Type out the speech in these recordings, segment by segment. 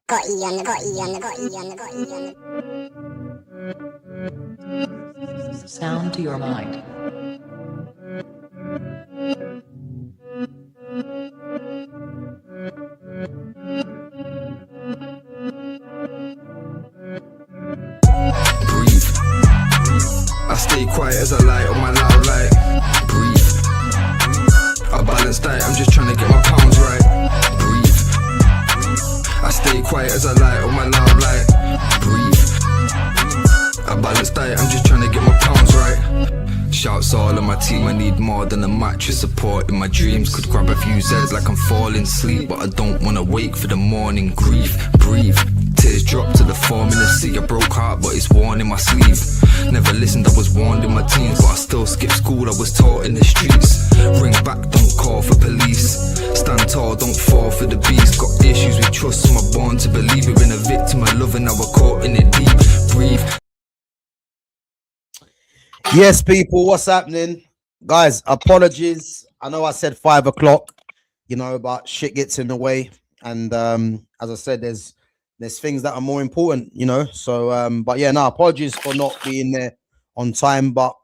Sound to your mind. Breathe. I stay quiet as I light on my loud light. Breathe. I balance diet, I'm just trying to get my pounds right. Breathe. I stay quiet as I light on my loud light. Breathe. I balance diet, I'm just trying to get my pounds right. Shouts all of my team, I need more than a mattress support. In my dreams, could grab a few Z's like I'm falling asleep, but I don't wanna wake for the morning. Grief, breathe. Tears drop to the form in the sea. I broke heart, but it's worn in my sleeve. Never listened, I was warned in my teens, but I still skipped school, I was taught in the streets. Ring back, don't call for police. Stand tall, don't fall for the beast. Got issues with trust, so I'm born to believe. We've been a victim of love and now we're caught in it deep. Breathe. Yes, people, what's happening? Guys, apologies. I know I said 5 o'clock, but shit gets in the way. And as I said, there's things that are more important, So, but yeah, no, apologies for not being there on time, but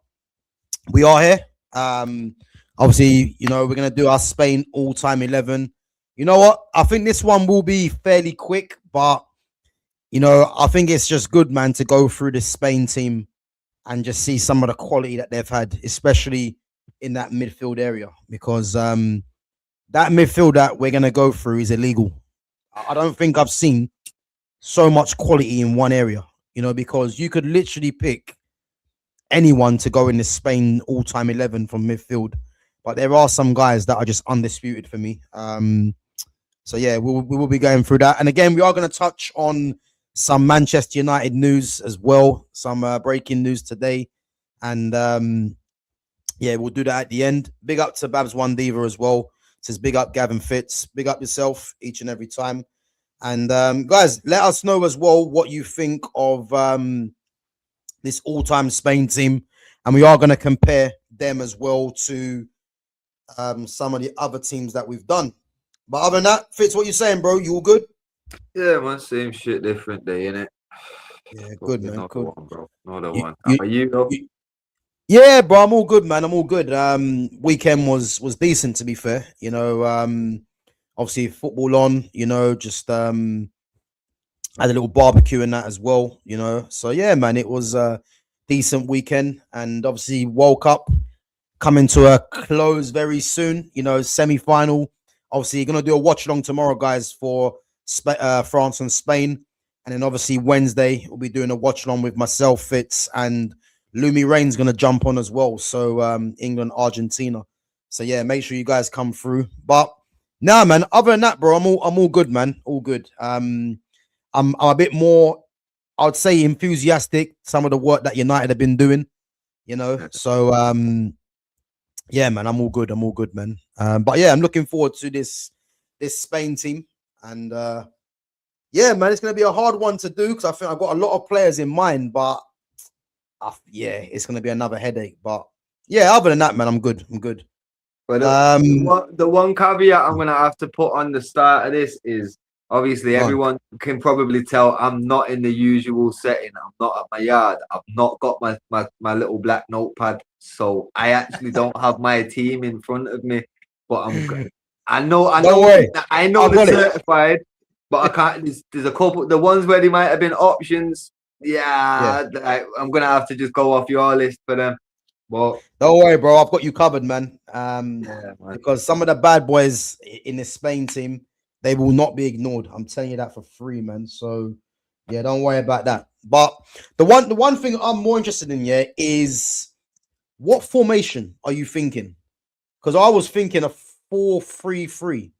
we are here. Obviously, we're going to do our Spain all-time 11. You know what? I think this one will be fairly quick, but, I think it's just good, man, to go through this Spain team and just see some of the quality that they've had, especially in that midfield area, because that midfield that we're going to go through is illegal. I don't think I've seen so much quality in one area, because you could literally pick anyone to go in the Spain all-time 11 from midfield, but there are some guys that are just undisputed for me. So yeah, we will be going through that. And again, we are going to touch on some Manchester United news as well, some breaking news today. And yeah, we'll do that at the end. Big up to Babs One Diva as well. Says big up Gavin Fitz. Big up yourself each and every time. And guys, let us know as well what you think of this all-time Spain team. And we are going to compare them as well to some of the other teams that we've done. But other than that, Fitz, what you saying, bro? You all good? Yeah, man, same shit, different day, innit? Yeah, good, man. Good. One, bro. Another one. How are you, though? Yeah, bro, I'm all good, man. I'm all good. Weekend was decent, to be fair. Obviously football on, just had a little barbecue and that as well, So yeah, man, it was a decent weekend, and obviously World Cup coming to a close very soon. Semi-final. Obviously, you're gonna do a watch along tomorrow, guys, for France and Spain, and then obviously Wednesday we'll be doing a watch along with myself, Fitz, and Lumi Rain's gonna jump on as well. So England, Argentina. So yeah, make sure you guys come through. But nah, man. Other than that, bro, I'm all good, man. All good. I'm a bit more, I'd say, enthusiastic. Some of the work that United have been doing, So yeah, man, I'm all good. I'm all good, man. But yeah, I'm looking forward to this Spain team, and yeah, man, it's gonna be a hard one to do because I think I've got a lot of players in mind, but yeah, it's gonna be another headache. But yeah, other than that, man, I'm good. I'm good. But the one caveat I'm gonna have to put on the start of this is obviously everyone can probably tell I'm not in the usual setting. I'm not at my yard. I've not got my little black notepad, so I actually don't have my team in front of me. But I know they're certified, but I can't. There's a couple. The ones where they might have been options. Yeah. I'm gonna have to just go off your list for them. Well, don't worry, bro. I've got you covered, man. Man. Because some of the bad boys in the Spain team, they will not be ignored. I'm telling you that for free, man. So yeah, don't worry about that. But the one thing I'm more interested in, is what formation are you thinking? Because I was thinking a 4-3-3.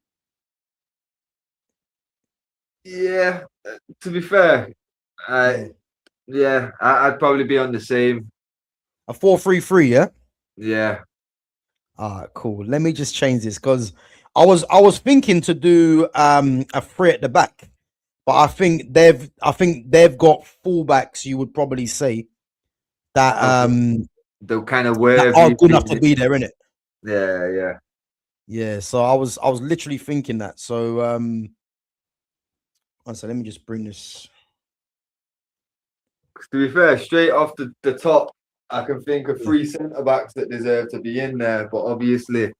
Yeah, to be fair, I'd probably be on the same. A 4-3-3, yeah? Yeah. All right, cool. Let me just change this because I was thinking to do a 3 at the back, but I think they've got fullbacks, you would probably say, that the kind of way are good enough to be there, innit? Yeah. So I was literally thinking that. So So let me just bring this. To be fair, straight off the top, I can think of 3 centre backs that deserve to be in there, but obviously,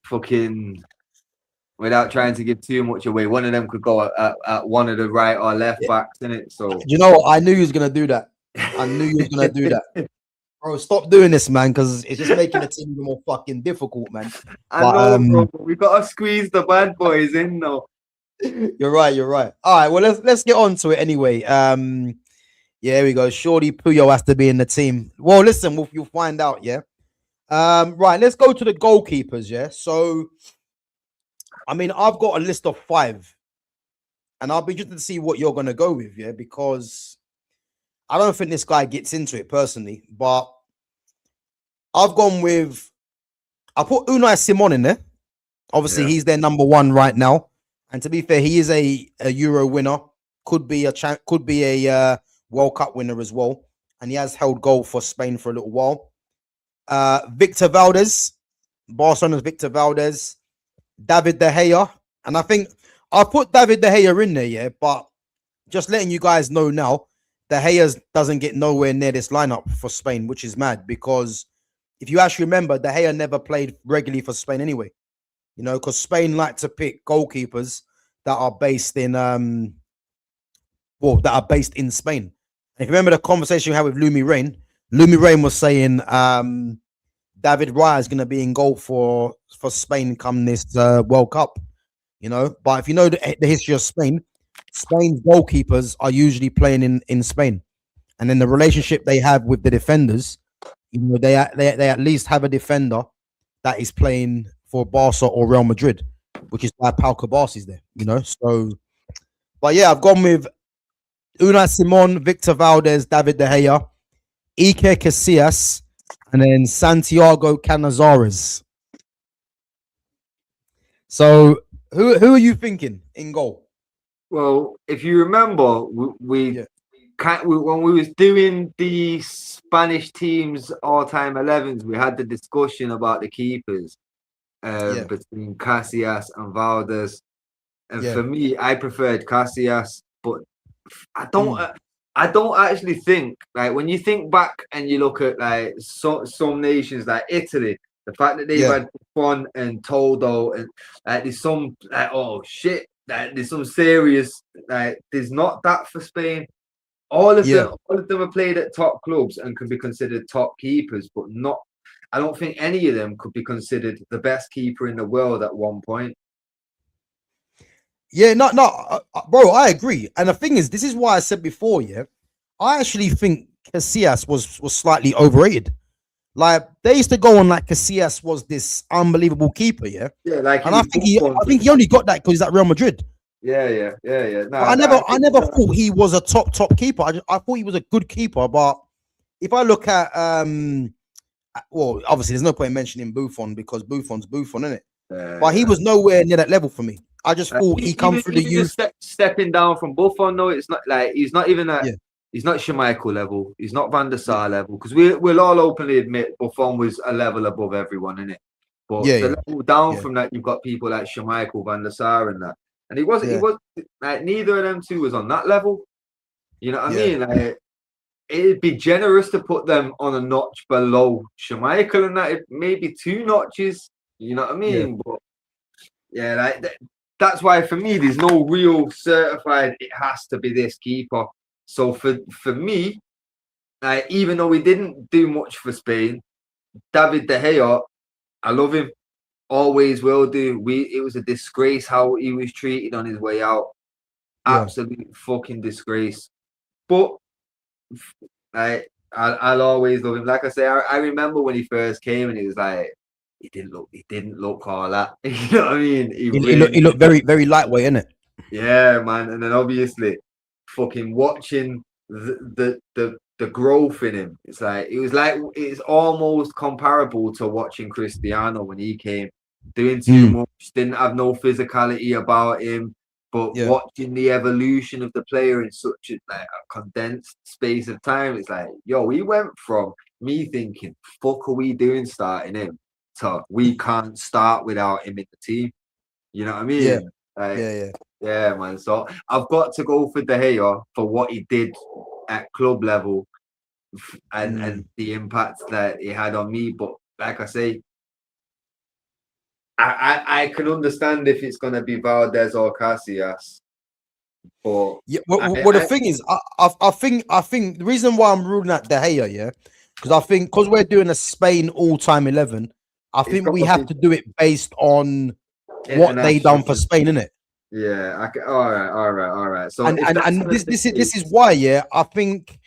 fucking without trying to give too much away, one of them could go at one of the right or left backs, in it. So You know what? I knew he was gonna do that. I knew he was gonna do that. Bro, stop doing this, man, because it's just making the team even more fucking difficult, man. I know, bro. But we gotta squeeze the bad boys in, though. You're right. You're right. All right. Well, let's get on to it anyway. Yeah, here we go. Shorty Puyo has to be in the team. Well, listen, you'll find out. Yeah. Right. Let's go to the goalkeepers. Yeah. So, I mean, I've got a list of 5, and I'll be interested to see what you're gonna go with. Yeah, because I don't think this guy gets into it personally, but I've gone with. I put Unai Simon in there. Obviously, he's their number 1 right now. And to be fair, he is a Euro winner. Could be a World Cup winner as well. And he has held goal for Spain for a little while. Victor Valdez, Barcelona's Victor Valdez, David De Gea. And I think I put David De Gea in there, yeah. But just letting you guys know now, De Gea doesn't get nowhere near this lineup for Spain, which is mad because if you actually remember, De Gea never played regularly for Spain anyway. You know, because Spain like to pick goalkeepers that are based in that are based in Spain. And if you remember the conversation we had with Lumi Rain was saying David Raya is going to be in goal for Spain come this World Cup. You know, but if you know the history of Spain, Spain's goalkeepers are usually playing in Spain, and then the relationship they have with the defenders, you know, they at least have a defender that is playing for Barca or Real Madrid, which is why Pau Cabas is there, you know. So, but yeah, I've gone with Unai Simon, Victor Valdez, David De Gea, Iker Casillas, and then Santiago Canizares. So, who are you thinking in goal? Well, if you remember, when we was doing the Spanish teams all-time 11s, we had the discussion about the keepers. Between Casillas and Valdez, and for me, I preferred Casillas, but I don't actually think, like, when you think back and you look at like some nations like Italy, the fact that they've had Buffon and Toldo, and there's some there's some serious, like, there's not that for Spain. All of them have played at top clubs and can be considered top keepers, but not. I don't think any of them could be considered the best keeper in the world at one point. Yeah, bro, I agree. And the thing is, this is why I said before, I actually think Casillas was slightly overrated. Like, they used to go on like Casillas was this unbelievable keeper, Yeah, like, and I think he only got that because he's at Real Madrid. Yeah. No, I never thought he was a top keeper. I thought he was a good keeper, but if I look at well, obviously, there's no point in mentioning Buffon because Buffon's Buffon, isn't it? But he was nowhere near that level for me. I just thought he come through the youth. Stepping down from Buffon, though, it's not like he's not even at. He's not Schmeichel level. He's not Van der Sar level, because we'll all openly admit Buffon was a level above everyone, innit? But the level down from that, you've got people like Schmeichel, Van der Sar, and that. And he wasn't. He was like, neither of them two was on that level. You know what I mean? Like, it'd be generous to put them on a notch below Schmeichel, and that maybe 2 notches. You know what I mean? But like that's why for me, there's no real certified. It has to be this keeper. So for me, even though we didn't do much for Spain, David De Gea, I love him. Always will do. It was a disgrace how he was treated on his way out. Absolute fucking disgrace. But I'll always love him. Like I say, I remember when he first came and he was like, he didn't look all that. You know what I mean? He looked very, very lightweight, innit? Yeah, man. And then obviously, fucking watching the growth in him. It's almost comparable to watching Cristiano when he came, doing too much, didn't have no physicality about him. But watching the evolution of the player in such a condensed space of time, it's like, yo, we went from me thinking, fuck are we doing starting him, to we can't start without him in the team. You know what I mean? Like, yeah. yeah, man. So I've got to go for De Gea for what he did at club level and the impact that he had on me. But like I say, I can understand if it's gonna be Valdez or Casillas. But Yeah, well, the thing is, I think the reason why I'm ruling out De Gea, yeah, because I think because we're doing a Spain all-time 11, I it's think we got have to do it based on what they done for Spain, innit? Yeah. All right. So And if and that's and gonna this be this the is this case, is why, yeah, I think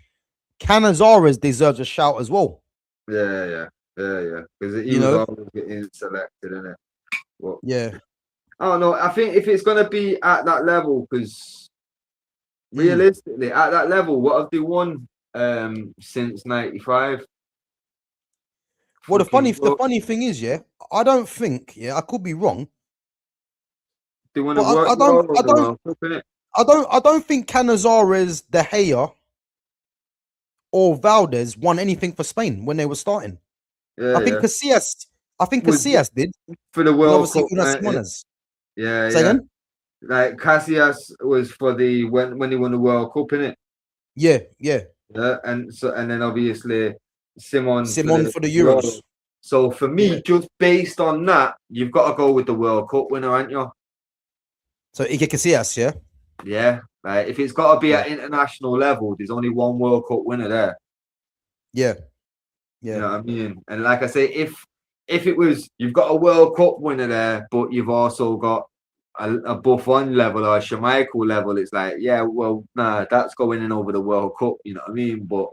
Canizares deserves a shout as well. yeah. Because he You was know, always getting selected, innit? Well, yeah. I don't know. I think if it's gonna be at that level, because realistically, at that level, what have they won since '95? Well, Fucking the funny thing is, yeah, I don't think, yeah, I could be wrong, they won a but World Euro, the World Cup, innit? I don't think Canizares, De Gea, or Valdez won anything for Spain when they were starting. I think Yeah. Was Casillas did, for the and World obviously Cup, Una Simones. Say yeah. again? Like Casillas was for the when he won the World Cup, innit? Yeah. Yeah, and then obviously Simon for Simon the for the Euro. Euros. So for Yeah. me, just based on that, you've got to go with the World Cup winner, aren't you? So Ike Casillas, yeah. Yeah. Like if it's got to be Yeah. at international level, there's only one World Cup winner there. Yeah. You know what I mean? And like I say, if it was you've got a World Cup winner there, but you've also got a Buffon level or a Schmeichel level, it's like, yeah, well, nah, that's going in over the World Cup. You know what I mean? But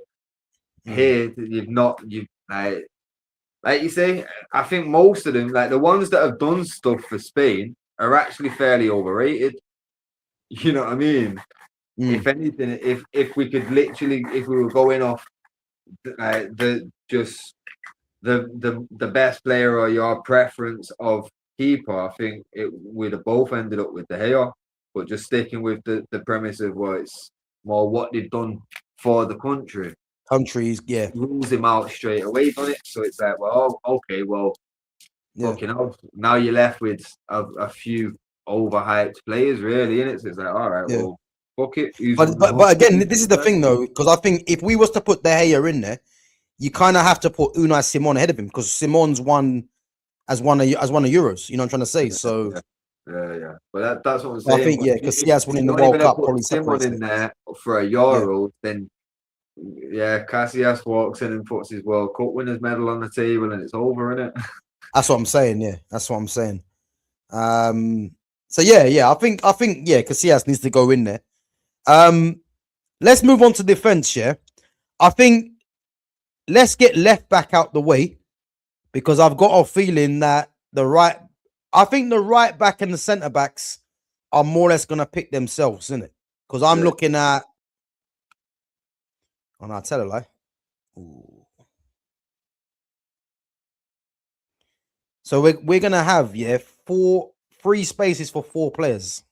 here, you've like you say, I think most of them, like the ones that have done stuff for Spain, are actually fairly overrated. You know what I mean? If anything, if we could literally, if we were going off the best player or your preference of keeper, I think we'd have both ended up with De Gea. But just sticking with the premise of it's more what they've done for the country, Countries, yeah. rules him out straight away on it. So it's like, well, okay, well, Yeah. fucking hell. Now you're left with a few overhyped players, really, innit? So it's like, all right, Yeah. well, fuck it. But again, this is the thing though, because I think if we was to put De Gea in there, you kind of have to put Unai Simon ahead of him because Simon's won as one of Euros. You know what I'm trying to say? So Yeah. But that's what I'm I saying. think But because if Casillas winning the you're only World gonna Cup put probably Simon separates in it. there for a Euro, then yeah, Casillas walks in and puts his World Cup winners medal on the table, and it's over, isn't it? That's what I'm saying. Yeah, that's what I'm saying. So yeah. I think yeah, Casillas needs to go in there. Let's move on to defense. Yeah, I think let's get left back out the way because I've got a feeling that the right back and the centre backs are more or less going to pick themselves, isn't it? Because I'm looking at. Oh no, I tell a lie. Ooh. So we're gonna have three spaces for 4 players.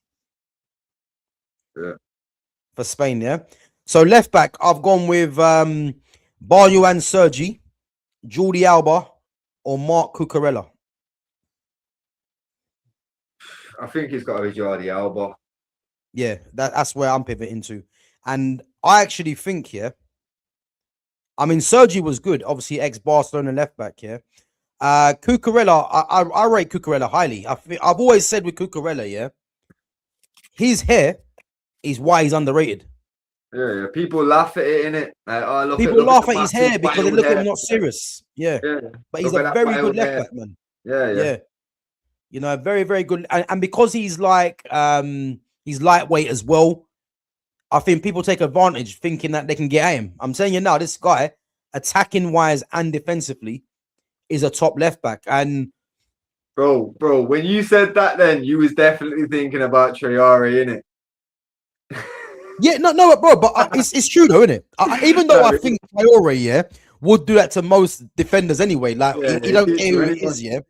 Yeah. For Spain, yeah. So left back, I've gone with Barrio and Sergi, Jordi Alba, or Mark Cucurella. I think it's got to be Jordi Alba. Yeah, that's where I'm pivoting to. And I actually think, yeah, I mean, Sergi was good, obviously ex-Barcelona left back, yeah. Cucurella, I rate Cucurella highly. I've always said with Cucurella, yeah, his hair is why he's underrated. Yeah. People laugh at it, innit? Like, oh, People look laugh at at his massive hair because they wild look at hair. him not serious. Yeah. But he's Look a at that very good wild left hair. back, man. Yeah. You know, very, very good. And because he's he's lightweight as well, I think people take advantage thinking that they can get at him. I'm telling you now, this guy, attacking wise and defensively, is a top left back. And Bro, when you said that, then you was definitely thinking about Traore, innit? yeah, no, bro, but it's true though, isn't it? Even though I think Traore, yeah, would do that to most defenders anyway. Like he don't care who it is, yeah.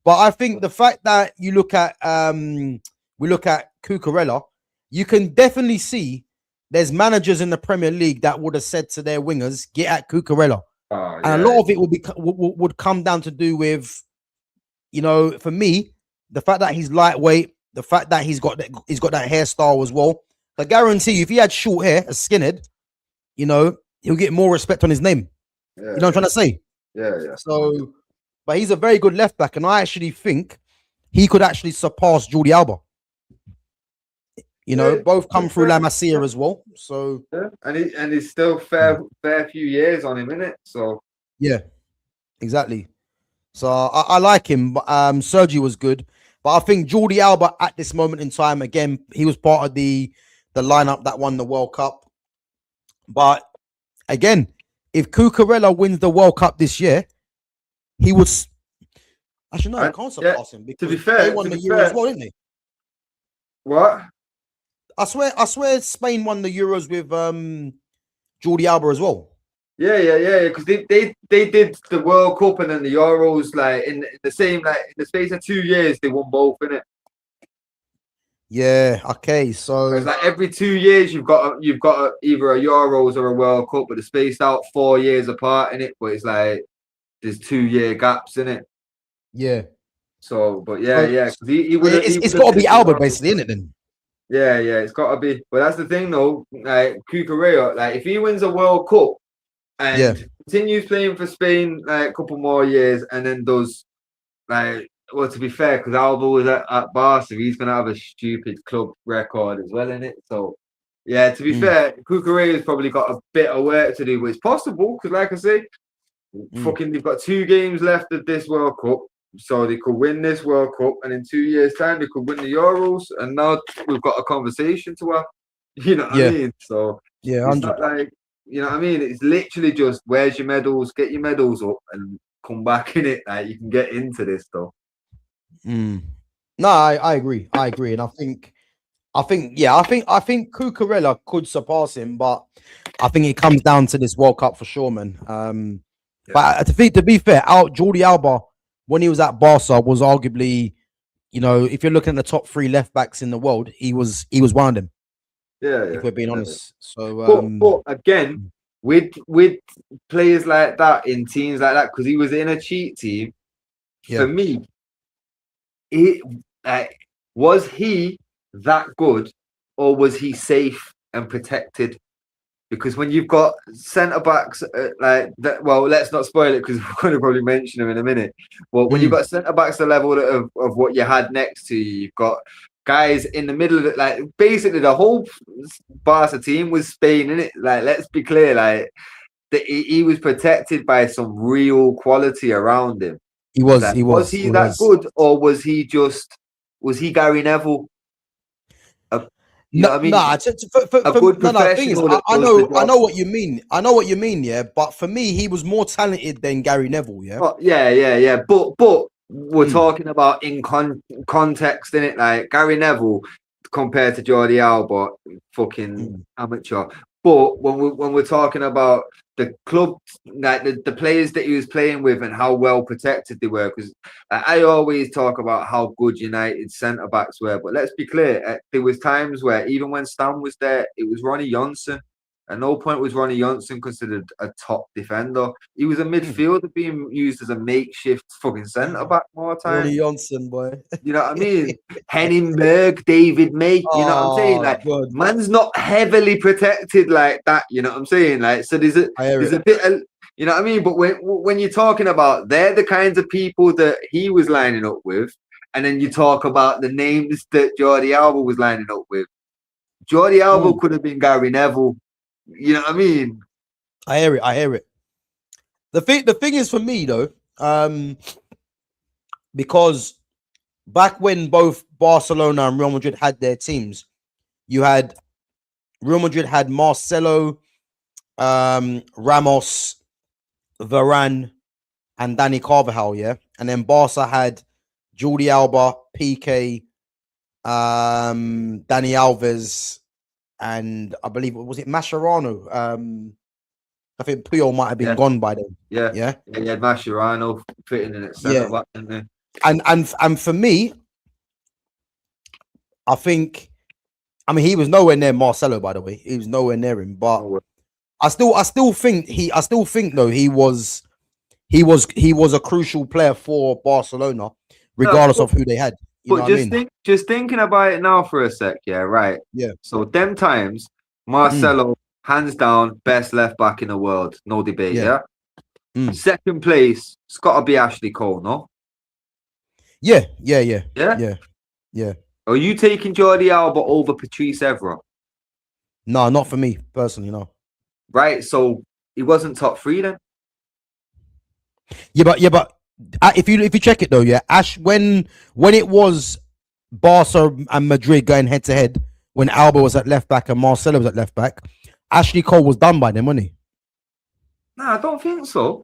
But I think the fact that you look at we look at Cucurella, you can definitely see there's managers in the Premier League that would have said to their wingers, "Get at Cucurella," and a lot of it would come down to do with, you know, for me, the fact that he's lightweight, the fact that he's got that hairstyle as well. I guarantee you, if he had short hair, a skinhead, you know, he'll get more respect on his name. Yeah, you know what I'm trying to say? Yeah. So, but he's a very good left back, and I actually think he could actually surpass Jordi Alba. You know, both come through La Masia as well. So and he's still fair few years on him, innit? So yeah, exactly. So I like him, but Sergi was good. But I think Jordi Alba at this moment in time, again, he was part of the lineup that won the World Cup. But again, if Cucurella wins the World Cup this year, he would. Actually, no, I can't surpass him because to be fair, they won the Euros as well, didn't they? What? I swear, Spain won the Euros with Jordi Alba as well. Yeah. Because they did the World Cup and then the Euros like in the same in the space of 2 years they won both, innit? Yeah. Okay. So it's like every 2 years you've got either a Euros or a World Cup, but they're spaced out 4 years apart in it. But it's like there's 2 year gaps in it. Yeah. So, but yeah. It's got to be Alba basically, isn't it? Then. Yeah, it's got to be. But that's the thing, though. Like Cucurella, like if he wins a World Cup and continues playing for Spain like a couple more years, and then does like, well, to be fair, because Alba was at Barca, he's gonna have a stupid club record as well, innit? So, yeah, to be fair, Cucurella's probably got a bit of work to do, but it's possible because, like I say, fucking, they've got 2 games left of this World Cup. So they could win this World Cup, and in 2 years' time they could win the Euros. And now we've got a conversation to have. You know what I mean? So it's not like, you know what I mean? It's literally just where's your medals, get your medals up, and come back in it. Like you can get into this stuff. No, I agree, and I think Cucurella could surpass him, but I think it comes down to this World Cup for sure, man. But to be fair, Jordi Alba, when he was at Barca, was arguably, you know, if you're looking at the top 3 left backs in the world, he was one of them. Yeah. If we're being honest. So, but again, with players like that in teams like that, because he was in a cheat team. For me, was he that good, or was he safe and protected? Because when you've got centre backs like that, well, let's not spoil it because we're going to probably mention them in a minute. Well, when you've got centre backs the level of what you had next to you, you've got guys in the middle of it. Like basically, the whole Barca team was Spain, innit? Like, let's be clear, like he was protected by some real quality around him. He was. Like, he was. He that good, or was he Gary Neville? You know what I mean? I know what you mean. Yeah, but for me, he was more talented than Gary Neville. Yeah. Oh, yeah. But we're talking about in context, innit? Like Gary Neville compared to Jordi Alba, fucking amateur. But when we're talking about the club, like the players that he was playing with and how well protected they were, because I always talk about how good United centre backs were, but let's be clear, there was times where even when Stan was there, it was Ronnie Johnson. At no point was Ronnie Johnson considered a top defender. He was a midfielder being used as a makeshift fucking centre back more time. Ronnie Johnson, boy. You know what I mean? Henning Berg, David May. You know what I'm saying? Like, man's not heavily protected like that. You know what I'm saying? Like, so there's a bit of, you know what I mean? But when you're talking about, they're the kinds of people that he was lining up with, and then you talk about the names that Jordi Alba was lining up with. Jordi Alba could have been Gary Neville. You know what I mean? I hear it. The thing is for me though, because back when both Barcelona and Real Madrid had their teams, you had Real Madrid had Marcelo, Ramos, Varane, and Dani Carvajal, yeah, and then Barca had Jordi Alba, PK, Dani Alves. And I believe was it Mascherano? I think Puyol might have been gone by then. Yeah, Mascherano fitting in at centre back, didn't he? And for me, I mean he was nowhere near Marcelo, by the way. He was nowhere near him, but I still think though he was a crucial player for Barcelona, regardless of who they had. You know what I mean? Just thinking about it now for a sec, yeah, right. Yeah. So them times, Marcelo, hands down, best left back in the world, no debate. Yeah. Yeah. Second place, it's got to be Ashley Cole, no? Yeah. Are you taking Jordi Alba over Patrice Evra? No, not for me personally. No. Right. So he wasn't top 3 then. Yeah, but if you check it though, yeah, Ash when it was Barca and Madrid going head to head, when Alba was at left back and Marcelo was at left back, Ashley Cole was done by them, wasn't he? No, I don't think so.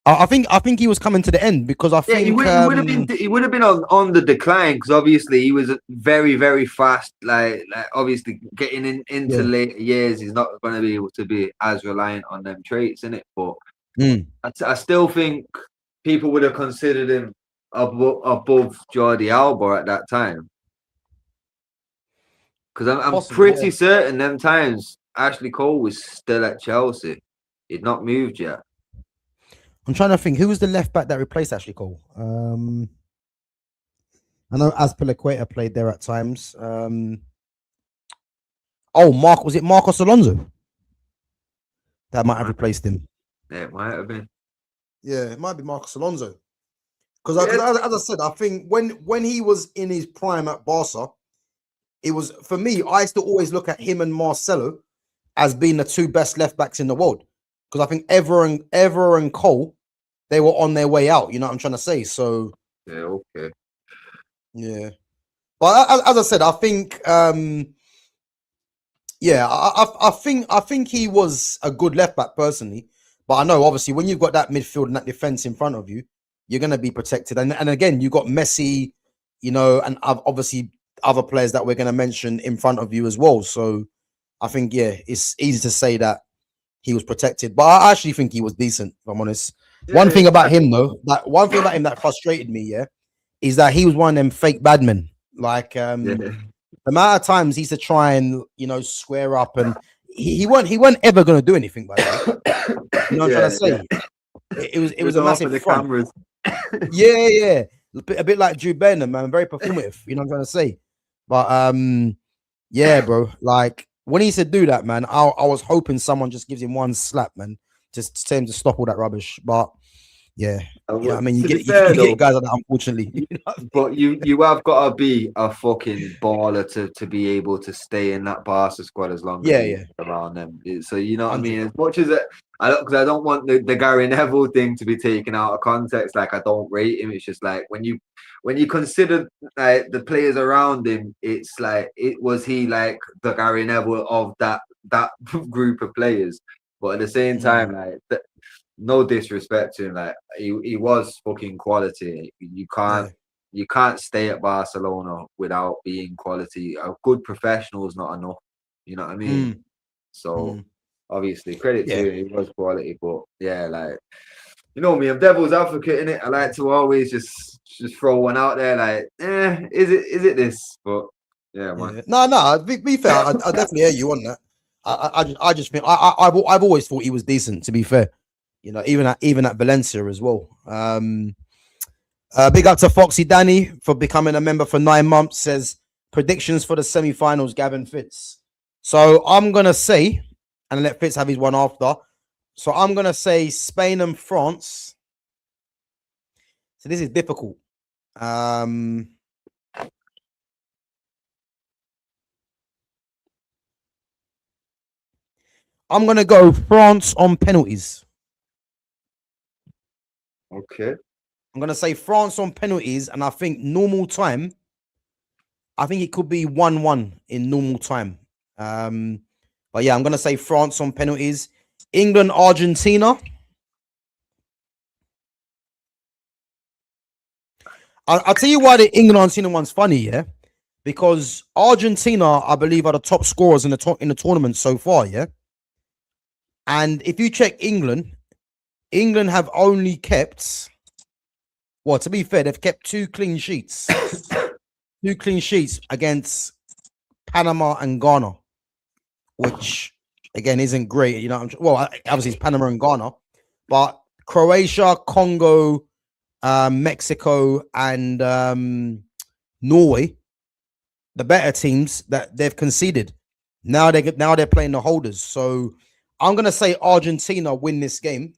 I think he was coming to the end because I think he would have been on the decline because obviously he was very, very fast. Like obviously getting into later years, he's not going to be able to be as reliant on them traits in it. But I still think people would have considered him above Jordi Alba at that time. Because I'm pretty certain them times Ashley Cole was still at Chelsea. He'd not moved yet. I'm trying to think who was the left back that replaced Ashley Cole. I know Azpilicueta played there at times. Was it Marcos Alonso? That might have replaced him. Yeah, it might have been. Yeah, it might be Marcos Alonso. Because as I said, I think when he was in his prime at Barca, it was, for me, I used to always look at him and Marcelo as being the two best left backs in the world. Because I think Evra and Cole, they were on their way out. You know what I'm trying to say? So yeah, okay, yeah. But as I said, I think I think he was a good left back personally. But I know obviously when you've got that midfield and that defense in front of you, you're gonna be protected. And again, you got Messi, you know, and obviously other players that we're gonna mention in front of you as well. So I think it's easy to say that he was protected, but I actually think he was decent, if I'm honest. One thing about him though, that frustrated me, is that he was one of them fake bad men. Like the amount of times he used to try and, you know, square up, and he weren't ever gonna do anything by that. You know what I'm trying to say? It was a massive front. Cameras. yeah. A bit like Drew Benham, man, very performative, you know what I'm trying to say. But yeah, bro, like when he said do that, man, I was hoping someone just gives him one slap, man, just to tell him to stop all that rubbish. But yeah, I mean, you get guys like that, unfortunately. But you have got to be a fucking baller to be able to stay in that Barca squad as long as you're around them. So you know what I mean. As much as I don't want the Gary Neville thing to be taken out of context. Like I don't rate him. It's just like when you consider like the players around him, it's like was he like the Gary Neville of that group of players? But at the same time, like no disrespect to him, like he was fucking quality. You can't stay at Barcelona without being quality. A good professional is not enough. You know what I mean? So obviously credit to him, he was quality. But yeah, like you know me, I'm devil's advocate in it. I like to always just throw one out there, like, is it this? But yeah, man. No. Be fair, I definitely hear you on that. I just think I've always thought he was decent. To be fair, you know, even at Valencia as well. Big up to Foxy Danny for becoming a member for 9 months. Says predictions for the semi-finals, Gavin Fitz. So I'm gonna say, and let Fitz have his one after. So I'm gonna say Spain and France. So this is difficult. I'm gonna go France on penalties. Okay. I'm gonna say France on penalties, and I think normal time. I think it could be 1-1 in normal time. But yeah, I'm gonna say France on penalties. England, Argentina. I'll tell you why the England Argentina one's funny, yeah, because Argentina, I believe, are the top scorers in the tournament so far, yeah. And if you check England have only kept, well, to be fair, they've kept 2 clean sheets, 2 clean sheets against Panama and Ghana, which again isn't great, you know. Well, obviously it's Panama and Ghana, but Croatia, Congo, Mexico, and Norway, the better teams that they've conceded. Now they're playing the holders. So I'm gonna say Argentina win this game.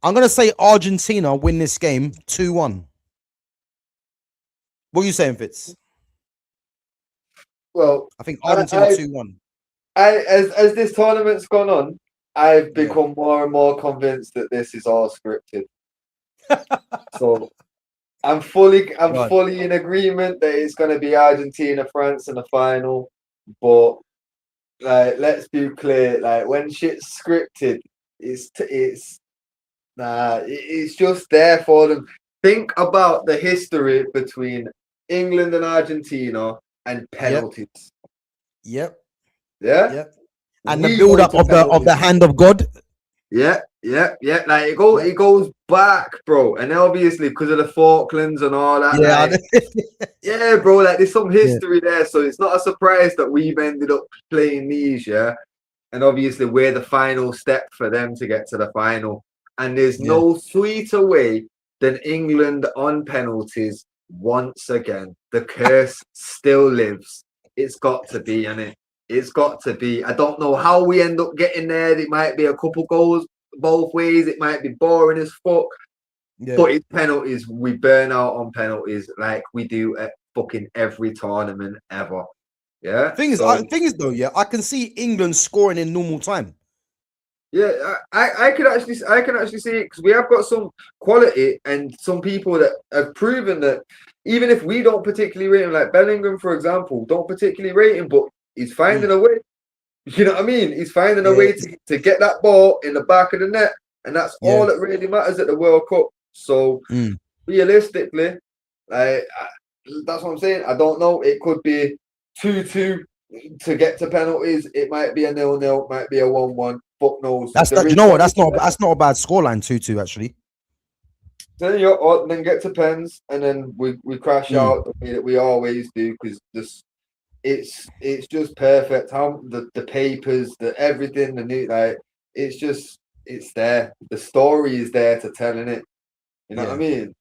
I'm gonna say Argentina win this game 2-1. What are you saying, Fitz? Well, I think Argentina 2-1. As this tournament's gone on, I've become more and more convinced that this is all scripted. So I'm fully in agreement that it's going to be Argentina, France in the final. But like, let's be clear, like when shit's scripted, it's just there for them. Think about the history between England and Argentina and penalties. Yep. Yeah. Yep. And the build up of the hand of God. Yeah. Like it goes back, bro. And obviously because of the Falklands and all that. Yeah, yeah, bro. Like there's some history there, so it's not a surprise that we've ended up playing these. Yeah, and obviously we're the final step for them to get to the final. And there's no sweeter way than England on penalties once again. The curse still lives. It's got to be, innit? It's got to be. I don't know how we end up getting there. It might be a couple goals both ways. It might be boring as fuck. Yeah. But it's penalties. We burn out on penalties like we do at fucking every tournament ever. Yeah. Thing is though, I can see England scoring in normal time. Yeah, I can actually see it because we have got some quality and some people that have proven that even if we don't particularly rate him, like Bellingham, for example, don't particularly rate him, but he's finding a way. You know what I mean? He's finding a way to get that ball in the back of the net, and that's all that really matters at the World Cup. So realistically, that's what I'm saying. I don't know. It could be 2-2 to get to penalties. It might be a 0-0, might be a 1-1. Fuck knows. You know what? That's not a bad scoreline. 2-2 actually. Then get to pens, and then we crash out the way that we always do because it's just perfect. How the papers, the everything, the new it's there. The story is there to tell in it. You know what I mean?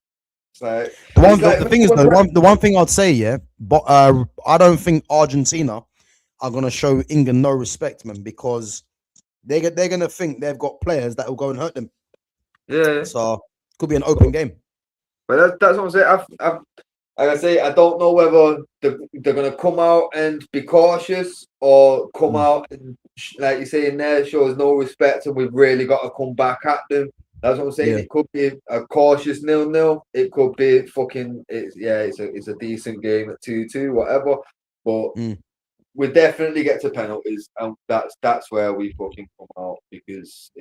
It's like the thing is the one thing I'd say, but I don't think Argentina are gonna show England no respect, man, because they're gonna think they've got players that will go and hurt them. Yeah. So could be an open game. But that's what I'm saying. Like I say, I don't know whether they're gonna come out and be cautious or come out and, like you say in there, shows no respect, and we've really got to come back at them. That's what I'm saying. It could be a cautious 0-0. It could be fucking. It's a decent game at 2-2, whatever. But we definitely get to penalties, and that's where we fucking come out because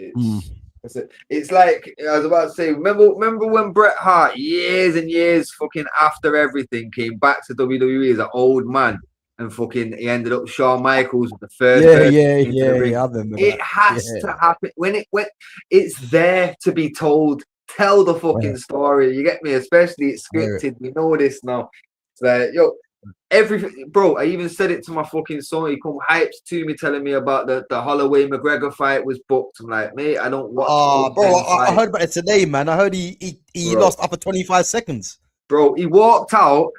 it's like I was about to say. Remember when Bret Hart years and years fucking after everything came back to WWE as an old man and fucking he ended up Shawn Michaels with the first. It has to happen when it's there to be told. Tell the fucking story. You get me? Especially it's scripted. We know this now. It's like everything, bro. I even said it to my fucking son. He come hyped to me, telling me about the Holloway McGregor fight was booked. I'm like, mate, I don't watch. Bro, I heard about it today, man. I heard he lost after 25 seconds. Bro, he walked out,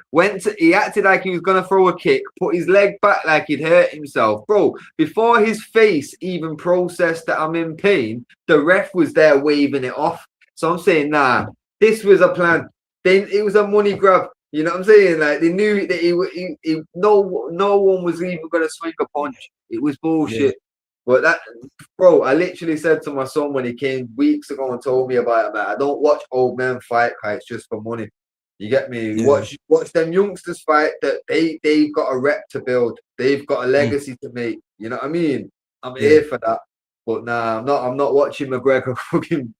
he acted like he was gonna throw a kick, put his leg back like he'd hurt himself. Bro, before his face even processed that I'm in pain, the ref was there waving it off. So I'm saying, nah, this was a plan. Then it was a money grab. You know what I'm saying? Like they knew that no one was even gonna swing a punch. It was bullshit. But that, bro, I literally said to my son when he came weeks ago and told me about it, man, I don't watch old men fight fights just for money. You get me? Watch them youngsters fight that they've got a rep to build. They've got a legacy to make. You know what I mean? I'm here for that. But nah, I'm not watching McGregor fucking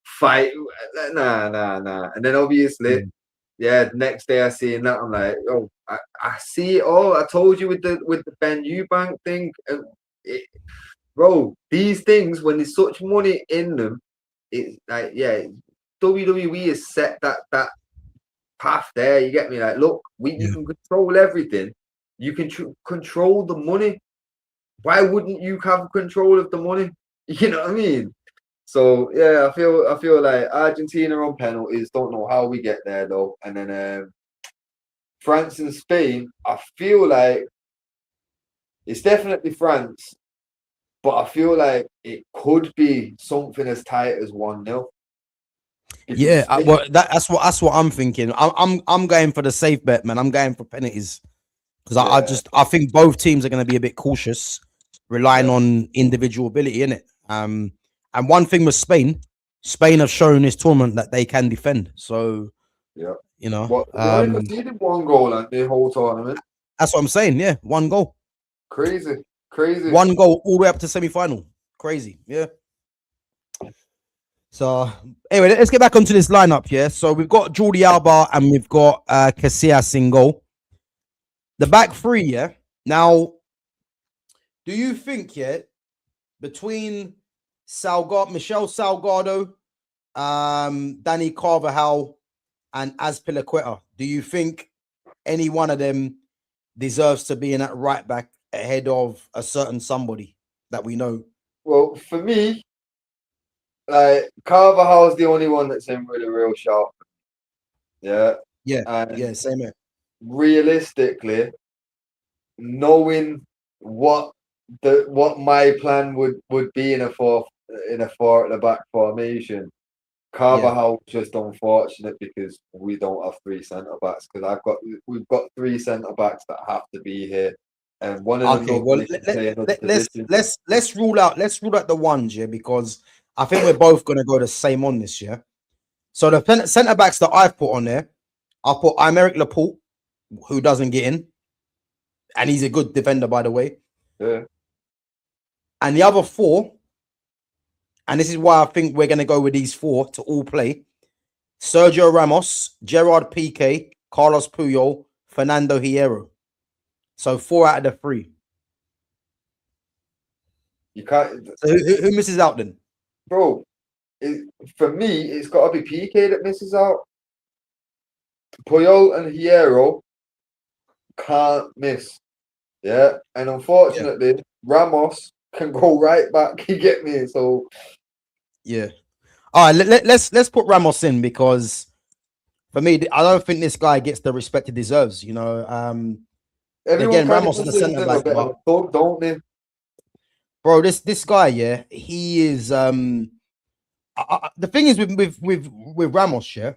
fight. Nah. And then obviously, next day I seen that, I'm like, oh, I see it all. I told you with the Ben Eubank thing. Bro, these things when there's such money in them, it's like WWE has set that path there. You get me? Like, look, you can control everything. You can control the money. why wouldn't you have control of the money? You know what I mean? So yeah, I feel like Argentina on penalties. Don't know how we get there though. And then France and Spain. I feel like it's definitely France, but I feel like it could be something as tight as 1-0. Yeah, well, that's what I'm thinking. I'm going for the safe bet, man. I'm going for penalties because I think both teams are going to be a bit cautious, relying on individual ability in it. And one thing with Spain have shown this tournament that they can defend. So yeah, you know, but they only conceded 1 goal at the whole tournament. that's what I'm saying. Yeah, one goal, Crazy. one goal all the way up to semi-final. Crazy, yeah. So anyway, let's get back onto this lineup. Yeah, so we've got Jordi Alba and we've got Casillas in goal. The back three, yeah. Now, do you think, between Michel Salgado, Danny Carvajal, and Azpilicueta, do you think any one of them deserves to be in that right back ahead of a certain somebody that we know? Well, for me, like Carvajal's the only one that's in with a real shout. Yeah. And Same here. realistically, knowing what my plan would be in a four at the back formation, Carvajal just unfortunate because we don't have 3 centre backs because we've got 3 centre backs that have to be here, and one of them. Okay, well, let's rule out the ones, because I think we're both going to go the same on this, yeah. So the centre backs that I've put on there, I'll put Aymeric Laporte, who doesn't get in, and he's a good defender, by the way. Yeah. And the other 4, and this is why I think we're going to go with these 4 to all play: Sergio Ramos, Gerard Piqué, Carlos Puyol, Fernando Hierro. So 4 out of the 3. You can't. So who misses out then, Bro? For me, it's got to be Piqué that misses out. Puyol and Hierro can't miss. Yeah, and unfortunately, Ramos can go right back. You get me? So yeah. All right, let's put Ramos in because for me, I don't think this guy gets the respect he deserves. You know, again, Ramos is the centre back, don't they? Bro, this guy, yeah, he is. The thing is with Ramos, yeah.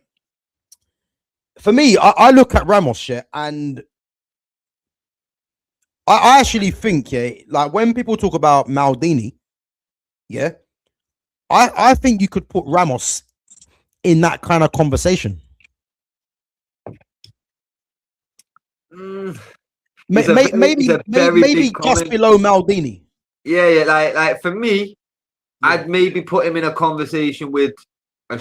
For me, I look at Ramos, yeah, and I actually think, like when people talk about Maldini, yeah, I think you could put Ramos in that kind of conversation. Maybe just below Maldini. Yeah, like for me, I'd maybe put him in a conversation with a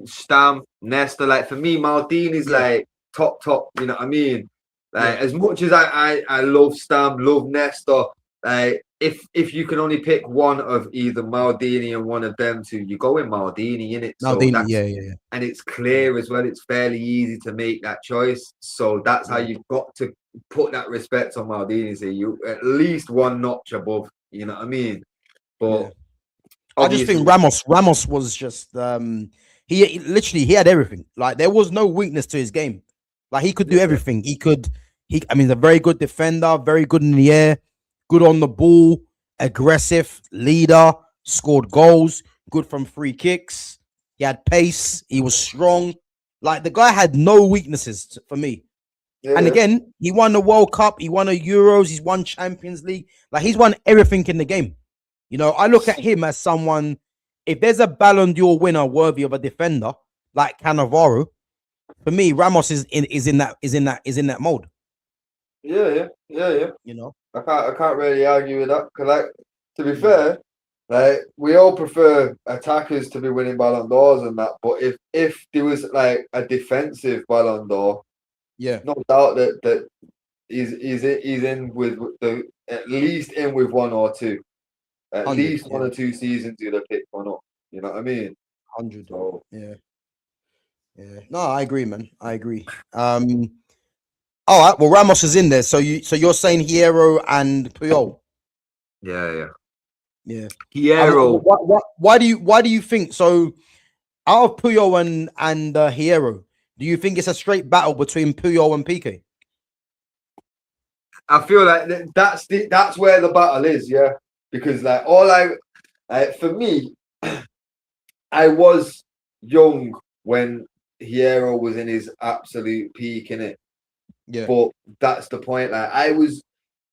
Stam, Nesta. Like for me, Maldini's like top. You know what I mean? Like as much as I love Stam, love Nesta. Like if you can only pick one of either Maldini and one of them two, you go in Maldini, innit? Maldini, so yeah. And it's clear as well. It's fairly easy to make that choice. So that's how you've got to put that respect on Maldini. So you at least one notch above. You know what I mean? But I just think Ramos was just he literally had everything. Like there was no weakness to his game. Like he could do everything. I mean, a very good defender, very good in the air, good on the ball, aggressive, leader, scored goals, good from free kicks. He had pace. He was strong. Like the guy had no weaknesses for me. Yeah. And again, he won the World Cup. He won the Euros. He's won Champions League. Like he's won everything in the game. You know, I look at him as someone. If there's a Ballon d'Or winner worthy of a defender like Cannavaro, for me, Ramos is in that mode. Yeah. You know, I can't really argue with that because, like, to be fair, like we all prefer attackers to be winning Ballon d'Ors and that. But if there was like a defensive Ballon d'Or, no doubt that he's in with the at least in with 1 or 2, at least 1 or 2 seasons you'd have picked one up. You know what I mean? 100. So, yeah. No, I agree, man. I agree. All right. Well, Ramos is in there. So you're saying Hierro and Puyol? Yeah. Yeah. Hierro. Why do you think so? Out of Puyol and Hierro, do you think it's a straight battle between Puyol and PK? I feel like that's where the battle is, yeah. Because like for me, I was young when Hierro was in his absolute peak in it. Yeah. But that's the point. Like I was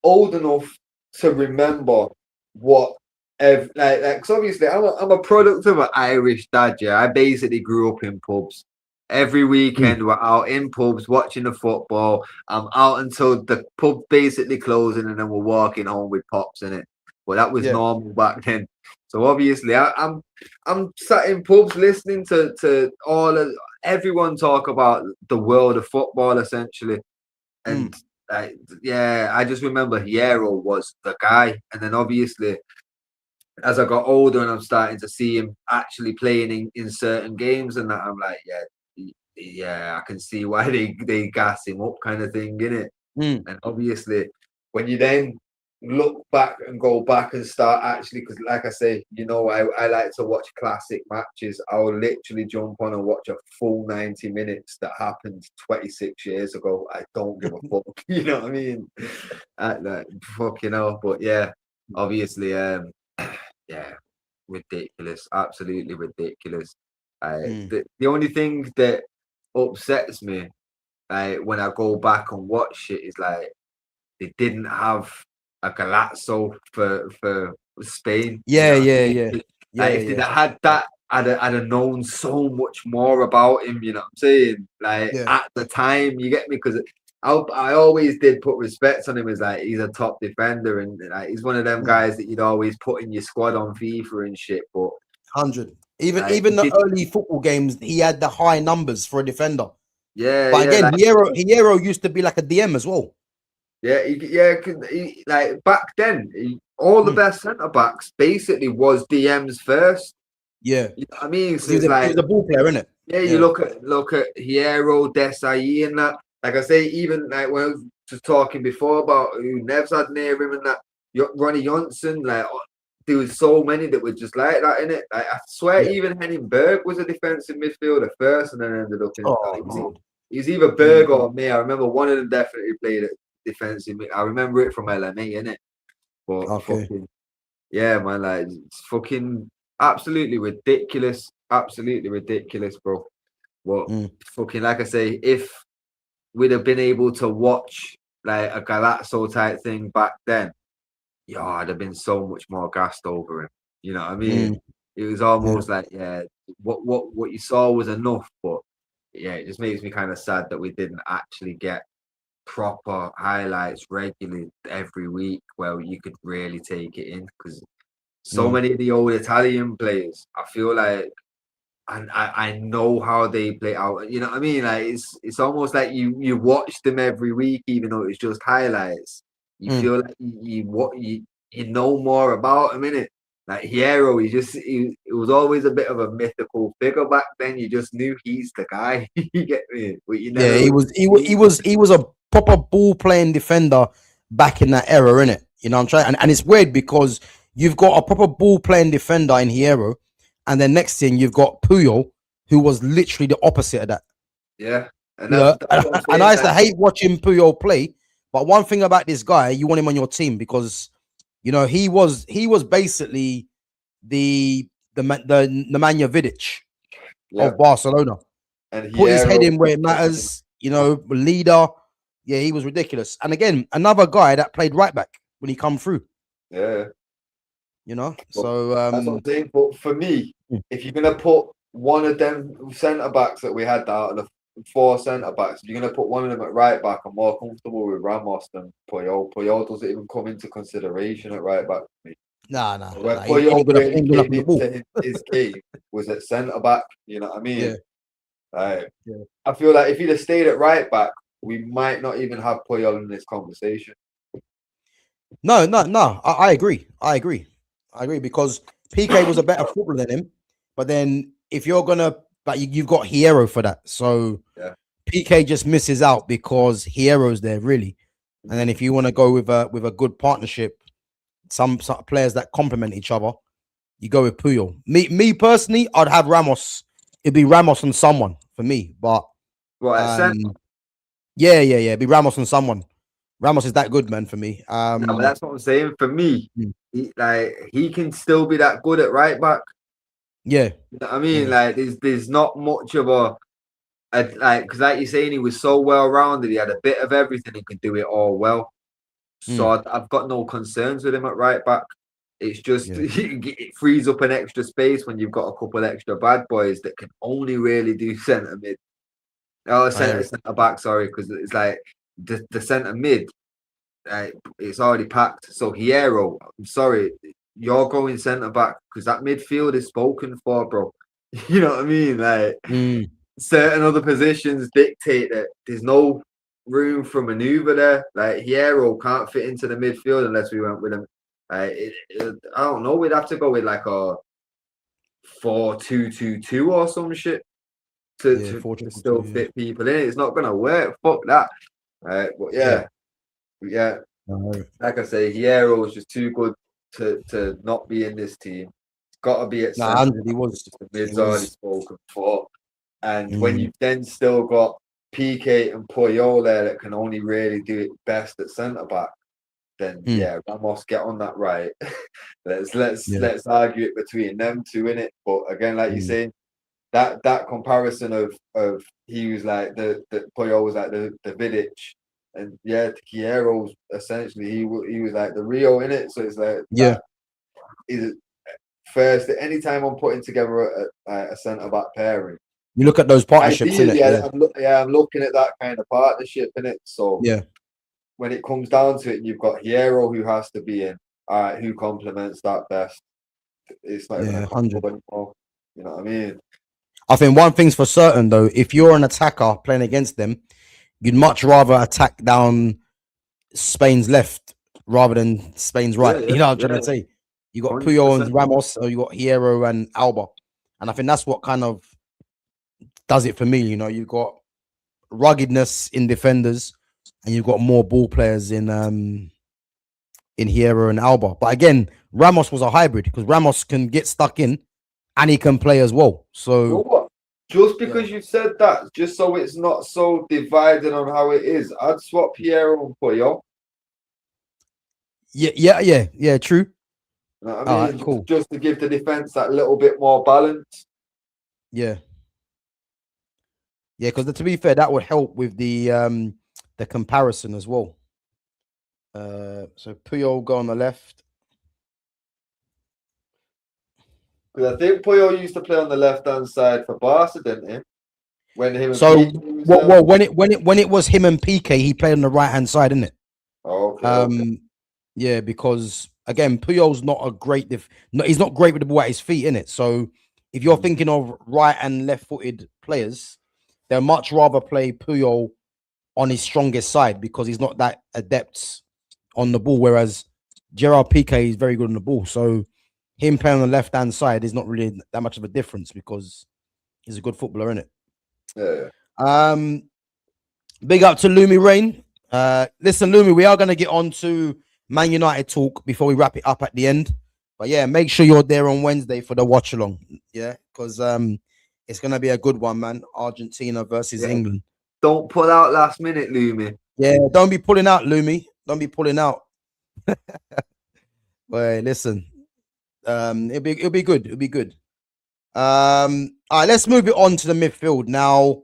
old enough to remember what cause obviously I'm a product of an Irish dad, yeah. I basically grew up in pubs. Every weekend we're out in pubs watching the football. I'm out until the pub basically closing and then we're walking home with pops in it. Well, that was Yeah. normal back then. So obviously I'm sat in pubs listening to everyone talk about the world of football essentially. And I just remember Hierro was the guy. And then obviously, as I got older and I'm starting to see him actually playing in certain games, and that I'm like, I can see why they gas him up, kind of thing, innit? And obviously, when you then look back and go back and start actually, because like I say, I like to watch classic matches. I'll literally jump on and watch a full 90 minutes that happened 26 years ago. I don't give a fuck. You know what I mean? Fucking hell. But yeah, obviously, ridiculous. Absolutely ridiculous. The only thing that upsets me when I go back and watch it is like they didn't have a Galazzo for Spain. If they'd had that, I'd have known so much more about him. You know what I'm saying? Like at the time, you get me? Because I always did put respect on him as like he's a top defender and like, he's one of them guys that you'd always put in your squad on FIFA and shit. But 100. Even the early football games, he had the high numbers for a defender. But again, Hierro used to be like a DM as well. Like back then, all the best centre backs basically was DMs first. Yeah, you know what I mean, so he was a ball player, isn't it? Yeah, you look at Hierro, Desai, and that. Like I say, even like when I was just talking before about who Nevs had near him and that, Ronnie Johnson, like there was so many that were just like that in it. Like, I swear, even Henning Berg was a defensive midfielder first, and then ended up in. He's either Berg or me. I remember one of them definitely played it defensive. I remember it from LMA, innit? But fucking, yeah, man, like it's fucking absolutely ridiculous. Absolutely ridiculous, bro. What fucking, like I say, if we'd have been able to watch like a Galazzo type thing back then, I'd have been so much more gassed over him. You know what I mean? It was almost like, what you saw was enough, but it just makes me kind of sad that we didn't actually get proper highlights regularly every week where you could really take it in, because so many of the old Italian players, I feel like, and I know how they play out. You know what I mean? Like it's almost like you watch them every week, even though it's just highlights. You feel like you know more about them, innit? Like Hierro, it was always a bit of a mythical figure back then. You just knew he's the guy. You get me? But you never, he was a proper ball playing defender back in that era, innit? You know what I'm trying, and it's weird because you've got a proper ball playing defender in Hierro, and then next thing you've got Puyol, who was literally the opposite of that. Yeah, and I used to hate watching Puyol play, but one thing about this guy, you want him on your team because he was basically the Nemanja Vidic of Barcelona. And put his head in where it matters, leader. Yeah, he was ridiculous. And again, another guy that played right back when he come through. Yeah. So that's what I'm saying. But for me, if you're gonna put one of them centre backs that we had out of the 4 centre backs, if you're gonna put one of them at right back, I'm more comfortable with Ramos than Puyol. Puyol doesn't even come into consideration at right back for me. Nah. Where Puyol really came into his game was at centre back. You know what I mean? I feel like if he'd have stayed at right back, we might not even have Puyol in this conversation. No. I agree because PK was a better footballer than him. But then if you're gonna, you've got Hierro for that, so PK just misses out because Hierro's there really. And then if you want to go with a good partnership, some players that complement each other, you go with Puyol. Me personally, I'd have Ramos. It'd be Ramos on someone for me, but yeah, it'd be Ramos on someone. Ramos is that good, man, for me. No, but that's what I'm saying. For me, Mm. he can still be that good at right back. Yeah, You know what I mean, like there's not much of a like, because like you're saying, he was so well rounded. He had a bit of everything. He could do it all well. So I've got no concerns with him at right back. It's just it frees up an extra space when you've got a couple extra bad boys that can only really do centre mid. Oh, centre back, sorry, because it's like the centre mid, it's already packed. So Hierro, I'm sorry, you're going centre back because that midfield is spoken for, bro. You know what I mean? Like certain other positions dictate that there's no room for maneuver there. Like Hierro can't fit into the midfield unless we went with him. I don't know. We'd have to go with like a 4-2-2-2 or some shit to still fit people in. It's not gonna work. Fuck that. Right, but yeah. Like I say, Hierro is just too good to not be in this team. It's got to be at centre. He was. The mid's already spoken for, and when you've then still got PK and Puyol there that can only really do it best at centre back, then Ramos get on that right. let's argue it between them two, innit? But again, like you say, that comparison of he was like the Puyol was like the Vidic, and Hierro's essentially he was like the Rio in it. So it's like is first anytime I'm putting together a centre back pairing. You look at those partnerships, I'm looking at that kind of partnership in it. So when it comes down to it, you've got Hierro who has to be in. All right, who complements that best? It's not 100 anymore. You know what I mean? I think one thing's for certain though, if you're an attacker playing against them, you'd much rather attack down Spain's left rather than Spain's right. You know what I'm trying to say? You got 100%. Puyol and Ramos, or you got Hierro and Alba, and I think that's what kind of does it for me. You know, you've got ruggedness in defenders, and you've got more ball players in Hierro and Alba. But again, Ramos was a hybrid because Ramos can get stuck in and he can play as well. So you know what? Just because you said that, just so it's not so divided on how it is, I'd swap Hierro and Puyol. Yeah, true. You know what I mean? Cool. Just to give the defense that little bit more balance. Yeah, because to be fair, that would help with the comparison as well. So Puyol go on the left. Because I think Puyol used to play on the left-hand side for Barca, didn't he? When it was him and PK, he played on the right-hand side, didn't it? Okay. Yeah, because again, Puyol's not a great he's not great with the ball at his feet, innit? So if you're thinking of right and left-footed players, they'll much rather play Puyol on his strongest side because he's not that adept on the ball, whereas Gerard Piqué is very good on the ball. So him playing on the left-hand side is not really that much of a difference because he's a good footballer, isn't it? Yeah. Big up to Lumi Rain. Listen, Lumi, we are going to get on to Man United talk before we wrap it up at the end. But yeah, make sure you're there on Wednesday for the watch along. Yeah, because it's going to be a good one, man. Argentina versus England. Don't pull out last minute, Lumi. Yeah, don't be pulling out, Lumi. Don't be pulling out. Well, listen. It'll be good. It'll be good. All right, let's move it on to the midfield now.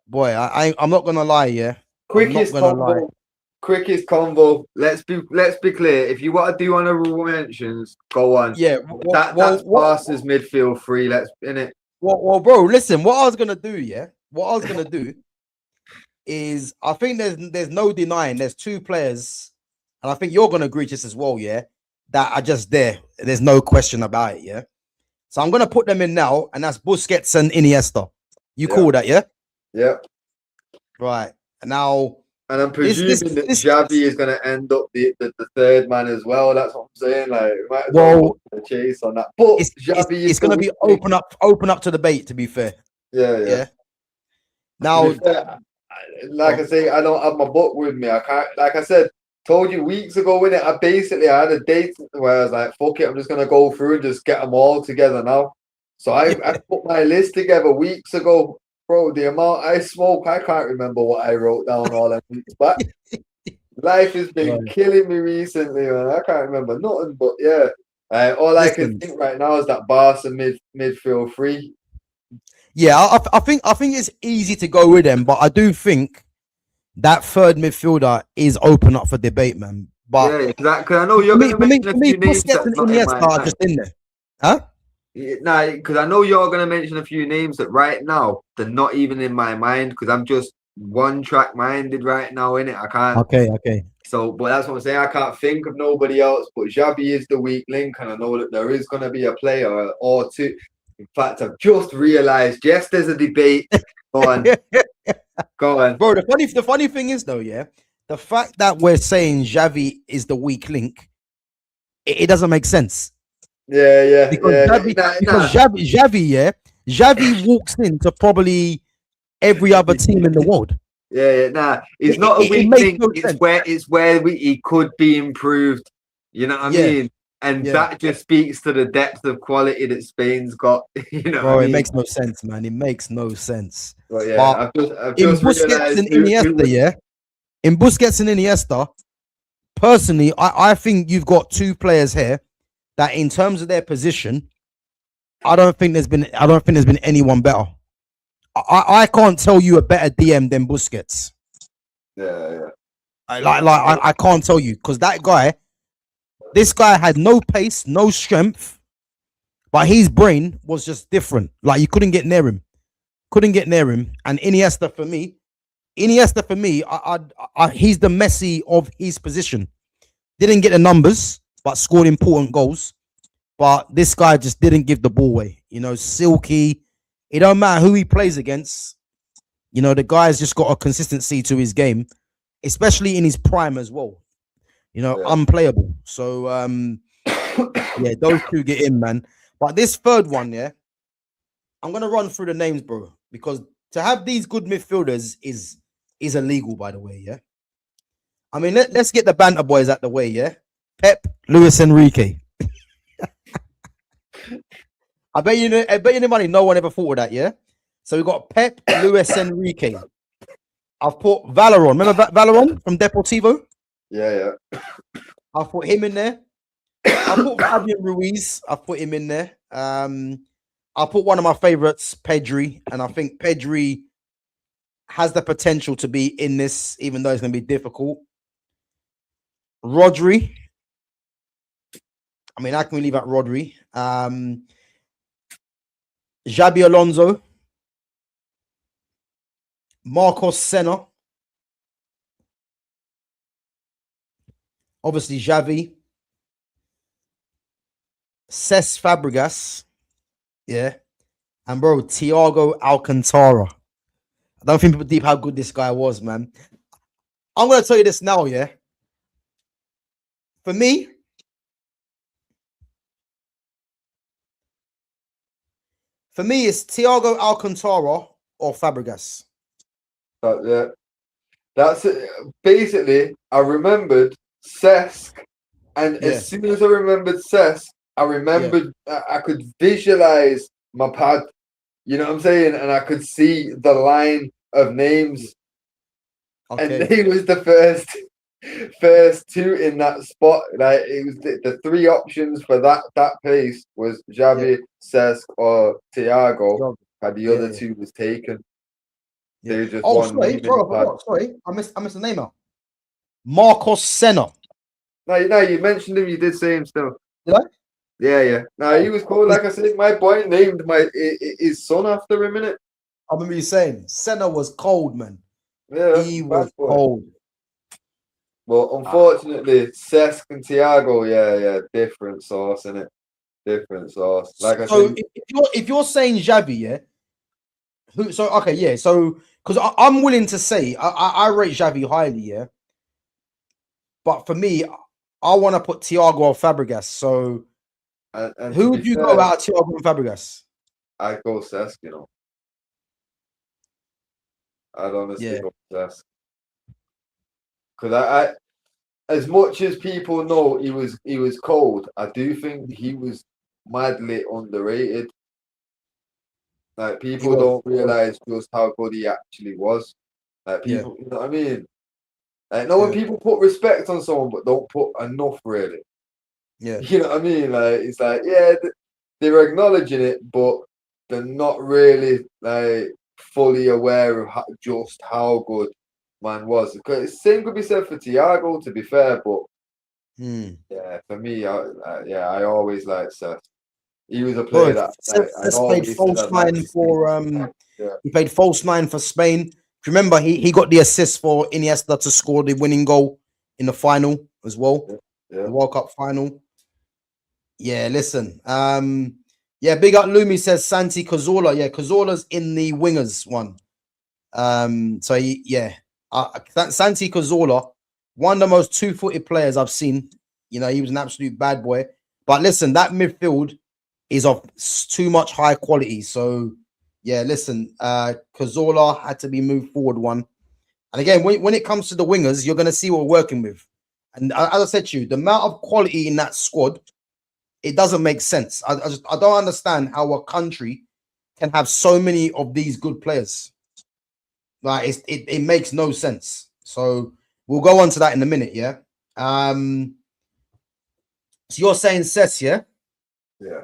Boy, I'm not gonna lie, yeah. Quickest convo. Let's be clear. If you want to do honorable mentions, go on. Yeah, that's Barca's midfield three. Let's in it. Well, bro, listen. What I was gonna do, is I think there's no denying there's two players, and I think you're gonna agree to this as well, yeah. That are just there. There's no question about it, yeah. So I'm gonna put them in now, and that's Busquets and Iniesta. You call that, yeah? Yeah. Right. Now, and I'm presuming that Xavi is gonna end up the third man as well. That's what I'm saying. Like, might as well chase on that. But it's gonna be open up to debate. To be fair. Yeah. Now, I say, I don't have my book with me. I can't. Like I said, told you weeks ago, innit? I had a date where I was like, fuck it, I'm just gonna go through and just get them all together now. So I put my list together weeks ago. Bro, the amount I smoke, I can't remember what I wrote down all them weeks back. Life has been killing me recently, man. I can't remember nothing, but yeah. All I can think right now is that Barca midfield three. Yeah, I think it's easy to go with them, but I do think that third midfielder is open up for debate, man. But yeah, because I know you're going to mention a few names Busquets and Iniesta are just in there, huh? Nah, because I know you're going to mention a few names that right now they're not even in my mind because I'm just one track minded right now, innit? I can't. Okay. So, but that's what I'm saying. I can't think of nobody else. But Xavi is the weak link, and I know that there is going to be a player or two. In fact, I've just realised. Yes, there's a debate. Go on, go on, bro. The funny thing is though, yeah, the fact that we're saying Xavi is the weak link, it doesn't make sense. Yeah. Because Xavi walks into probably every other team in the world. Yeah. It's not a weak link. No it's where he could be improved. You know what I mean? And that just speaks to the depth of quality that Spain's got. You know, bro, it makes no sense, man. It makes no sense. But yeah, I've just Busquets and Iniesta, in Busquets and Iniesta, personally, I think you've got two players here that, in terms of their position, I don't think there's been anyone better. I can't tell you a better DM than Busquets. Yeah. I can't tell you because this guy had no pace, no strength, but his brain was just different. Like you couldn't get near him. And Iniesta for me, he's the Messi of his position. Didn't get the numbers, but scored important goals. But this guy just didn't give the ball away. You know, silky. It don't matter who he plays against. You know, the guy's just got a consistency to his game, especially in his prime as well. You know, unplayable. So, yeah, those two get in, man. But this third one, yeah, I'm going to run through the names, bro, because to have these good midfielders is illegal, by the way, yeah? I mean, let's get the banter boys out the way, yeah? Pep, Luis Enrique. I bet you the money no one ever thought of that, yeah? So we got Pep, Luis Enrique. I've put Valeron. Remember Valeron from Deportivo? Yeah. I've put him in there. I put Fabian Ruiz. I've put him in there. I'll put one of my favorites, Pedri, and I think Pedri has the potential to be in this, even though it's going to be difficult. Rodri. I mean, I can leave out Rodri. Xabi Alonso. Marcos Senna. Obviously, Xavi. Cesc Fabregas. Yeah. And bro, Thiago Alcantara. I don't think people deep how good this guy was, man. I'm going to tell you this now, yeah. For me, it's Thiago Alcantara or Fabregas. Yeah. That's it. Basically, I remembered Cesc, and as soon as I remembered Cesc, I remembered I could visualize my pad. You know what I'm saying? And I could see the line of names. Okay. And he was the first two in that spot. Like it was the three options for that place was Xavi, Cesc, or Thiago. Had the other two was taken. Yeah. They just sorry, I missed the name out. Marcos Senna. No, you mentioned him. You did say him still. Did I? Yeah. No, he was cool. Like I said, my boy named his son after him, innit? I remember you saying Senna was cold, man. Yeah, he was cold. Well, unfortunately, Cesc and Thiago, different sauce, innit? Different sauce. Like I said, if you're saying Xavi, yeah. So because I'm willing to say I rate Xavi highly, yeah. But for me, I want to put Thiago or Fabregas. So and who would you go out of Thiago and Fabregas? I go Cesc, you know. I'd honestly go Cesc. Because as much as people know he was cold, I do think he was madly underrated. Like people was. don't realize just how good he actually was. Like Yeah, people, you know what I mean? Like no when yeah, people put respect on someone but don't put enough really. yeah, You know what I mean? Like it's like yeah, they're acknowledging it, but they're not really like fully aware of just how good man was. Because same could be said for Thiago, to be fair, but mm. yeah, for me, I always liked Seth. He was a player Bro, that I Cesc played always said false I'd like nine to see. for Yeah, he played false nine for Spain. Do you remember he got the assist for Iniesta to score the winning goal in the final as well, yeah, yeah. the World Cup final. Yeah, listen. Yeah, big up Lumi says Santi Cazorla. Yeah, Cazorla's in the wingers one. So yeah, Santi Cazorla, one of the most two-footed players I've seen. You know, he was an absolute bad boy. But listen, that midfield is of too much high quality. So yeah, listen, Cazorla had to be moved forward one. And again, when it comes to the wingers, you're going to see what we're working with. And as I said to you, the amount of quality in that squad, it doesn't make sense. I don't understand how a country can have so many of these good players. Like it makes no sense. So we'll go on to that in a minute. Yeah. So you're saying Cess, yeah? Yeah.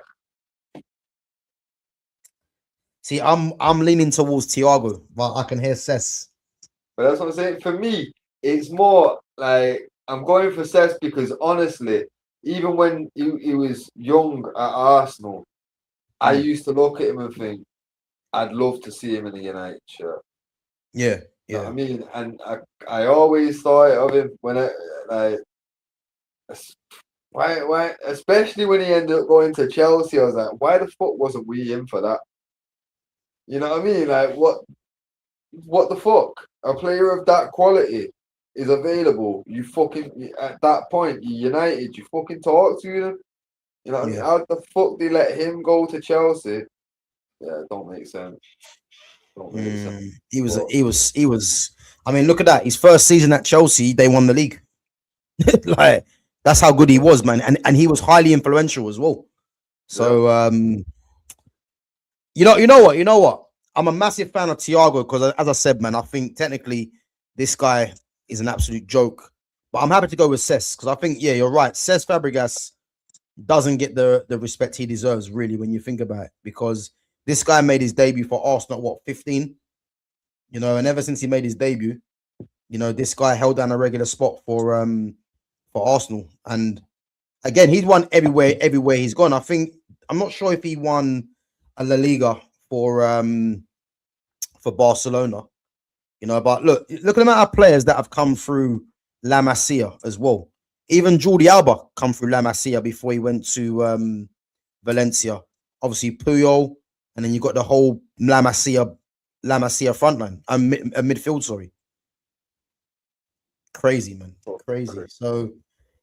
See, I'm leaning towards Thiago, but I can hear Cess. But that's what I'm saying. For me, it's more like I'm going for Cesc because honestly, even when he was young at Arsenal, I used to look at him and think, I'd love to see him in a United shirt. Yeah, You know what yeah, I mean? And I always thought of him when I like why especially when he ended up going to Chelsea, I was like, why the fuck wasn't we in for that? You know what I mean? Like what the fuck? A player of that quality is available. You fucking at that point, you United, you fucking talk to them. You know what I mean? yeah. How the fuck they let him go to Chelsea? Yeah, it don't make sense. Don't make sense. He was, But he was, he was. I mean, look at that. His first season at Chelsea, they won the league. Like that's how good he was, man. And he was highly influential as well. yeah, So you know what? I'm a massive fan of Thiago because, as I said, man, I think technically this guy is an absolute joke. But I'm happy to go with Cesc because I think, yeah, you're right. Cesc Fabregas doesn't get the respect he deserves, really, when you think about it, because this guy made his debut for Arsenal at what, 15? You know, and ever since he made his debut, you know, this guy held down a regular spot for Arsenal. And again, he's won everywhere he's gone. I think I'm not sure if he won a La Liga for Barcelona, you know, but look at the amount of players that have come through La Masia as well. Even Jordi Alba come through La Masia before he went to Valencia. Obviously Puyol, and then you got the whole La Masia frontline and midfield. Sorry, crazy man, crazy. So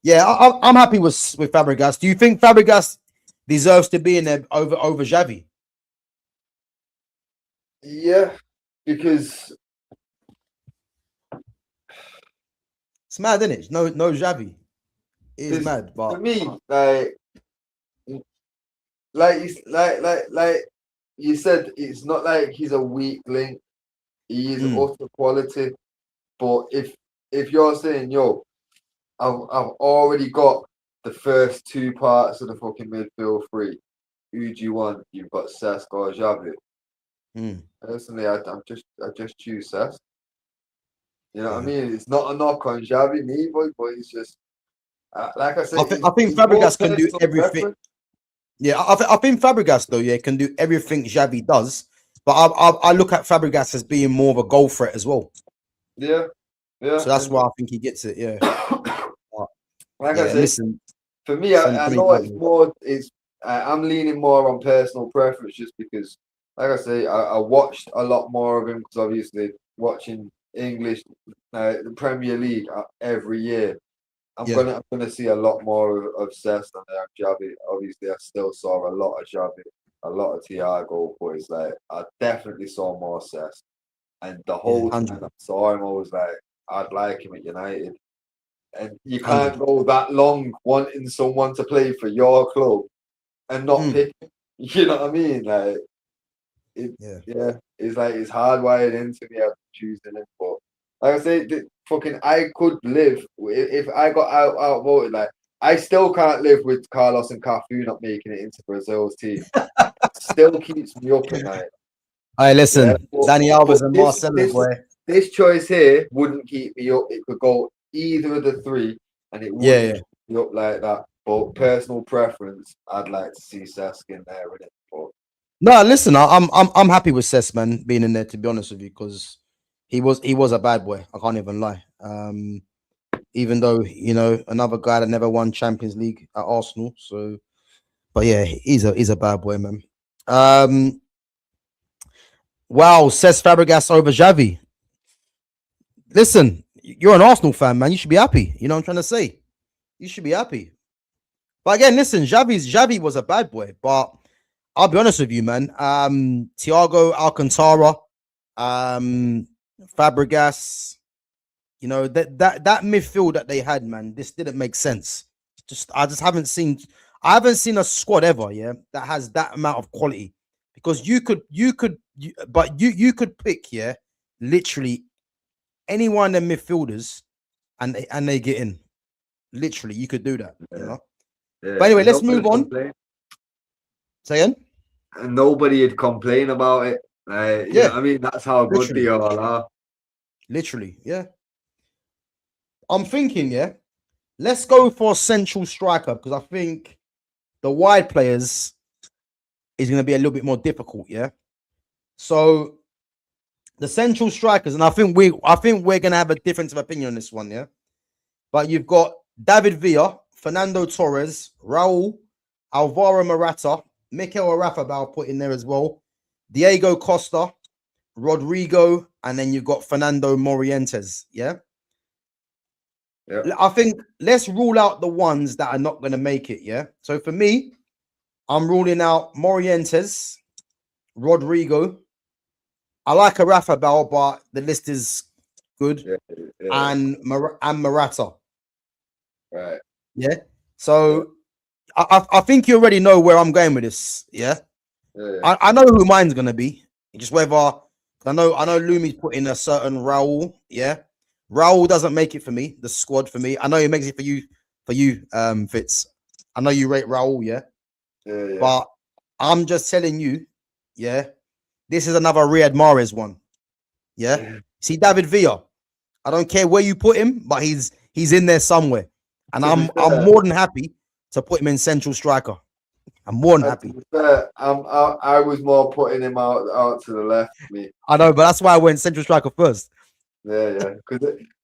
yeah, I'm happy with Fabregas. Do you think Fabregas deserves to be in there over Xavi? yeah, because It's mad, isn't it? No Xavi. It is mad, for but me, like you said, it's not like he's a weak link. He is utter quality. But if you're saying, yo, I've already got the first two parts of the fucking midfield free. Who do you want? You've got Cesc or Xavi. Personally, I just choose Cesc. You know what I mean? It's not a knock on Xavi, neither, but it's just like I said, I think it's more Fabregas can do personal everything. preference. Yeah, I think Fabregas though, yeah, can do everything Xavi does. But I look at Fabregas as being more of a goal threat as well. Yeah, yeah. So that's And why I think he gets it. Yeah. But, like I yeah. said, Listen, for me, send I three know it's badly. more. I'm leaning more on personal preference just because, like I say, I watched a lot more of him because obviously watching English, the Premier League every year. I'm Yeah. gonna see a lot more of Cesc than I have Xavi. Obviously, I still saw a lot of Xavi, a lot of Thiago, but it's like I definitely saw more Cesc. And the Yeah. whole 100. time I saw him, I was like, I'd like him at United. and you can't go that long wanting someone to play for your club and not pick. You know what I mean? Like, it's like it's hardwired into me choosing him. But like I say, I could live if I got outvoted. Like, I still can't live with Carlos and Cafu not making it into Brazil's team. Still keeps me up at night. Hey, listen, Danny Alves and Marcelo, boy. This choice here wouldn't keep me up. It could go either of the three, and it wouldn't keep me up like that. But personal preference, I'd like to see Cesc in there with it. But no, listen, I'm happy with Cesc, man, being in there, to be honest with you, because he was a bad boy. I can't even lie. Even though, you know, another guy that never won Champions League at Arsenal. So, but yeah, he's a bad boy, man. Wow, says Fabregas over Xavi. Listen, you're an Arsenal fan, man. You should be happy. You know what I'm trying to say? You should be happy. But again, listen, Xavi was a bad boy. But I'll be honest with you, man. Thiago Alcantara, Fabregas, you know, that midfield that they had, man, this didn't make sense. I haven't seen a squad ever, that has that amount of quality. Because you could pick, literally any one of them midfielders and they get in. Literally, you could do that, you know. Yeah. But anyway, let's move on. Say again? And nobody would complain about it. You know what I mean, that's how good they all are. Literally, yeah. I'm thinking, let's go for a central striker, because I think the wide players is going to be a little bit more difficult, So the central strikers, and I think we're going to have a difference of opinion on this one, But you've got David Villa, Fernando Torres, Raul, Alvaro Morata, Mikel Arafabal put in there as well, Diego Costa, Rodrigo, and then you've got Fernando Morientes, I think let's rule out the ones that are not going to make it, So for me, I'm ruling out Morientes, Rodrigo. I like Arafabal, but the list is good, and Morata. Right. Yeah. So I think you already know where I'm going with this. Yeah. I know who mine's gonna be. Just whether I know Lumi's put in a certain Raul. Yeah. Raul doesn't make it for me. The squad for me. I know he makes it for you. Fitz. I know you rate Raul. Yeah. But I'm just telling you. Yeah. This is another Riyad Mahrez one. Yeah. See David Villa. I don't care where you put him, but he's in there somewhere. And I'm more than happy to put him in central striker. I'm more than happy. I was more putting him out to the left. Me. I know, but that's why I went central striker first. Yeah.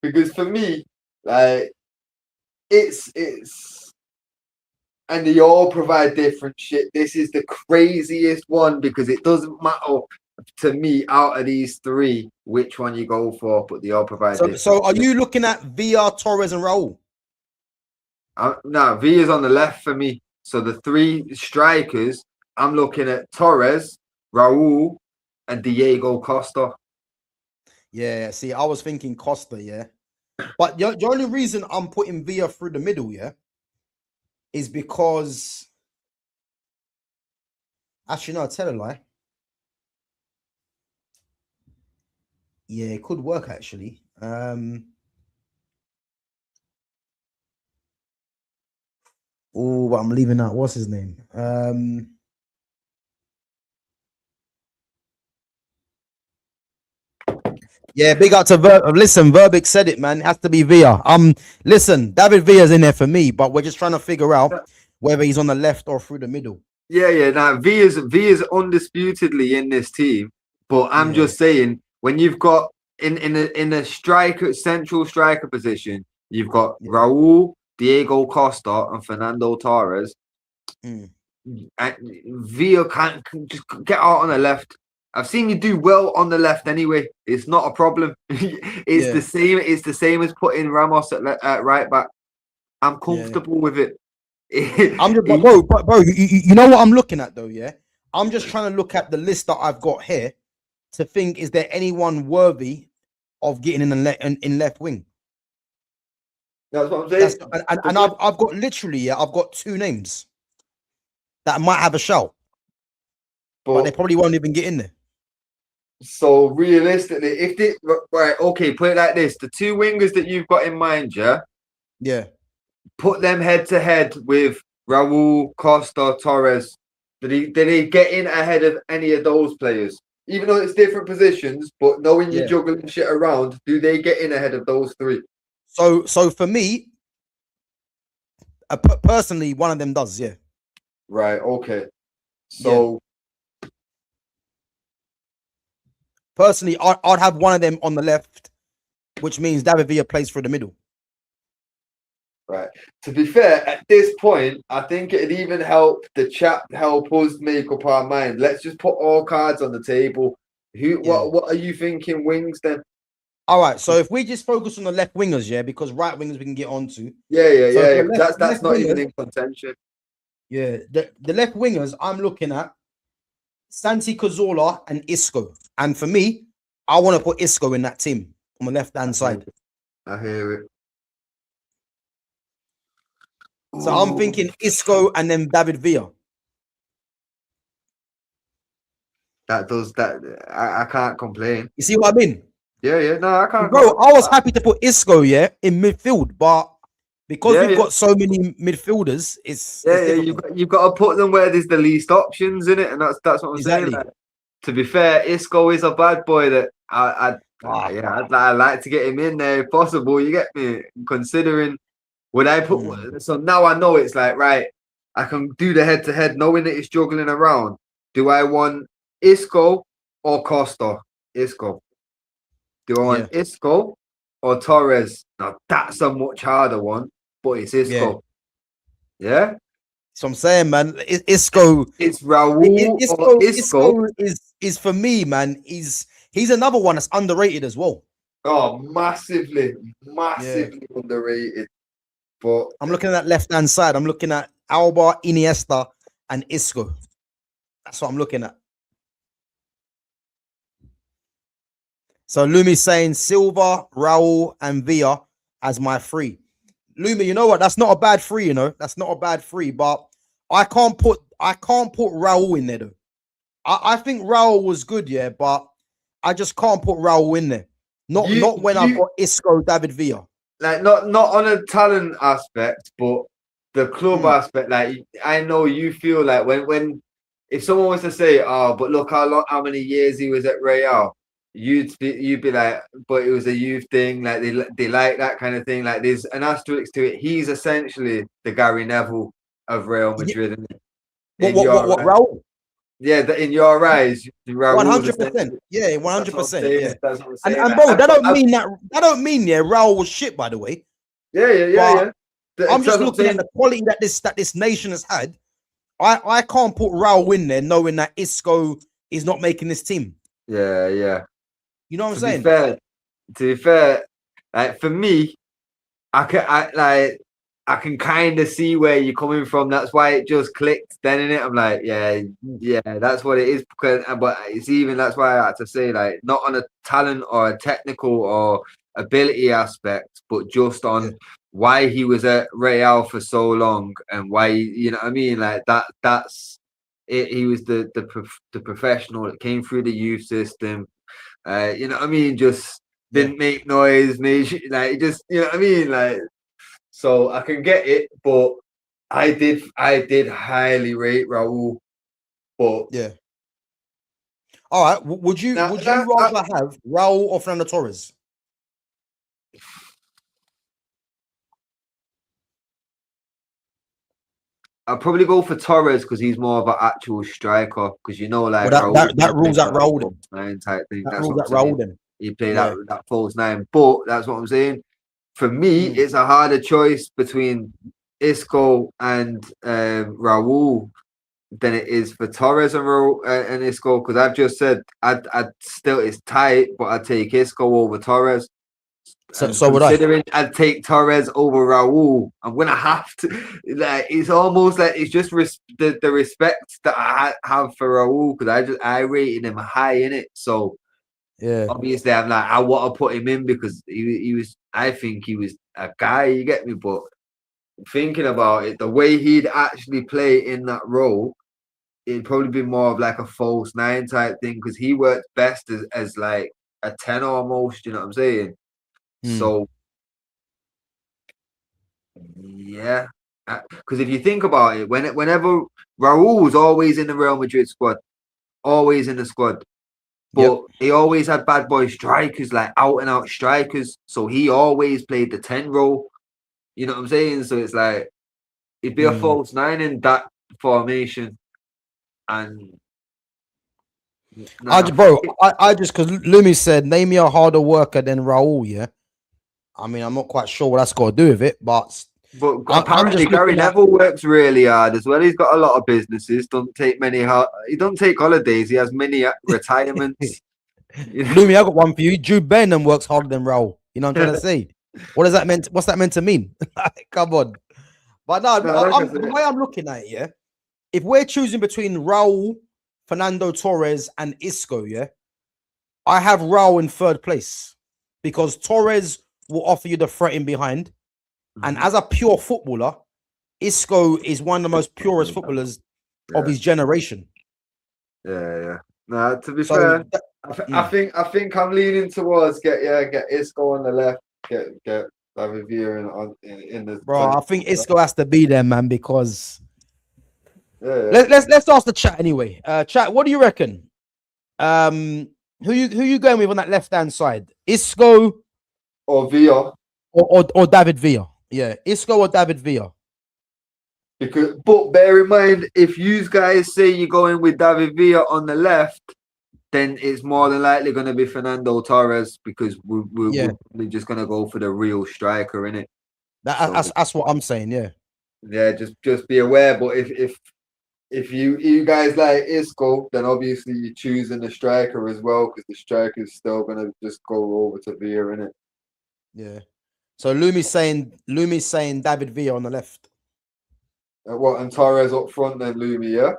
Because for me, like it's and they all provide different shit. This is the craziest one because it doesn't matter to me out of these three which one you go for, but they all provide. So are you looking at Villa, Torres, and Raul? No, Villa's on the left for me. So the three strikers, I'm looking at Torres, Raul, and Diego Costa. Yeah, see, I was thinking Costa, But the only reason I'm putting Villa through the middle, is because actually no, tell a lie. Yeah, it could work actually. Oh, but I'm leaving out. What's his name? Yeah, big up to listen, Verbic said it, man. It has to be Villa. Listen, David Villa's in there for me, but we're just trying to figure out whether he's on the left or through the middle. Yeah. Now Villa's undisputedly in this team, but I'm just saying when you've got in a striker, central striker position, you've got Raul, Diego Costa, and Fernando Torres. And Villa can't just get out on the left. I've seen you do well on the left anyway. It's not a problem. It's the same. It's the same as putting Ramos at right back. I'm comfortable with it. I'm just, bro. You know what I'm looking at though, I'm just trying to look at the list that I've got here to think: is there anyone worthy of getting in left wing? That's what I'm saying. And I've got literally, I've got two names that might have a shout, but they probably won't even get in there. So realistically, if they right, okay, put it like this: the two wingers that you've got in mind, yeah, put them head to head with Raul, Costa, Torres. Did he get in ahead of any of those players? Even though it's different positions, but knowing you're juggling shit around, do they get in ahead of those three? So for me, personally, one of them does, yeah. Right. Okay. So personally, I'd have one of them on the left, which means David Villa plays through the middle. Right. To be fair, at this point, I think it'd even help the chat help us make up our mind. Let's just put all cards on the table. What are you thinking wings then? All right. So if we just focus on the left wingers, yeah, because right wingers we can get onto. Yeah. That's not even in contention. Yeah. The left wingers I'm looking at Santi Cazorla and Isco. And for me, I want to put Isco in that team on the left-hand side. I hear it. So I'm thinking Isco and then David Villa. That does that. I can't complain. You see what I mean? Yeah. No, I can't. Bro, I was happy to put Isco, in midfield, but because we've got so many midfielders, it's you've got to put them where there's the least options in it, and that's what I'm saying. Like, to be fair, Isco is a bad boy that I'd like to get him in there if possible. You get me? Considering would I put so now I know it's like right, I can do the head to head, knowing that it's juggling around. Do I want Isco or Costa? Isco. Do I want Isco or Torres? Now that's a much harder one, but it's Isco. Yeah. So I'm saying, man, Isco. It's Raul. Isco is for me, man. He's another one that's underrated as well. Oh, massively underrated. But I'm looking at that left-hand side. I'm looking at Alba, Iniesta, and Isco. That's what I'm looking at. So Lumi's saying Silva, Raul, and Villa as my three. Lumi, you know what? That's not a bad three, That's not a bad three, but I can't put Raul in there though. I think Raul was good, but I just can't put Raul in there. Not when I've got Isco, David Villa. Like not on a talent aspect, but the club aspect. Like I know you feel like when if someone was to say, "Oh, but look how many years he was at Real," you'd be like, "But it was a youth thing." Like they like that kind of thing. Like there's an asterisk to it. He's essentially the Gary Neville of Real Madrid. What Raul? Yeah, in your eyes, 100%. Yeah, 100%. Yeah, and bro, that don't mean Raul was shit. By the way. Yeah. I'm just looking at the quality that this nation has had. I can't put Raul in there, knowing that Isco is not making this team. Yeah. You know what I'm saying? To be fair, like for me, I can kind of see where you're coming from. That's why it just clicked then in it. I'm like, yeah, that's what it is. Because, but it's even that's why I had to say like not on a talent or a technical or ability aspect, but just on why he was at Real for so long and why you know what I mean. Like that's it. He was the professional that came through the youth system. You know what I mean. Just didn't make noise. Like just you know what I mean. Like. So I can get it, but I did highly rate Raul. But yeah. All right. Would you rather have Raul or Fernando Torres? I'll probably go for Torres because he's more of an actual striker. Because like that rules out Raul type thing. That rules out Raul then. He played that false nine, but that's what I'm saying. For me, it's a harder choice between Isco and Raul than it is for Torres and Isco because I've just said I'd still it's tight, but I'd take Isco over Torres. So would I? I'd take Torres over Raul. I'm gonna have to. Like it's almost like it's just the respect that I have for Raul because I rated him high in it. So Yeah. Obviously, I'm like, I want to put him in because he was. I think he was a guy. You get me? But thinking about it, the way he'd actually play in that role, it'd probably be more of like a false nine type thing because he works best as like a 10 almost. You know what I'm saying? So yeah, because if you think about it, whenever Raul was always in the Real Madrid squad, always in the squad. But he always had bad boy strikers, like out and out strikers. So he always played the 10 role. You know what I'm saying? So it's like it'd be a false nine in that formation. And I just because Lumi said name me a harder worker than Raul, yeah. I mean, I'm not quite sure what that's got to do with it, but apparently Gary Neville works really hard as well. He's got a lot of businesses. Don't take many. He don't take holidays. He has many retirements. You know? Lumi, I got one for you. Jude Bellingham works harder than Raul. You know what I'm trying to say? What does that mean? What's that meant to mean? Come on. But no, the way I'm looking at it, yeah. If we're choosing between Raul, Fernando Torres, and Isco, yeah, I have Raul in third place because Torres will offer you the threat in behind. And as a pure footballer, Isco is one of the most purest footballers of his generation. Yeah. No, to be fair, I think I'm leaning towards get Isco on the left, get David Villa in the. Bro, I think Isco has to be there, man, because let's ask the chat anyway. Chat, what do you reckon? Who you going with on that left hand side? Isco or Villa or David Villa? Yeah, Isco or David Villa. But bear in mind, if you guys say you're going with David Villa on the left, then it's more than likely going to be Fernando Torres because we're just going to go for the real striker, innit? That's what I'm saying, yeah. Yeah, just be aware. But if you guys like Isco, then obviously you're choosing the striker as well because the striker is still going to just go over to Villa, innit? Yeah. So Lumi's saying David Villa on the left. And Torres up front then, Lumi, yeah?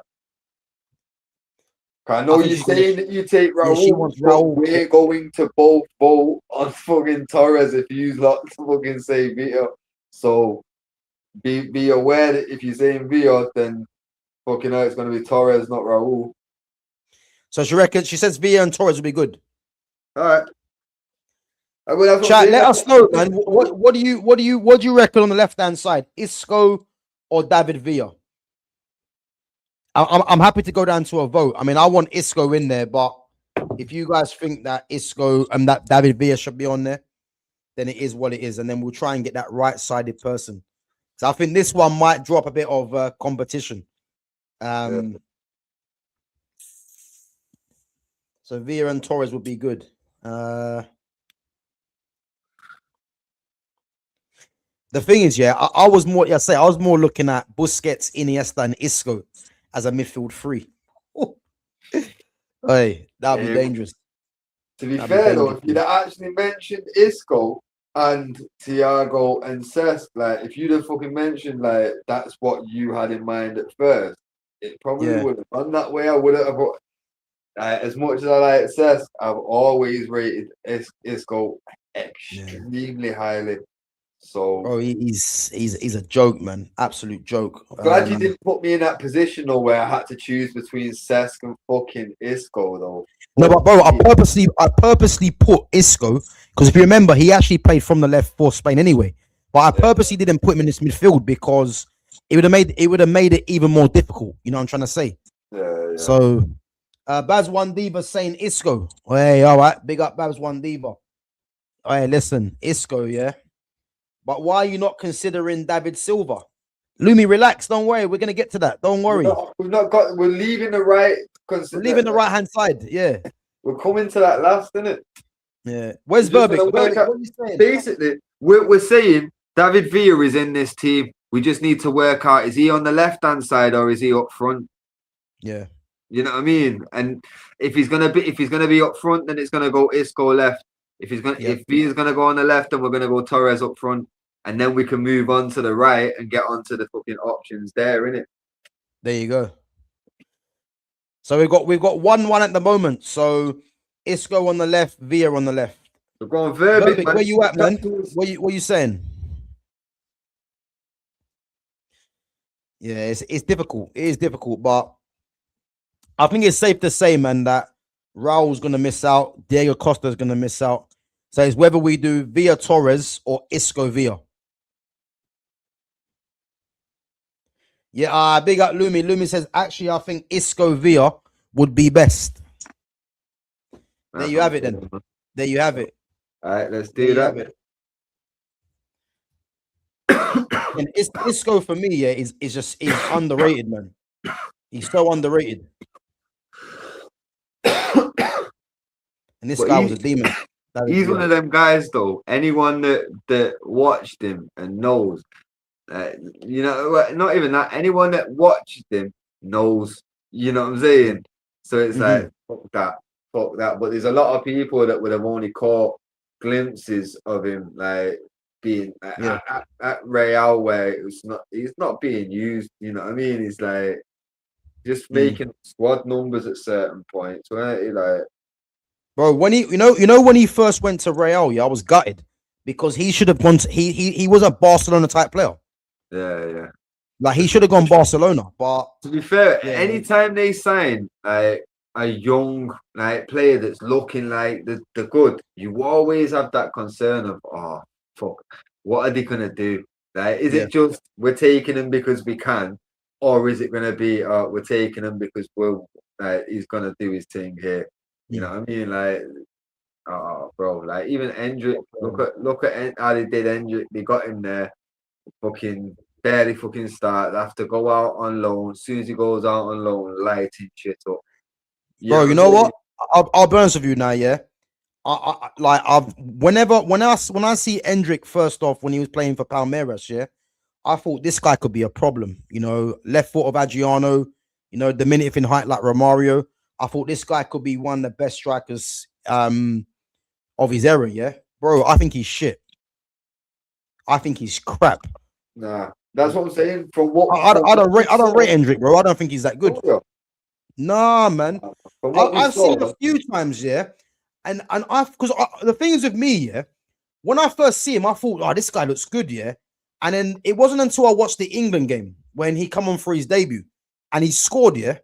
I know you're saying that you take Raul, but we're going to both vote on fucking Torres if you lot fucking say Villa. So be aware that if you're saying Villa, then fucking hell, it's going to be Torres, not Raul. So she says Villa and Torres will be good. All right. Chat, let us know, man. What do you reckon on the left hand side? Isco or David Villa? I'm happy to go down to a vote. I mean, I want Isco in there, but if you guys think that Isco and that David Villa should be on there, then it is what it is, and then we'll try and get that right-sided person. So I think this one might drop a bit of competition. So Villa and Torres would be good. The thing is, I was more looking at Busquets, Iniesta, and Isco as a midfield three. Hey, that'd be dangerous. To be fair, though, if you'd actually mentioned Isco and Thiago and Cesc, like if you'd have fucking mentioned like that's what you had in mind at first, it probably would have gone that way. I would have. As much as I like Cesc, I've always rated Isco extremely highly. So, he's a joke, man. Absolute joke. I'm glad you didn't put me in that position though, where I had to choose between Cesc and fucking Isco, though. No, but bro, I purposely put Isco because if you remember, he actually played from the left for Spain anyway. But I purposely didn't put him in this midfield because it would have made it even more difficult. You know what I'm trying to say? Yeah. So, Babs One Diva saying Isco. Hey, all right, big up Babs One Diva. Hey, listen, Isco, yeah. But why are you not considering David Silva? Lumi, relax. Don't worry. We're gonna get to that. Don't worry. We're leaving the right. We're leaving the right hand side. Yeah. We're coming to that last, isn't it? Yeah. Where's Burbick? What are you saying? Basically, we're saying David Villa is in this team. We just need to work out: is he on the left hand side or is he up front? Yeah. You know what I mean? And if he's gonna be up front, then it's gonna go Isco left. If Villa's gonna go on the left, then we're gonna go Torres up front, and then we can move on to the right and get onto the fucking options there, innit? There you go. So we've got 1-1 at the moment. So Isco on the left, Villa on the left. We're going Verbic, Verbic, man. where you at, man? What you saying? Yeah, it's difficult. It is difficult, but I think it's safe to say, man, that Raul's gonna miss out. Diego Costa's gonna miss out. So it's whether we do Villa Torres or Isco Villa. Yeah, big up Lumi. Lumi says, actually, I think Isco Villa would be best. There you have it then. There you have it. All right, let's do that. And Isco for me, yeah, is underrated, man. He's so underrated. And this guy was a demon. He's one of them guys, though. Anyone that watched him and knows, you know, not even that. Anyone that watched him knows. You know what I'm saying? So it's like fuck that. But there's a lot of people that would have only caught glimpses of him, like being at Real, where he's not being used. You know what I mean? He's like just making squad numbers at certain points. Right? Like, bro, when he, you know, when he first went to Real, I was gutted because he should have gone. He was a Barcelona type player. Yeah. Like he should have gone Barcelona. But to be fair, anytime they sign like a young player that's looking like the good, you always have that concern of, oh fuck, what are they gonna do? Like, is it just we're taking him because we can, or is it gonna be we're taking him because he's gonna do his thing here? You know what I mean? Like, oh bro, like even Endrick, look at how they did Endrick. They got him there, fucking barely fucking start. They have to go out on loan. As soon as he goes out on loan, lighting shit up. Bro, you know what? I'll be honest with you now, yeah. When I see Endrick first off when he was playing for Palmeiras, yeah, I thought this guy could be a problem. You know, left foot of Adriano, you know, diminutive in height like Romario. I thought this guy could be one of the best strikers of his era, yeah. Bro, I think he's shit. I think he's crap. Nah, that's what I'm saying. From what I don't rate Endrick, bro. I don't think he's that good. Nah, man. I've seen him a few times, yeah. And because the thing is with me, yeah, when I first see him, I thought, oh, this guy looks good, yeah. And then it wasn't until I watched the England game when he come on for his debut and he scored, yeah.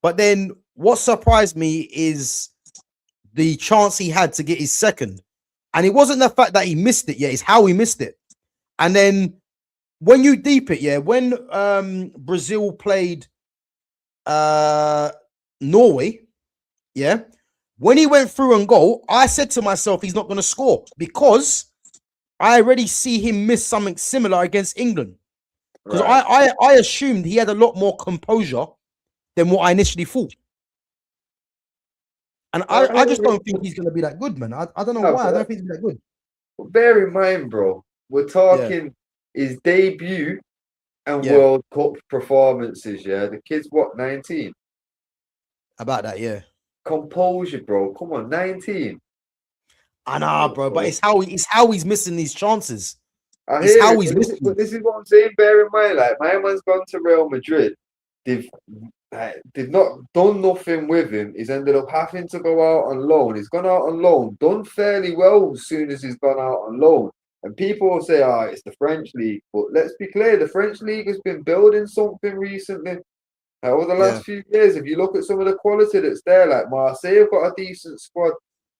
But then what surprised me is the chance he had to get his second. And it wasn't the fact that he missed it, yeah, it's how he missed it. And then when you deep it, yeah, when Brazil played Norway, yeah, when he went through and goal, I said to myself, he's not going to score because I already see him miss something similar against England. Because I assumed he had a lot more composure than what I initially thought. And I just don't think he's going to be that good, man. I don't know why. I don't think he's that good. But bear in mind, bro, we're talking his debut and World Cup performances, yeah? The kid's, what, 19? About that, yeah. Composure, bro. Come on, 19. I know, bro, but it's how he's missing these chances. But this is what I'm saying. Bear in mind, like, my man's gone to Real Madrid. They've not done nothing with him. He's ended up having to go out on loan. He's gone out on loan, done fairly well as soon as he's gone out on loan. And people will say, it's the French league. But let's be clear, the French league has been building something recently. Over the last few years, if you look at some of the quality that's there, like Marseille have got a decent squad.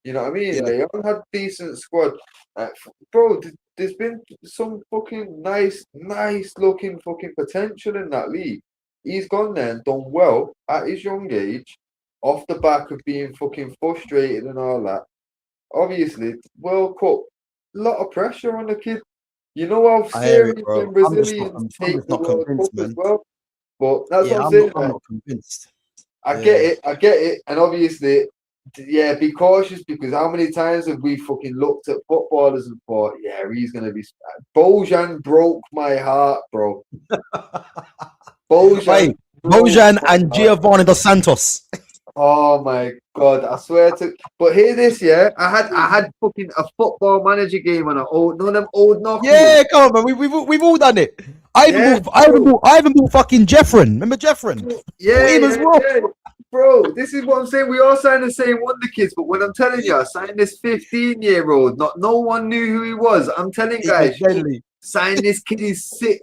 You know what I mean? Yeah. Leon had a decent squad. Bro, there's been some fucking nice looking fucking potential in that league. He's gone there and done well at his young age, off the back of being fucking frustrated and all that. Obviously, World Cup, a lot of pressure on the kid. You know how serious and Brazilians take the World Cup as well. But that's what I'm saying. I'm not convinced. I get it. And obviously, be cautious because how many times have we fucking looked at footballers and thought, he's going to be... Bojan broke my heart, bro. Bojan and Giovanni Dos Santos. Oh my God, I swear to... But hear this, I had fucking a football manager game on none of them old knockers. Yeah, come on, man. We've all done it. I even bought fucking Jeffren. Remember Jeffren? Yeah, as well. bro, this is what I'm saying. We all signed the same Wonder Kids, but when I'm telling you, I signed this 15-year-old, no one knew who he was. I'm telling guys, sign this kid, he's sick.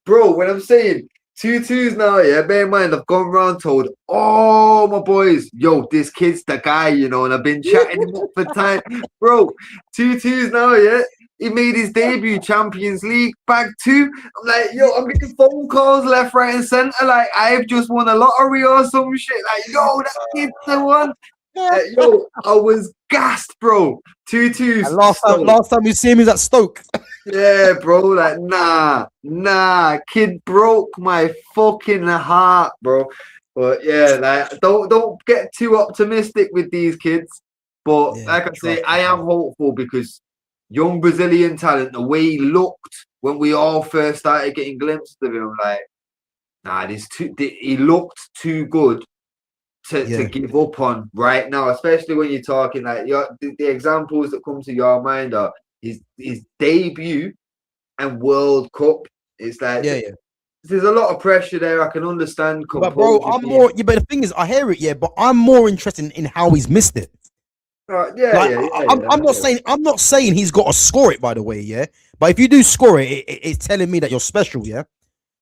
Bro, when I'm saying 2-2s now, yeah, bear in mind, I've gone round told all my boys, yo, this kid's the guy, you know, and I've been chatting him up for time. Bro, 2-2s now, yeah. He made his debut Champions League bag 2. I'm like, yo, I'm getting phone calls left, right, and center. Like, I've just won a lottery or some shit. Like, yo, that kid's the one. Yo, I was gassed, bro. 2-2s. Last time we see him is at Stoke. Yeah, bro. Like, nah. Kid broke my fucking heart, bro. But yeah, like, don't get too optimistic with these kids. But Yeah, like I say, I am hopeful because young Brazilian talent, the way he looked when we all first started getting glimpses of him, like, nah, he looked too good to give up on right now, especially when you're talking like the examples that come to your mind are his debut and World Cup. It's like there's a lot of pressure there. I can understand. But bro, I'm more. Yeah, but the thing is, I hear it. But I'm more interested in how he's missed it. I'm not saying he's got to score it. By the way, But if you do score it, it's telling me that you're special.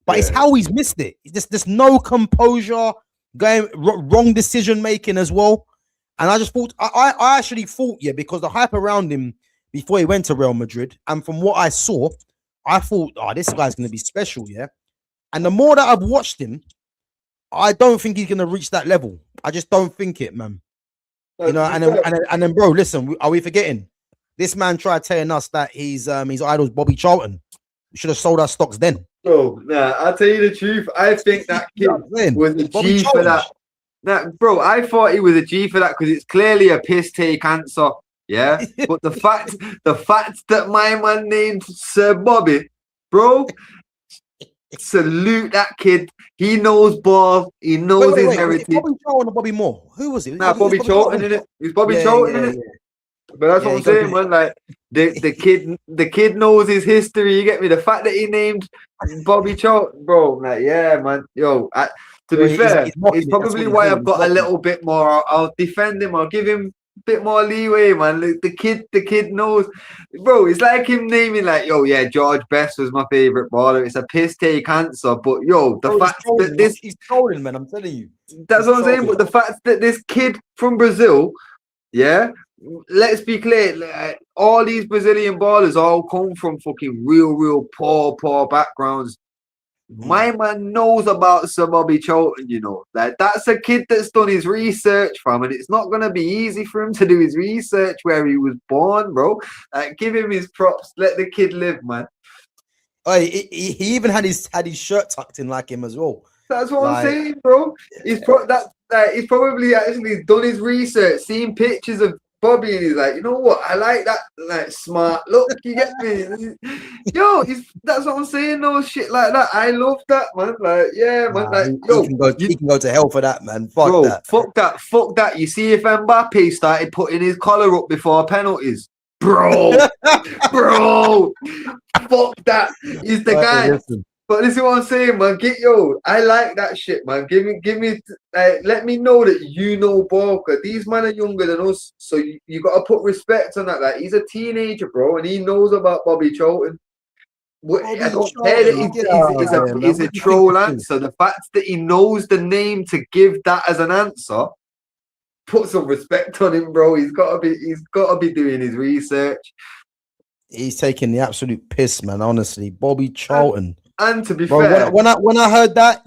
But it's how he's missed it. There's no composure, going wrong decision making as well. And I just thought, I actually thought, because the hype around him before he went to Real Madrid, and from what I saw, I thought, this guy's going to be special, And the more that I've watched him, I don't think he's going to reach that level. I just don't think it, man. You know, and then, bro, listen, are we forgetting? This man tried telling us that his idol's Bobby Charlton. We should have sold our stocks then. Bro, I'll tell you the truth. I think that kid was a G for that. Nah, bro, I thought he was a G for that because it's clearly a piss take answer. Yeah. But the fact that my man named Sir Bobby, bro, salute that kid. He knows ball. He knows his heritage. Bobby Charlton or Bobby Moore? Who was it? Bobby Charlton in it. He's Bobby Charlton in it. But that's what I'm saying, man. Like the kid knows his history. You get me? The fact that he named Bobby Charlton, bro. Like, yeah, man. Yo, to be fair, it's probably why I've got a little bit more. I'll defend him. I'll give him a bit more leeway, man. The kid knows, bro. It's like him naming like, yo, yeah, George Best was my favorite baller. It's a piss take answer, but yo, the fact that he's trolling, man. I'm telling you, that's what I'm saying. But the fact that this kid from Brazil, let's be clear, like, all these Brazilian ballers all come from fucking real poor backgrounds. My man knows about Sir Bobby Charlton, you know. Like, that's a kid that's done his research from, and it's not going to be easy for him to do his research where he was born, bro. Like, give him his props. Let the kid live, man. He even had his shirt tucked in like him as well. That's what I'm saying, bro. He's probably actually done his research, seen pictures of Bobby, and he's like, you know what? I like that, like, smart look. You get me? Yo, that's what I'm saying. No shit like that. I love that, man. Like, yeah, man. Like, he can go to hell for that, man. Fuck that. You see, if Mbappe started putting his collar up before penalties, bro, fuck that. He's the guy. Listen. But this is what I'm saying, man. I like that shit, man. Give me, let me know that you know ball, because these men are younger than us, so you got to put respect on that. Like, he's a teenager, bro, and he knows about Bobby Charlton. I don't care that he's a troll answer. The fact that he knows the name to give that as an answer, put some respect on him, bro. He's got to be doing his research. He's taking the absolute piss, man. Honestly, Bobby Charlton. And to be fair, when I heard that,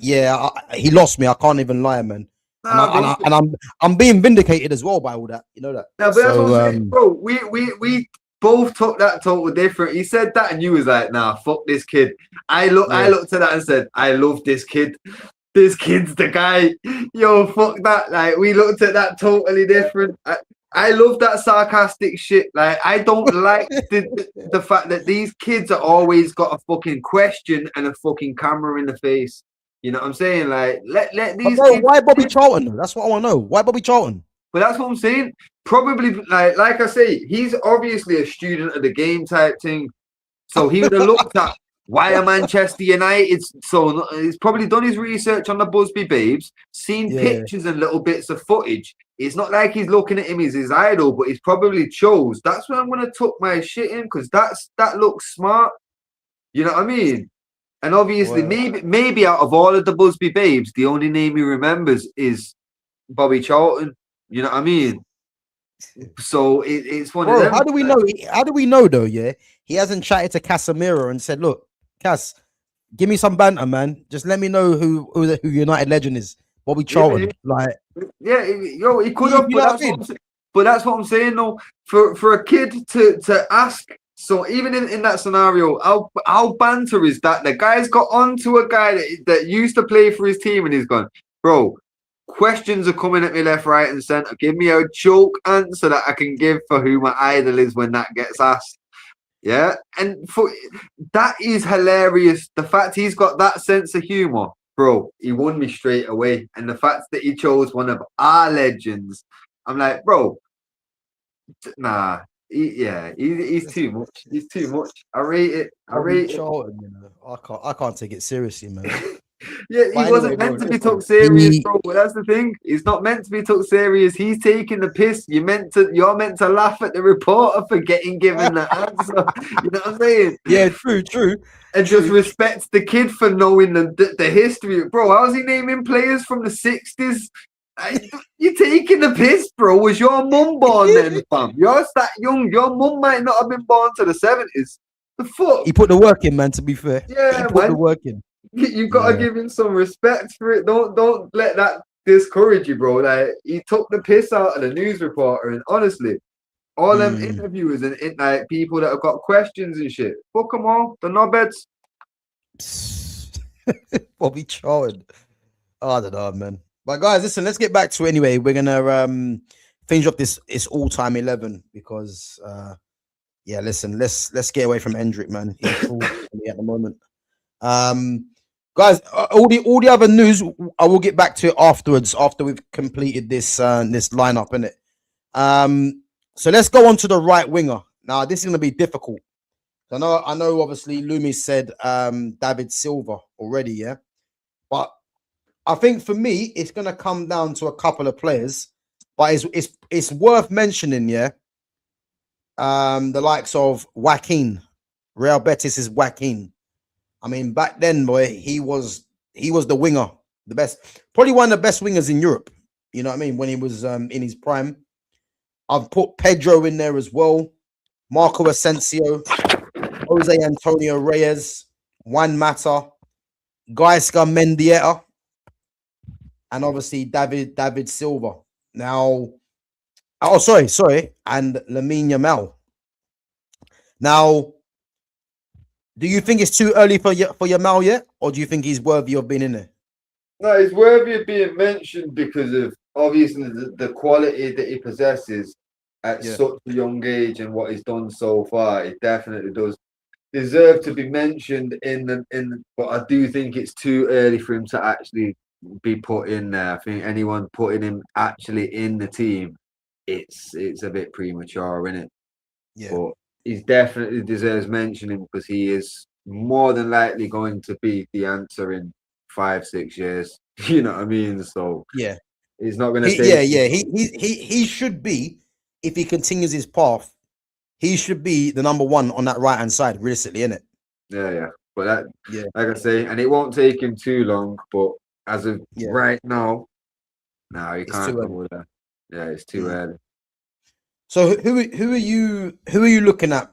he lost me. I can't even lie, man. I'm being vindicated as well by all that. You know that. No, but that's what I'm saying, bro. We both took that total different. He said that, and you was like, "Nah, fuck this kid." I looked at that and said, "I love this kid. This kid's the guy." Yo, fuck that. Like, we looked at that totally different. I love that sarcastic shit. Like, I don't like the fact that these kids are always got a fucking question and a fucking camera in the face. You know what I'm saying? Like, let these kids... Why Bobby Charlton? That's what I want to know. Why Bobby Charlton? But that's what I'm saying. Probably, like I say, he's obviously a student of the game type thing. So he would have looked at Why are Manchester United so? He's probably done his research on the Busby Babes, seen Yeah. pictures and little bits of footage. It's not like he's looking at him as his idol, but he's probably chose. That's where I'm gonna tuck my shit in because that looks smart. You know what I mean? And obviously, Well, maybe out of all of the Busby Babes, the only name he remembers is Bobby Charlton. You know what I mean? So it's one of bro, them. how do we know? How do we know though? Yeah, he hasn't chatted to Casemiro and said, "Look, Cas, give me some banter, man. Just let me know who the United legend is, Bobby Yeah, Charlton." Like, yeah, yo, he could you have, know what I mean? but that's what I'm saying. Though, for a kid to ask, so even in that scenario, how banter is that? The guy's got onto a guy that used to play for his team, and he's gone, bro. Questions are coming at me left, right, and center. Give me a joke answer that I can give for who my idol is when that gets asked. Yeah, and for that is hilarious. The fact he's got that sense of humor, bro, he won me straight away. And the fact that he chose one of our legends, I'm like, bro, nah, he's too much. He's too much. I rate it. I Bobby rate it. Charlton, you know, I can't take it seriously, man. Yeah, he But anyway, wasn't bro, meant to be listen, took serious, he, bro. But that's the thing. He's not meant to be took serious. He's taking the piss. You're meant to laugh at the reporter for getting given the answer. You know what I'm saying? yeah, true. And just respect the kid for knowing the history. Bro, how's he naming players from the 60s? You're taking the piss, bro. Was your mum born then, fam? You're that young. Your mum might not have been born to the 70s. The fuck? He put the work in, man. To be fair, Yeah, he put man. the work in. You gotta give him some respect for it. Don't let that discourage you, bro. Like he took the piss out of the news reporter, and honestly, all them interviewers and like people that have got questions and shit, fuck them all. The knobheads. Bobby Charlton. I don't know, man. But guys, listen, let's get back to it anyway. We're gonna finish off this all-time 11 because yeah, listen, let's get away from Hendrick, man. He's cool at the moment. Guys, all the other news I will get back to it afterwards after we've completed this this lineup, innit? So let's go on to the right winger. Now this is gonna be difficult. I know obviously Loomis said David Silva already, yeah. But I think for me it's gonna come down to a couple of players, but it's worth mentioning, yeah. The likes of Joaquin, Real Betis' Joaquin. I mean, back then, boy, he was the winger, the best, probably one of the best wingers in Europe. You know what I mean? When he was in his prime. I've put Pedro in there as well, Marco Asensio, Jose Antonio Reyes, Juan Mata, Gaisca Mendieta, and obviously David Silva. Now, oh, sorry, and Lamine Yamal. Now, do you think it's too early for Yamal yet, or do you think he's worthy of being in there? No, he's worthy of being mentioned because of obviously the quality that he possesses at such a young age and what he's done so far. It definitely does deserve to be mentioned but I do think it's too early for him to actually be put in there. I think anyone putting him actually in the team, it's a bit premature, isn't it? Yeah. But he definitely deserves mentioning because he is more than likely going to be the answer in 5-6 years. You know what I mean? So yeah, he's not going to say he should be, if he continues his path, he should be the number one on that right hand side, realistically, isn't it? Yeah. But that, like I say, and it won't take him too long. But as of right now, no, he can't come with that. Yeah, it's too early. So who are you looking at?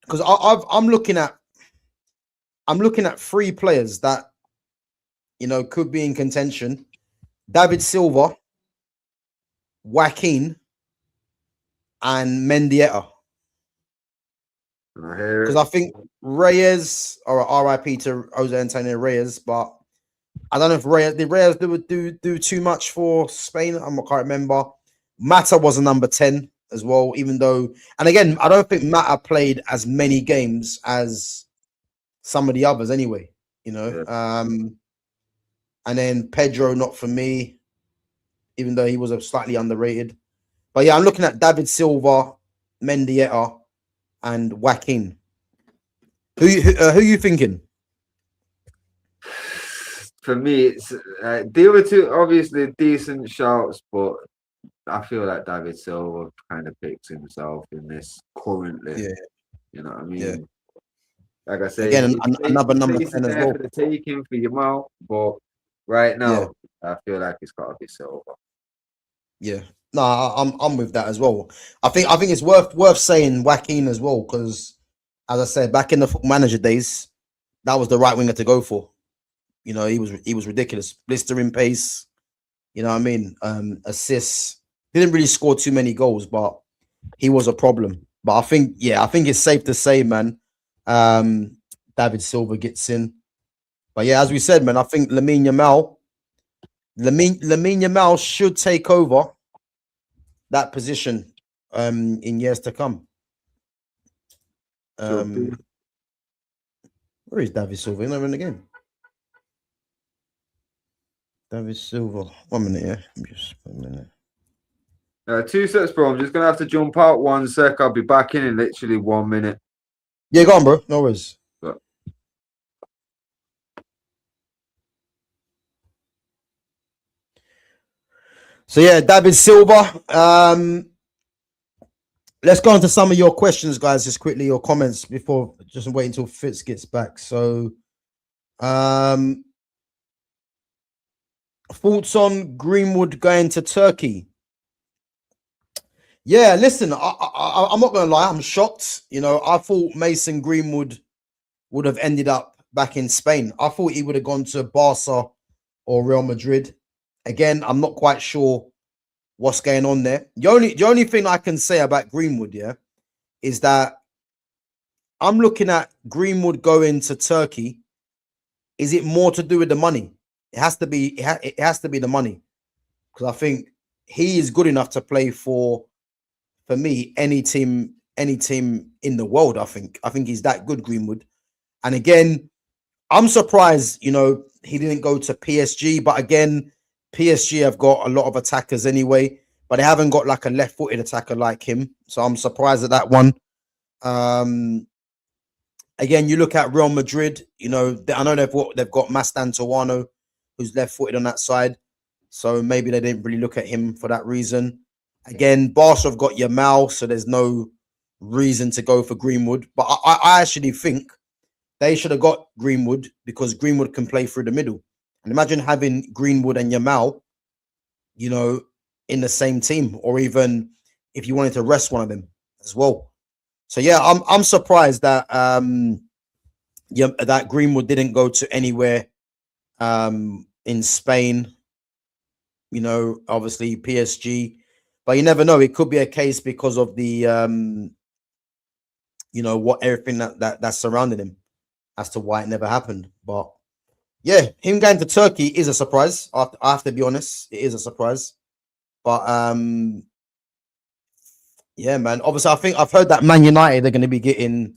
Because I'm looking at three players that could be in contention: David Silva, Joaquin, and Mendieta. Because I think Reyes, or RIP to Jose Antonio Reyes, but I don't know if Reyes do too much for Spain. I can't remember. Mata was a number 10 as well, even though, and again, I don't think Mata played as many games as some of the others anyway, and then Pedro, not for me, even though he was a slightly underrated. But yeah, I'm looking at David Silva, Mendieta, and Joaquin. Who you thinking? For me, it's the other two obviously decent shouts, but I feel like David Silva kind of picks himself in this currently. Yeah, You know what I yeah. mean? Like I say, Again, another his number place is 10 as there well. for the taking for your mouth, but right Yeah, now, I feel like it's got to be Silva. yeah. No, I'm with that as well. I think it's worth saying Joaquin as well because, as I said, back in the Football Manager days, that was the right winger to go for. You know, he was ridiculous, blistering pace. You know what I mean? Assists. Didn't really score too many goals, but he was a problem. But I think it's safe to say, man, um, David Silva gets in. But yeah, as we said, man, I think Lamine Yamal should take over that position in years to come. Should be. Um, where is David Silva? He's never in the game. David Silva. 1 minute, yeah. Just 1 minute. 2 sets, bro. I'm just gonna have to jump out 1 sec. I'll be back in literally 1 minute. Yeah, go on, bro. No worries. But So yeah, David Silva. Let's go on to some of your questions, guys, just quickly, your comments before just wait until Fitz gets back. So thoughts on Greenwood going to Turkey? Yeah, listen, I'm not gonna lie, I'm shocked. You know, I thought Mason Greenwood would have ended up back in Spain. I thought he would have gone to Barca or Real Madrid. Again, I'm not quite sure what's going on there. The only thing I can say about Greenwood, yeah, is that I'm looking at Greenwood going to Turkey. Is it more to do with the money? It has to be. It has to be the money because I think he is good enough to play for me any team in the world. I think he's that good, Greenwood. And again, I'm surprised. You know, he didn't go to PSG, but again, PSG have got a lot of attackers anyway, but they haven't got like a left-footed attacker like him. So I'm surprised at that one. Um, Again, you look at Real Madrid. You know, I know they've got Mastantuono, who's left-footed on that side. So maybe they didn't really look at him for that reason. Again, Barca have got Yamal, so there's no reason to go for Greenwood. But I actually think they should have got Greenwood because Greenwood can play through the middle. And imagine having Greenwood and Yamal, you know, in the same team, or even if you wanted to rest one of them as well. So yeah, I'm surprised that that Greenwood didn't go to anywhere in Spain. You know, obviously PSG, but you never know. It could be a case because of the you know what everything that's surrounding him as to why it never happened. But yeah, him going to Turkey is a surprise. I have to be honest, it is a surprise. But yeah, man. Obviously, I think I've heard that Man United are going to be getting,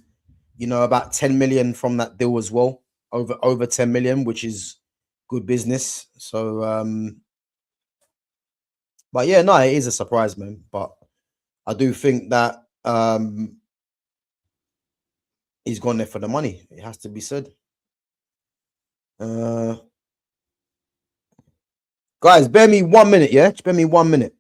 you know, about 10 million from that deal as well. Over 10 million, which is good business. So but yeah, no, it is a surprise, man. But I do think that he's gone there for the money. It has to be said. Uh Guys, bear me 1 minute, yeah? Just bear me 1 minute.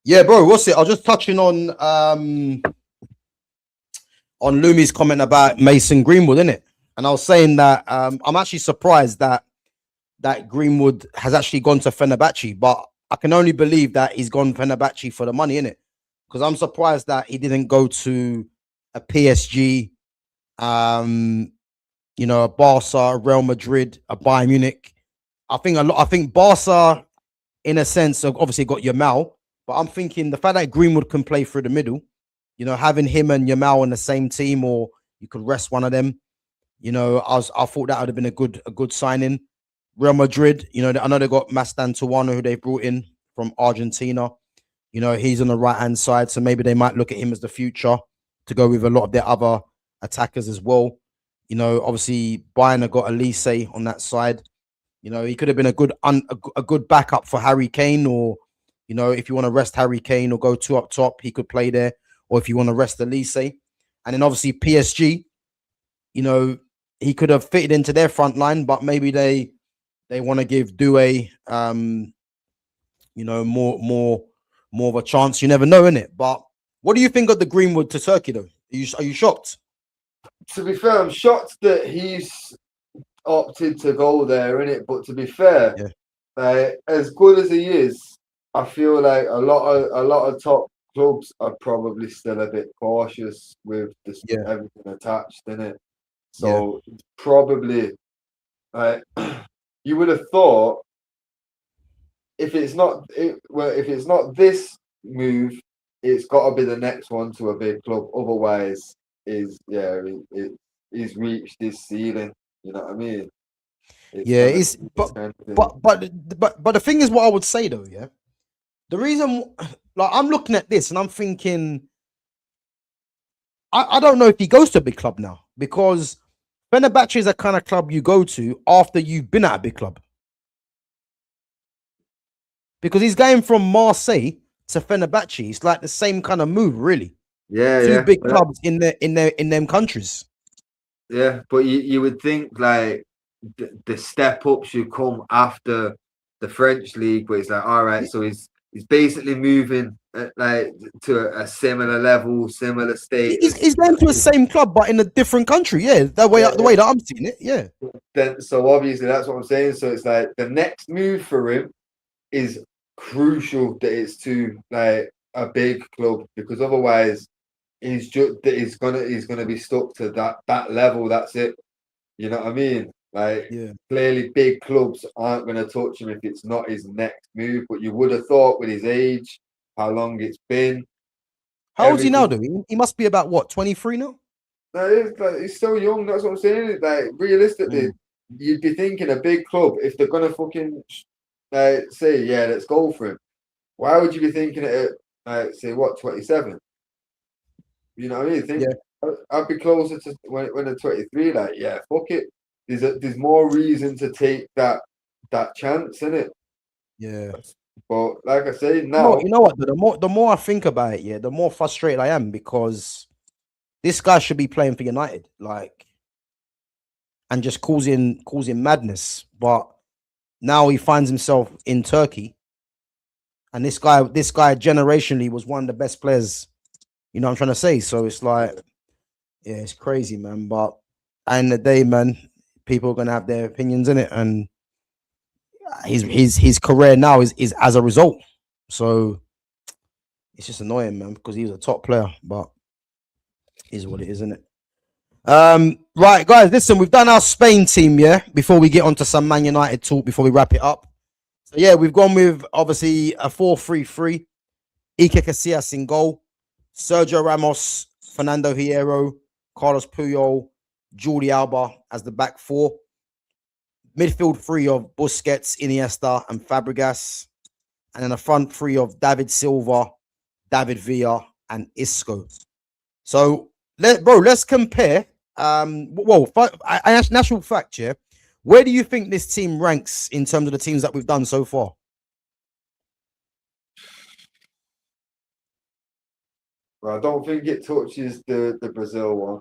Yeah, bro. What's it? I was just touching on Lumi's comment about Mason Greenwood, innit? And I was saying that I'm actually surprised that Greenwood has actually gone to Fenerbahce, but I can only believe that he's gone Fenerbahce for the money, innit? Because I'm surprised that he didn't go to a PSG, a Barca, a Real Madrid, a Bayern Munich. I think Barca, in a sense, have obviously got Yamal, but I'm thinking the fact that Greenwood can play through the middle, having him and Yamal in the same team, or you could rest one of them. I thought that would have been a good signing. Real Madrid, I know they got Mastan Tuano, who they brought in from Argentina. He's on the right hand side, so maybe they might look at him as the future to go with a lot of their other attackers as well. Obviously Bayern have got Elise on that side. He could have been a good backup for Harry Kane, or if you want to rest Harry Kane or go two up top, he could play there. Or if you want to rest Elise, and then obviously PSG, he could have fitted into their front line, but maybe they want to give Doué, more of a chance. You never know, innit? But what do you think of the Greenwood to Turkey, though? Are you shocked? To be fair, I'm shocked that he's opted to go there, innit? But to be fair, as good as he is, I feel like a lot of top clubs are probably still a bit cautious with everything attached, innit? So probably, you would have thought if it's not this move, it's got to be the next one to a big club. Otherwise, he's reached his ceiling. You know what I mean? But the thing is, what I would say though, the reason, like, I'm looking at this and I'm thinking, I don't know if he goes to a big club now, because Fenerbahce is a kind of club you go to after you've been at a big club. Because he's going from Marseille to Fenerbahce. It's like the same kind of move, really. Two big clubs in them countries. Yeah, but you would think like the step up should come after the French league, where it's like, all right, so he's basically moving like to a similar level, similar state. He's going to the same club, but in a different country. Yeah, the way that I'm seeing it. Yeah. Then, so obviously that's what I'm saying. So it's like the next move for him is crucial that it's to like a big club, because otherwise he's gonna be stuck to that level. That's it. You know what I mean? Like, clearly big clubs aren't going to touch him if it's not his next move. But you would have thought, with his age, how long it's been. How old is he now, though? He must be about, what, 23 now? No, he's still young. That's what I'm saying. Like, realistically, you'd be thinking a big club, if they're going to fucking say, yeah, let's go for him. Why would you be thinking it at, say, what, 27? You know what I mean? I'd be closer to when they're 23. Like, yeah, fuck it. There's more reason to take that chance, isn't it? Yeah. But like I say, now you know what? The more I think about it, the more frustrated I am, because this guy should be playing for United, like, and just causing madness. But now he finds himself in Turkey, and this guy generationally was one of the best players. You know what I'm trying to say? So it's like, it's crazy, man. But at the end of the day, man, people are gonna have their opinions in it, and his career now is as a result. So it's just annoying, man, because he was a top player, but is what it is, isn't it? Right, guys, listen, we've done our Spain team, before we get onto some Man United talk, before we wrap it up. So we've gone with obviously a 4-3-3. Iker Casillas in goal, Sergio Ramos, Fernando Hierro, Carlos Puyol, Jordi Alba as the back four. Midfield three of Busquets, Iniesta, and Fabregas. And then a front three of David Silva, David Villa, and Isco. So, let's compare. National fact, where do you think this team ranks in terms of the teams that we've done so far? Well, I don't think it touches the Brazil one.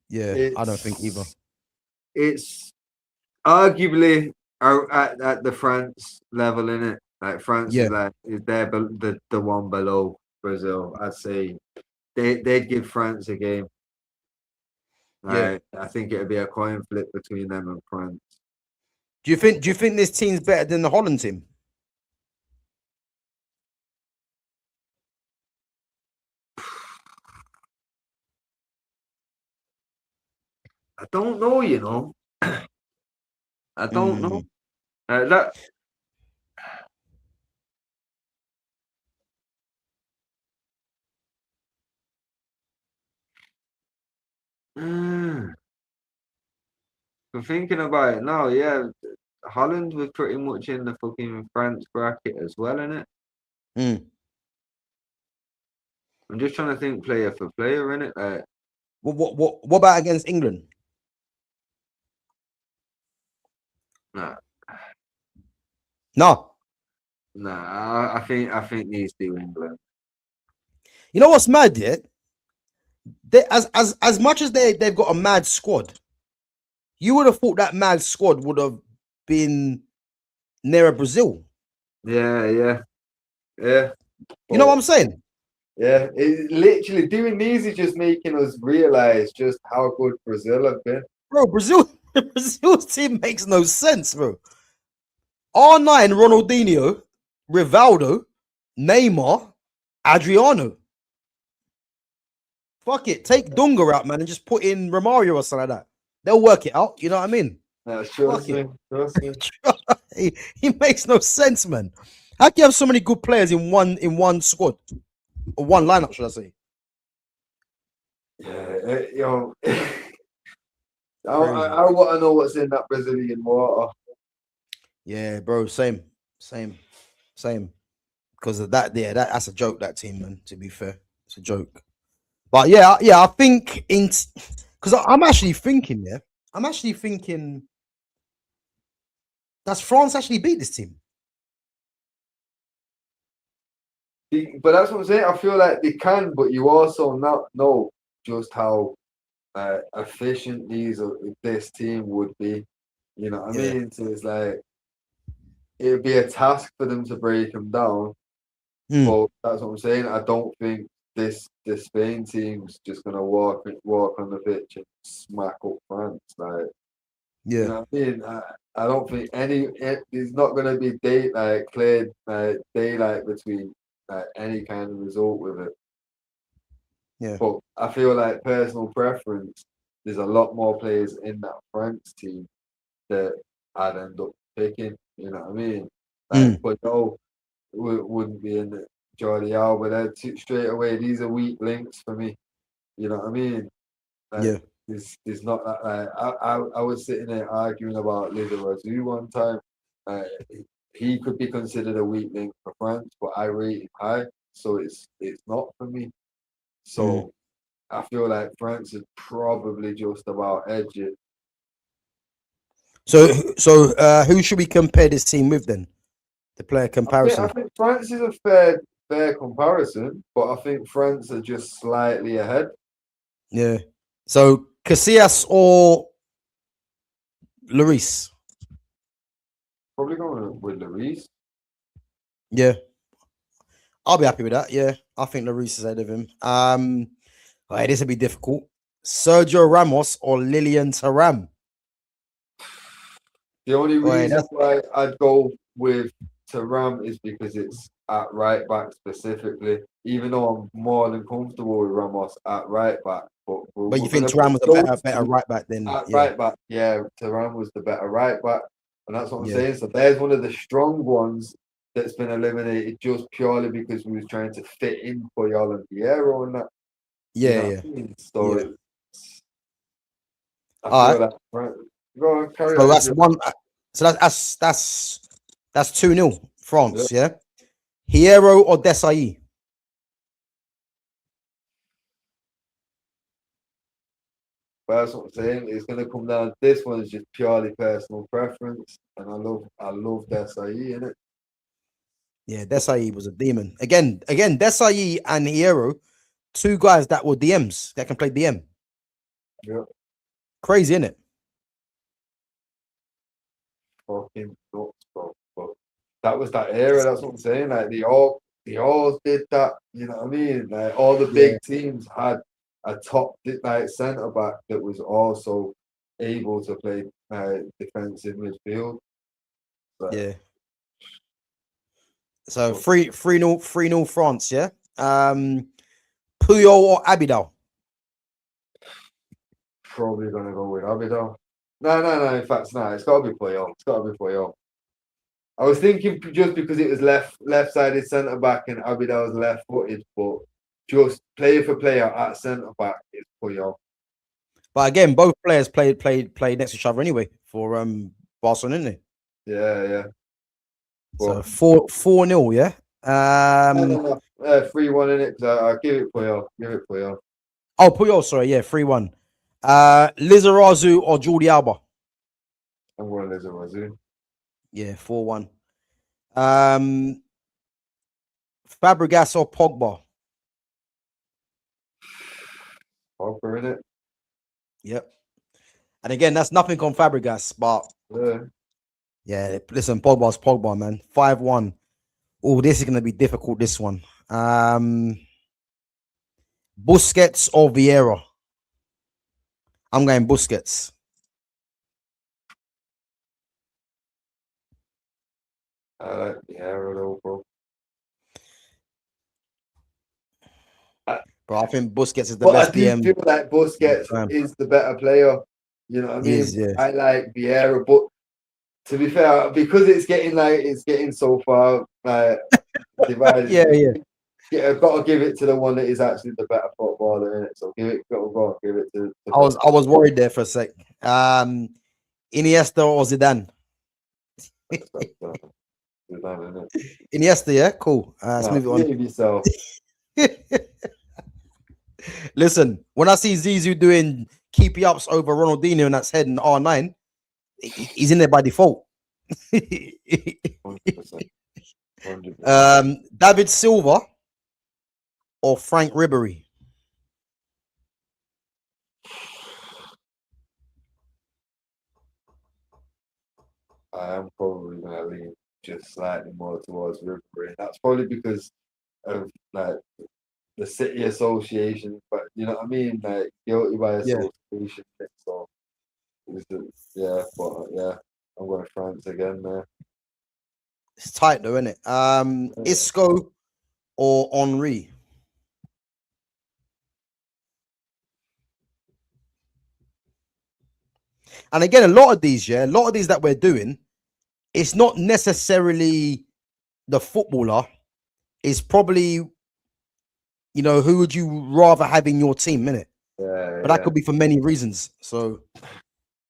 Yeah, I don't think either. It's arguably at the France level, in it. Like France Yeah, is there the one below Brazil. I'd say they'd give France a game. yeah. I think it'd be a coin flip between them and France. Do you think this team's better than the Holland team? I don't know, you know. I don't know. Mm, That mm, I'm thinking about it now. Yeah, Holland was pretty much in the fucking France bracket as well, innit? mm. I'm just trying to think player for player, innit? What about against England? Nah, No. I think these two England. You know what's mad? Yeah, as much as they've got a mad squad, you would have thought that mad squad would have been nearer Brazil. Yeah. You know what But I'm saying, yeah, literally doing these is just making us realize just how good Brazil have been. bro? Brazil's team makes no sense, bro. R9, Ronaldinho, Rivaldo, Neymar, Adriano. Fuck it, take Dunga out, man, and just put in Romario or something like that. They'll work it out. You know what I mean? Trust me. He makes no sense, man. How can you have so many good players in one squad or one lineup? Should I say? Yeah, yo, I want to know what's in that Brazilian water. Yeah, bro. Same. Because of that, yeah, that's a joke. That team, man. To be fair, it's a joke. But yeah, I think because I'm actually thinking, yeah, I'm actually thinking, does France actually beat this team? But that's what I'm saying. I feel like they can, but you also not know just how efficient this team would be. You know what I Yeah. mean? So it's like it'd be a task for them to break them down. Mm, But that's what I'm saying. I don't think the Spain team's just gonna walk on the pitch and smack up France. Like you yeah. know what I mean? I don't think there's not gonna be clear daylight between any kind of result with it. Yeah. But I feel like personal preference, there's a lot more players in that France team that I'd end up picking. You know what I mean? Like, Mm, but no, wouldn't be in the Jordi Alba. They're straight away. These are weak links for me. You know what I mean? Like, yeah. there's not that. I was sitting there arguing about Lizarazu one time. Uh, he could be considered a weak link for France, but I rate him high, so it's not for me. Mm. So I feel like France is probably just about edge it. So who should we compare this team with then? The player I comparison. think France is a fair comparison, but I think France are just slightly ahead. Yeah. So Casillas or Lloris? Probably going with Lloris. Yeah. I'll be happy with that. Yeah. I think Lloris is ahead of him. Right, this will be difficult. Sergio Ramos or Lilian Thuram? The only Right, reason why I'd go with Thuram is because it's at right back specifically. Even though I'm more than comfortable with Ramos at right back, but but you we're think gonna Thuram put was a those better two right back than at right back. Yeah, Thuram was the better right back, and that's what I'm yeah. saying. So there's one of the strong ones that's been eliminated just purely because we was trying to fit in for y'all and Piero and that. You know Yeah. what I mean? So Yeah. I All feel right. like right, go on, carry So on. that's one. So that's 2-0 Yeah. France. Yeah. Hierro or Desai? But that's what I'm saying. It's gonna come down. This one is just purely personal preference, and I love Desai in it. Yeah, Desai was a demon. Again, Desai and Hierro, two guys that were DMs that can play DM. Yeah, Crazy, isn't it? fucking nuts, bro. But that was that era. That's what I'm saying. Like they all did that. You know what I mean? Like all the Yeah. big teams had a top like centre back that was also able to play defensive midfield. But Yeah. So 3-0 France, yeah. Puyol or Abidal? probably gonna go with Abidal. No. In fact, no. It's gotta be Puyol. It's gotta be Puyol. I was thinking just because it was left-sided centre back and Abidal was left-footed, but just player for player at centre back is Puyol. But again, both players played next to each other anyway for Barcelona, didn't they? Yeah. So But 4-0, yeah. no. 3-1 in it. I'll give it Puyol. Give it Puyol. Oh, Puyol, sorry, yeah, 3-1. Lizarazu or Jordi Alba? I'm going to Lizarazu. Yeah, 4-1. Fabregas or Pogba? Pogba in it. Yep. And again, that's nothing on Fabregas, but yeah, listen, Pogba's Pogba, man. 5-1. Oh, this is gonna be difficult, this one. Busquets or Vieira? I'm going Busquets. I like Vieira though, bro. Bro, I think Busquets is the But best I do DM. feel like Busquets is the better player. You know what I He mean? is, yeah. I like Vieira, but to be fair, because it's getting so far divided. Yeah. I've got to give it to the one that is actually the better footballer in it. So give it to. I was worried there for a sec. Iniesta or Zidane? Iniesta, yeah, cool. Let's move on. Yourself. Listen, when I see Zizou doing keepy ups over Ronaldinho and that's head in R9, he's in there by default. 100%. David Silva or Frank Ribery? I am probably going to lean just slightly more towards Ribery. That's probably because of like the city association, but you know what I mean, like guilty by association. So yeah, I'm going France again there. It's tight though, isn't it? Isco or Henri? And again, a lot of these that we're doing, it's not necessarily the footballer. It's probably, who would you rather have in your team, innit? But that could be for many reasons. So,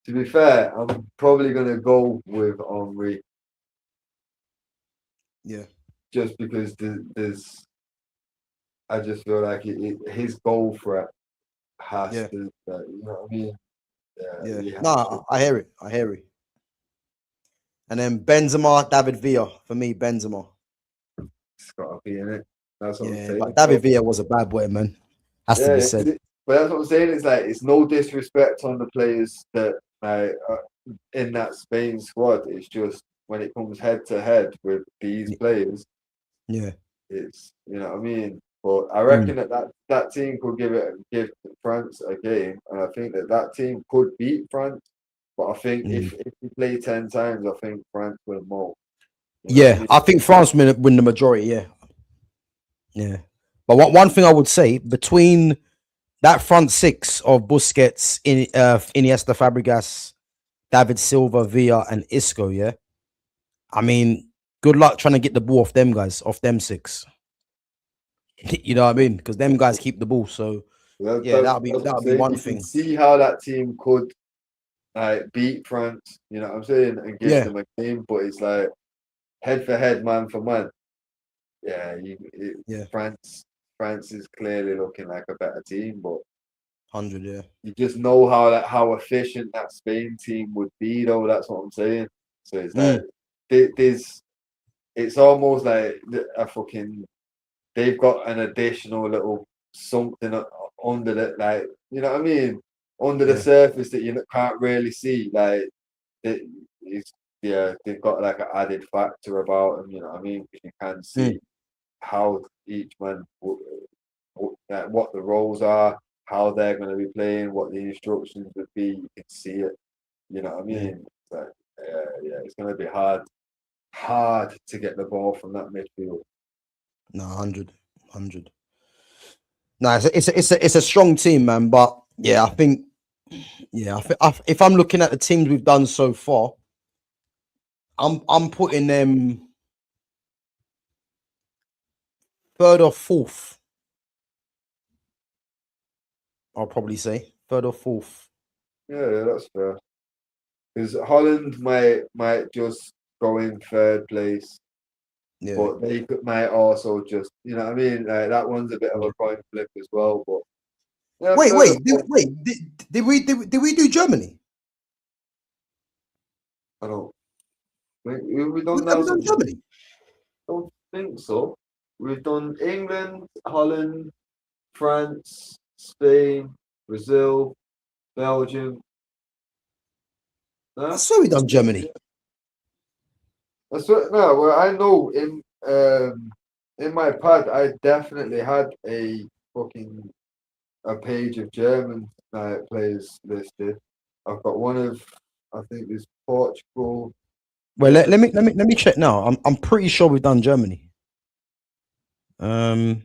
to be fair, I'm probably going to go with Henri. Yeah. Just because I just feel like his goal threat has to, you know what I mean? Yeah. No, I hear it. And then Benzema, David Villa. For me, Benzema. It's got to be in it. That's what I'm saying. But David Villa was a bad boy, man. Has to be said. But that's what I'm saying. It's like it's no disrespect on the players that in that Spain squad. It's just when it comes head to head with these players. Yeah. It's you know what I mean. But I reckon that team could give France a game, and I think that team could beat France. But I think if we play 10 times, I think France will more. I think France win the majority. Yeah. But one thing I would say between that front six of Busquets, Iniesta, Fabregas, David Silva, Villa, and Isco, yeah. I mean, good luck trying to get the ball off them guys, off them six. You know what I mean? Because them guys keep the ball. So that'll be one thing. See how that team could beat France. You know what I'm saying, and give them a game. But it's like head for head, man for man. France is clearly looking like a better team, but 100, yeah. You just know how efficient that Spain team would be, though. That's what I'm saying. So it's like it's almost like they've got an additional little something under the you know what I mean, under the surface that you can't really see. Like it's yeah, they've got like an added factor about them. You know what I mean? Because you can see how each man, what the roles are, how they're going to be playing, what the instructions would be. You can see it. You know what I mean? It's like, yeah, it's going to be hard to get the ball from that midfield. No, 100. No, it's a strong team, man. But yeah, I think, if I'm looking at the teams we've done so far, I'm putting them third or fourth. I'll probably say third or fourth. Yeah, that's fair. Because Holland might just go in third place, Yeah. but they might also just, you know what I mean? Like that one's a bit of a coin flip as well. But yeah, Wait. Did we do Germany? I don't think we done Have we done that. Germany? Don't think so. We've done England, Holland, France, Spain, Brazil, Belgium. I swear we done Germany. That's what, no, well, I know in my pad I definitely had a page of German players listed. I've got one of, I think there's Portugal. Well, let me check now. I'm pretty sure we've done Germany. I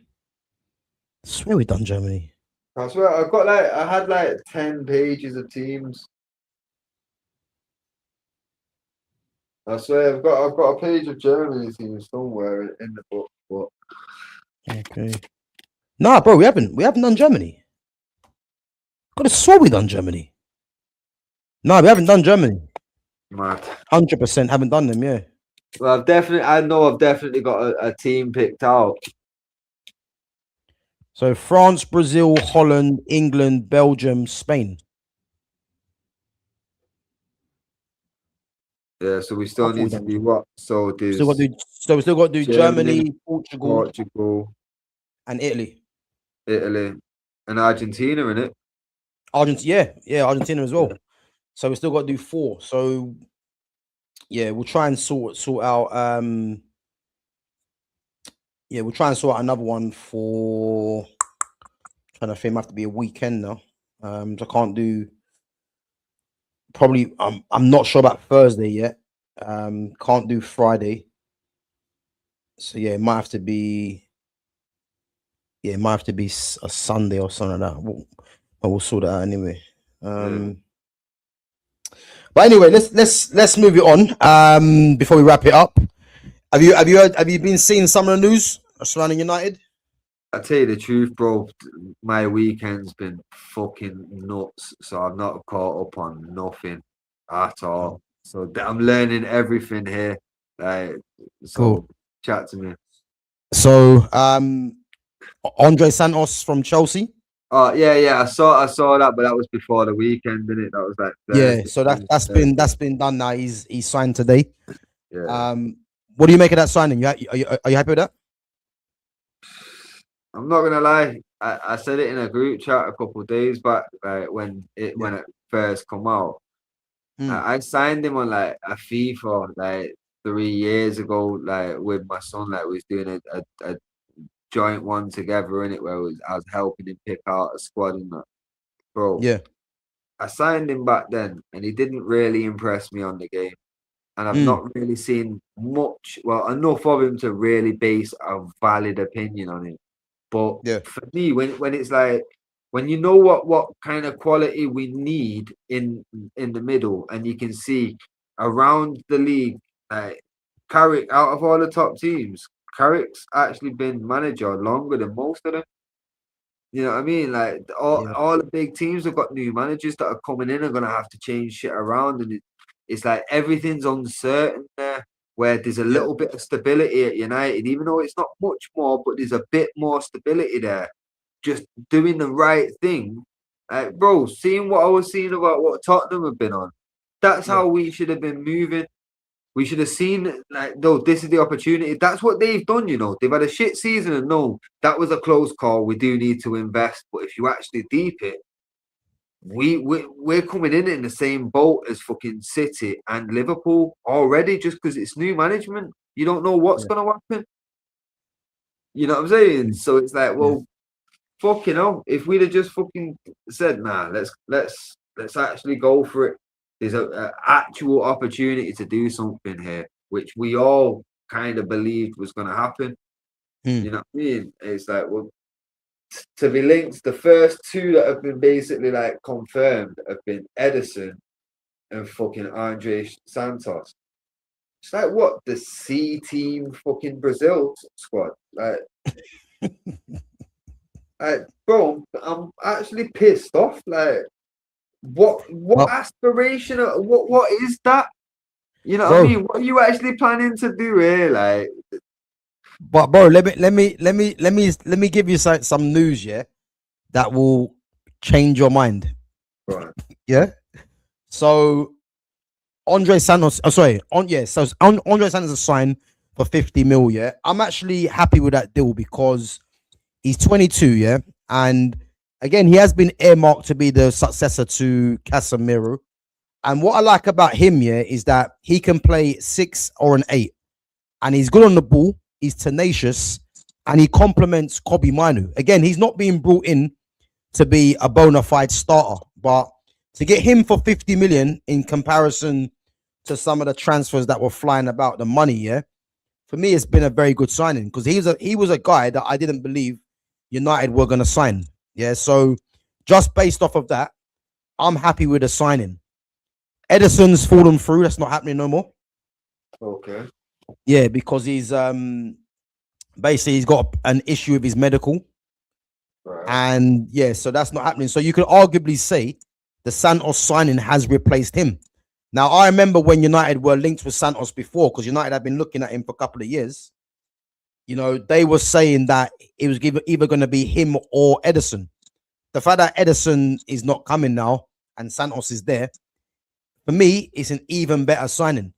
swear we've done Germany. I swear I had like 10 pages of teams. I swear I've got a page of Germany teams somewhere in the book, but Okay. Nah, bro, we haven't done Germany. Could have swore we done Germany. No, we haven't done Germany. mad. 100% haven't done them. Yeah. Well, I've definitely got a team picked out. So France, Brazil, Holland, England, Belgium, Spain. Yeah, so we still need to do what? So there's we still got to do Germany, Portugal, and Italy, and Argentina in it. Argentina, yeah, Argentina as well. So we still got to do 4. So yeah, we'll try and sort out. We'll try and sort out another one for. Trying to think, might have to be a weekend now. So I can't do. Probably, I'm not sure about Thursday yet. Can't do Friday. So yeah, it might have to be. Yeah, it might have to be a Sunday or something like that. We'll sort it out anyway. But anyway, let's move it on. Before we wrap it up, have you been seeing some of the news surrounding United? I tell you the truth, bro. My weekend's been fucking nuts, so I've not caught up on nothing at all. So I'm learning everything here. Cool. Chat to me. So, Andre Santos from Chelsea. Oh yeah. I saw that, but that was before the weekend, didn't it? That was like Thursday, So that's been done now. He's signed today. Yeah. What do you make of that signing? Are you happy with that? I'm not gonna lie. I said it in a group chat a couple of days back, when it first come out. I signed him on like a FIFA like 3 years ago, like with my son. Like we was doing a joint one together in it, where I was helping him pick out a squad and that. Bro, Yeah. I signed him back then, and he didn't really impress me on the game. And I've not really seen much, enough of him to really base a valid opinion on him. But for me, when it's like, when you know what kind of quality we need in the middle, and you can see around the league, Carrick, out of all the top teams, Carrick's actually been manager longer than most of them. You know what I mean? Like all the big teams have got new managers that are coming in and gonna have to change shit around, and it's like everything's uncertain there. Where there's a little bit of stability at United, even though it's not much more, but there's a bit more stability there. Just doing the right thing, bro. Seeing what I was seeing about what Tottenham have been on, that's how we should have been moving. We should have seen, like, no, this is the opportunity. That's what they've done, you know. They've had a shit season, and no, that was a close call. We do need to invest, but if you actually deep it, we're coming in the same boat as fucking City and Liverpool already, just because it's new management. You don't know what's Yeah. gonna happen. You know what I'm saying? So it's like, Yeah. well, fucking hell. If we'd have just fucking said, nah, let's actually go for it. There's a actual opportunity to do something here, which we all kind of believed was gonna happen. Hmm. You know what I mean? It's like, well, to be linked, the first two that have been basically like confirmed have been Edison and fucking Andre Santos. It's like what the C team fucking Brazil squad. Bro, I'm actually pissed off. Like, what Well, aspiration? What is that? You know what I bro, mean? What are you actually planning to do here? Like, but bro, let me give you some news, yeah, that will change your mind. right, Yeah. So Andre Santos, Andre Santos is signed for 50 mil. Yeah, I'm actually happy with that deal because he's 22. Yeah, and again, he has been earmarked to be the successor to Casemiro. And what I like about him, yeah, is that he can play 6 or an 8, and he's good on the ball. He's tenacious, and he complements Kobe Minu. Again, he's not being brought in to be a bona fide starter, but to get him for 50 million in comparison to some of the transfers that were flying about, the money, yeah, for me, it's been a very good signing because he was a guy that I didn't believe United were going to sign. Yeah, so just based off of that, I'm happy with the signing. Edison's fallen through. That's not happening no more. okay, Yeah, because he's basically he's got an issue with his medical, right, and yeah, so that's not happening. So you could arguably say the Santos signing has replaced him. Now I remember when United were linked with Santos before, because United had been looking at him for a couple of years. You know, they were saying that it was either going to be him or Edison. The fact that Edison is not coming now and Santos is there, for me, it's an even better signing.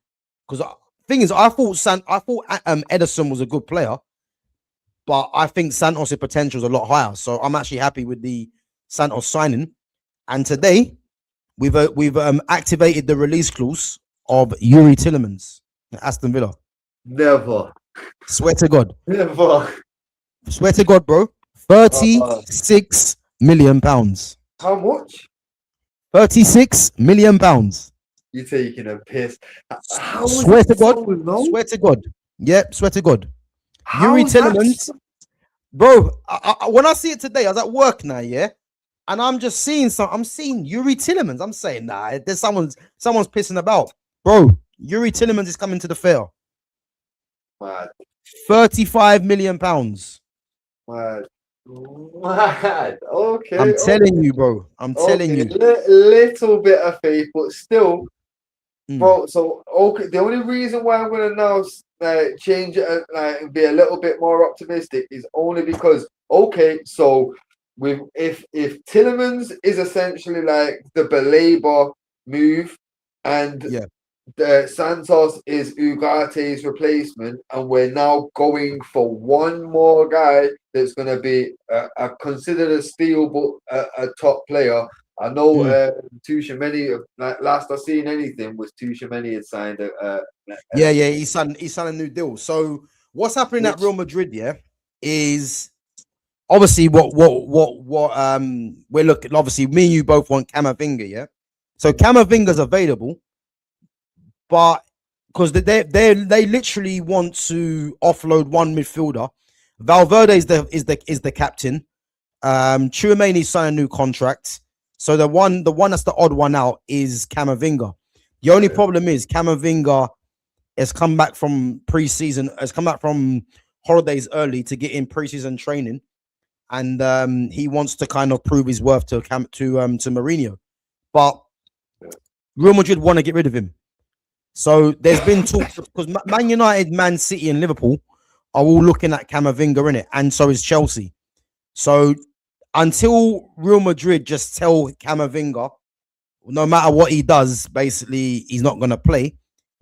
Because thing is, I thought Edison was a good player, but I think Santos' potential is a lot higher. So I'm actually happy with the Santos signing. And today we've activated the release clause of Yuri Tillemans at Aston Villa. never, Swear to God, never. swear to God, bro. Uh, 36 million pounds. how much? 36 million pounds. You taking a piss? How is Swear to it so God. low? Swear to God. Yep, swear to God. Yuri How's that? Tillemans, bro. When I see it today, I was at work now, yeah, and I'm just seeing some. I'm seeing Yuri Tillemans. I'm saying, nah, there's someone's pissing about, bro. Yuri Tillemans is coming to the fair. Mad, 35 million pounds. mad, mad. Okay, I'm telling you, bro. I'm telling okay. you. Little bit of faith, but still, Mm, bro. So okay, the only reason why I'm gonna now change it and be a little bit more optimistic is only because okay, so with if Tillemans is essentially like the Belabor move, and yeah. Santos is Ugate's replacement, and we're now going for one more guy that's going to be considered a steal, but a top player. I know Mm. Tuchemeni. Like last I seen anything was Tuchemeni had signed Yeah, yeah, he signed a new deal. So what's happening at which Real Madrid, yeah, is obviously what we're looking. Obviously, me and you both want Camavinga, yeah. So Camavinga's available, but because they literally want to offload one midfielder. Valverde is the captain. Tchouaméni signed a new contract. So the one that's the odd one out is Camavinga. The only problem is Camavinga has come back from preseason, has come back from holidays early to get in preseason training, and he wants to kind of prove his worth to Mourinho. But Real Madrid want to get rid of him. So there's been talks because Man United, Man City, and Liverpool are all looking at Camavinga in it, and so is Chelsea. So until Real Madrid just tell Camavinga, no matter what he does, basically he's not going to play,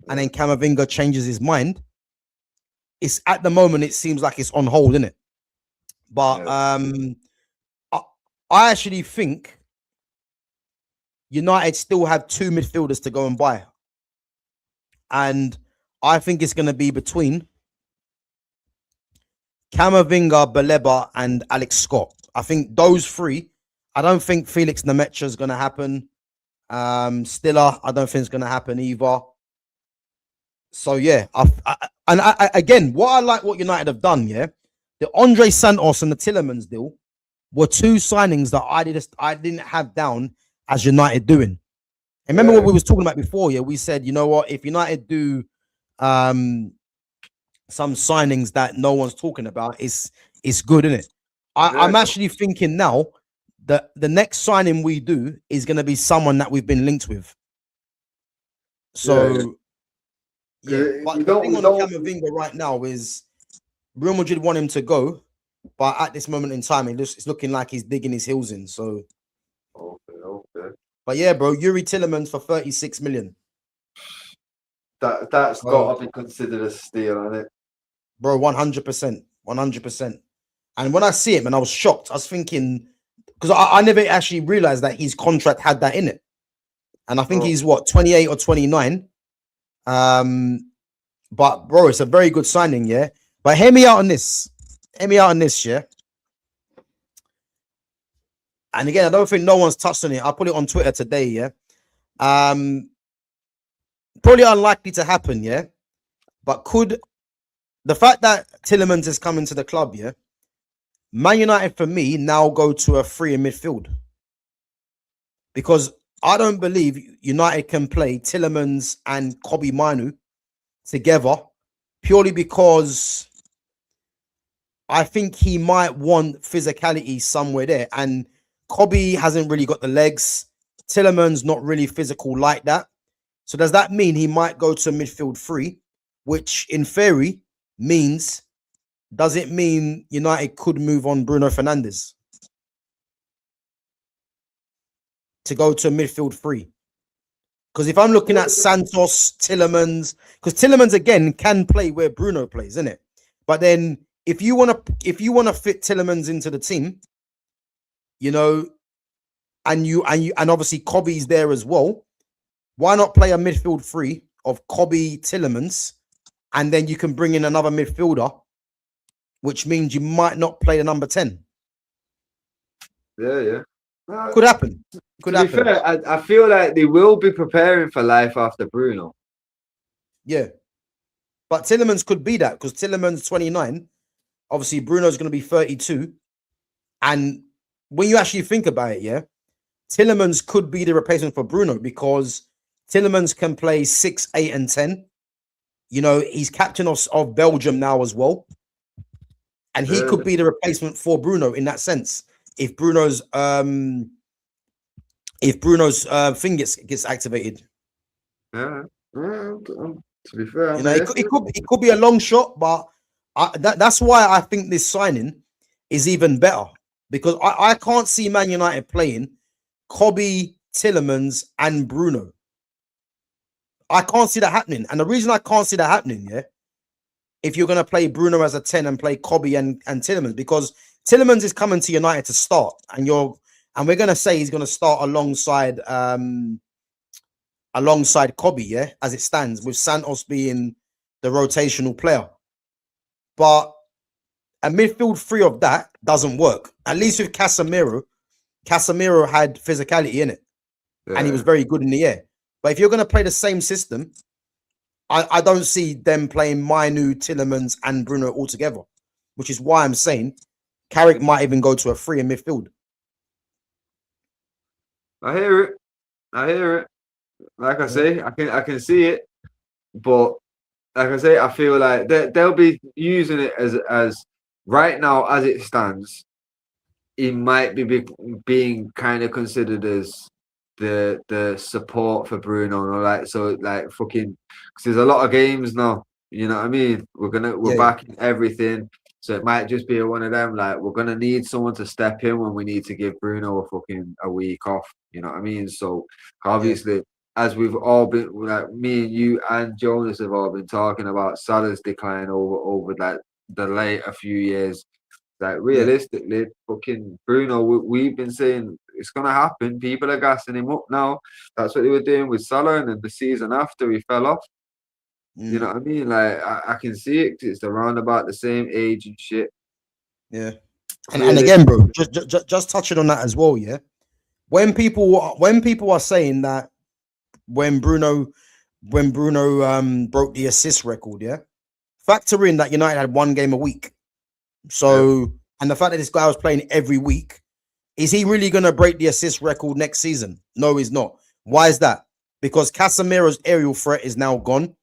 and then Camavinga changes his mind, it's at the moment it seems like it's on hold, isn't it? But I actually think United still have two midfielders to go and buy. And I think it's going to be between Camavinga, Baleba, and Alex Scott. I think those three. I don't think Felix Nemecha is going to happen. Stiller, I don't think it's going to happen either. So yeah, again, what I like what United have done, yeah, the Andre Santos and the Tillemans deal were two signings that I didn't have down as United doing. And remember what we was talking about before, yeah? We said, you know what, if United do some signings that no one's talking about, it's good, isn't it? I'm actually thinking now that the next signing we do is going to be someone that we've been linked with. So but the thing on Camavinga right now is Real Madrid want him to go, but at this moment in time, it's looking like he's digging his heels in. So, okay. But yeah, bro, Yuri Tillemans for 36 million. That's got to be considered a steal, isn't it? Bro, 100%. 100%. And when I see it, man, I was shocked. I was thinking, because I never actually realized that his contract had that in it. And I think he's 28 or 29. But bro, it's a very good signing, yeah. But hear me out on this. Yeah. And again, I don't think no one's touched on it. I put it on Twitter today, yeah. Probably unlikely to happen, yeah. But could the fact that Tillemans is coming to the club, yeah, Man United for me now go to a free in midfield. Because I don't believe United can play Tillemans and Kobbie Mainoo together purely because I think he might want physicality somewhere there. And Kobbie hasn't really got the legs. Tillemans not really physical like that. So does that mean he might go to midfield free, which in theory means, does it mean United could move on Bruno Fernandes to go to midfield free? Because if I'm looking at Santos, Tillemans, because Tillemans again can play where Bruno plays, isn't it? But then if you want to fit Tillemans into the team, you know, and obviously Kobbie's there as well, why not play a midfield free of Kobbie, Tillemans, and then you can bring in another midfielder, which means you might not play the number 10. Yeah. Could happen. To be fair, I feel like they will be preparing for life after Bruno. Yeah. But Tillemans could be that because Tillemans 29. Obviously, Bruno's going to be 32. And when you actually think about it, yeah, Tillemans could be the replacement for Bruno because Tillemans can play 6, 8, and 10. You know, he's captain of Belgium now as well. And he could be the replacement for Bruno in that sense. If Bruno's thing gets activated. Yeah. To be fair, you know, it could be a long shot, but that's why I think this signing is even better because I can't see Man United playing Kobbie, Tillemans, and Bruno. I can't see that happening, and the reason I can't see that happening, yeah, if you're going to play Bruno as a 10 and play Kobbie and Tillemans, because Tillemans is coming to United to start, and we're going to say he's going to start alongside Kobbie, yeah, as it stands, with Santos being the rotational player. But a midfield free of that doesn't work. At least with Casemiro had physicality in it, and he was very good in the air. But if you're going to play the same system, I don't see them playing Mainoo, Tillemans, and Bruno all together, which is why I'm saying Carrick might even go to a free in midfield. I hear it. Like I say, I can see it, but like I say, I feel like they'll be using it as right now as it stands. It might be being kind of considered as the support for Bruno, like fucking, because there's a lot of games now. You know what I mean? We're backing everything. So it might just be one of them, like, we're going to need someone to step in when we need to give Bruno a week off. You know what I mean? So obviously, as we've all been, like me and you and Jonas have all been talking about Salah's decline over like the later few years. Like realistically, fucking Bruno, we've been saying it's gonna happen. People are gassing him up now. That's what they were doing with Salah, and then the season after he fell off. You know what I mean? Like I can see it. 'Cause it's around about the same age and shit. Yeah. And again, bro, just touching on that as well, yeah. When people are saying that when Bruno broke the assist record, yeah, factor in that United had one game a week. So and the fact that this guy was playing every week, is he really gonna break the assist record next season? No, he's not. Why is that? Because Casemiro's aerial threat is now gone,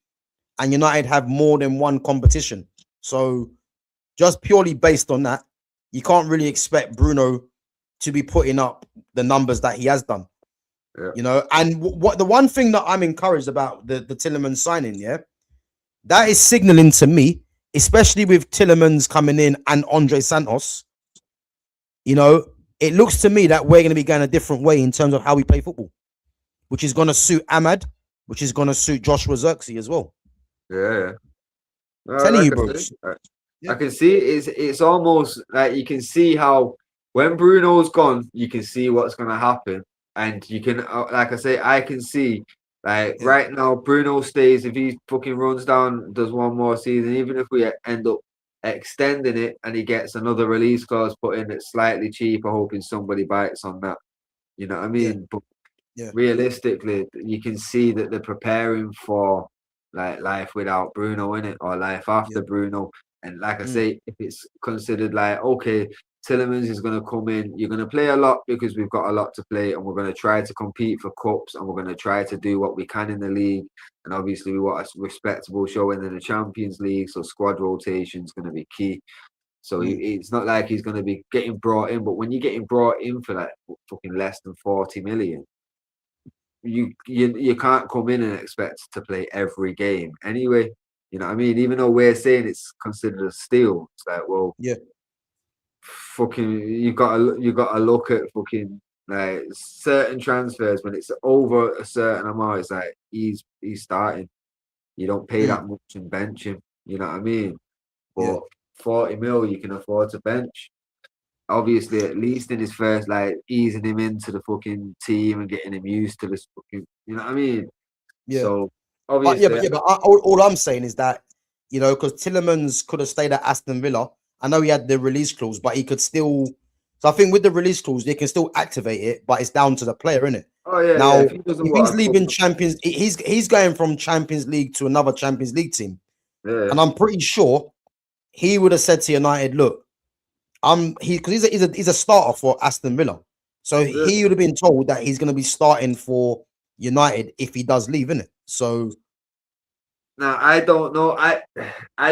and United have more than one competition. So just purely based on that, you can't really expect Bruno to be putting up the numbers that he has done. Yeah. You know, and what the one thing that I'm encouraged about the Tielemans signing, yeah, that is signaling to me, especially with Tielemans coming in and Andre Santos, you know, it looks to me that we're going to be going a different way in terms of how we play football, which is going to suit Ahmad, which is going to suit Joshua Zirkzee as well. Yeah. Telling you, bro. I can see it's almost like you can see how when Bruno's gone, you can see what's going to happen. And you can, like I say, I can see, like, right now, Bruno stays. If he fucking runs down, does one more season, even if we end up extending it and he gets another release clause put in that's slightly cheaper, hoping somebody bites on that. You know what I mean? But realistically, you can see that they're preparing for, like, life without Bruno in it, or life after Bruno. And like I say, if it's considered like, okay, Tielemans is going to come in, you're going to play a lot because we've got a lot to play, and we're going to try to compete for cups, and we're going to try to do what we can in the league. And obviously we want a respectable showing in the Champions League, so squad rotation is going to be key. So it's not like he's going to be getting brought in, but when you're getting brought in for like fucking less than 40 million, you can't come in and expect to play every game anyway. You know what I mean? Even though we're saying it's considered a steal, it's like, well, fucking, you got to look at fucking like certain transfers when it's over a certain amount. It's like he's starting. You don't pay that much and bench him. You know what I mean? But 40 mil you can afford to bench. Obviously, at least in his first, like easing him into the fucking team and getting him used to this fucking. You know what I mean? Yeah. So obviously, but all I'm saying is that, you know, because Tielemans could have stayed at Aston Villa. I know he had the release clause, but he could still. So I think with the release clause, they can still activate it, but it's down to the player, isn't it? Oh yeah. Now, if he's leaving Champions, he's going from Champions League to another Champions League team, and I'm pretty sure he would have said to United, "Look, because he's a starter for Aston Villa, so he would have been told that he's going to be starting for United if he does leave, innit? So." Now I don't know. I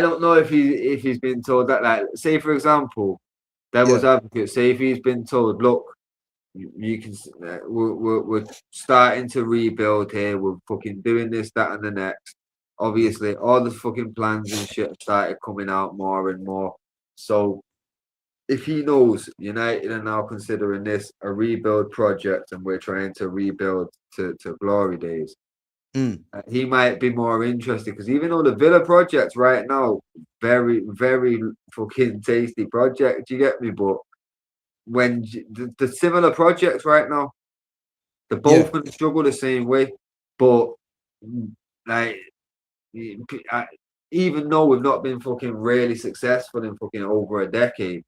don't know if he's been told that. Like, say for example, devil's advocate. Say if he's been told, look, you can. We're starting to rebuild here. We're fucking doing this, that, and the next. Obviously, all the fucking plans and shit have started coming out more and more. So, if he knows United are now considering this a rebuild project, and we're trying to rebuild to glory days. He might be more interested because even though the Villa projects right now, very, very fucking tasty project, you get me? But when the similar projects right now, they're both going to struggle the same way. But like, even though we've not been fucking really successful in fucking over a decade,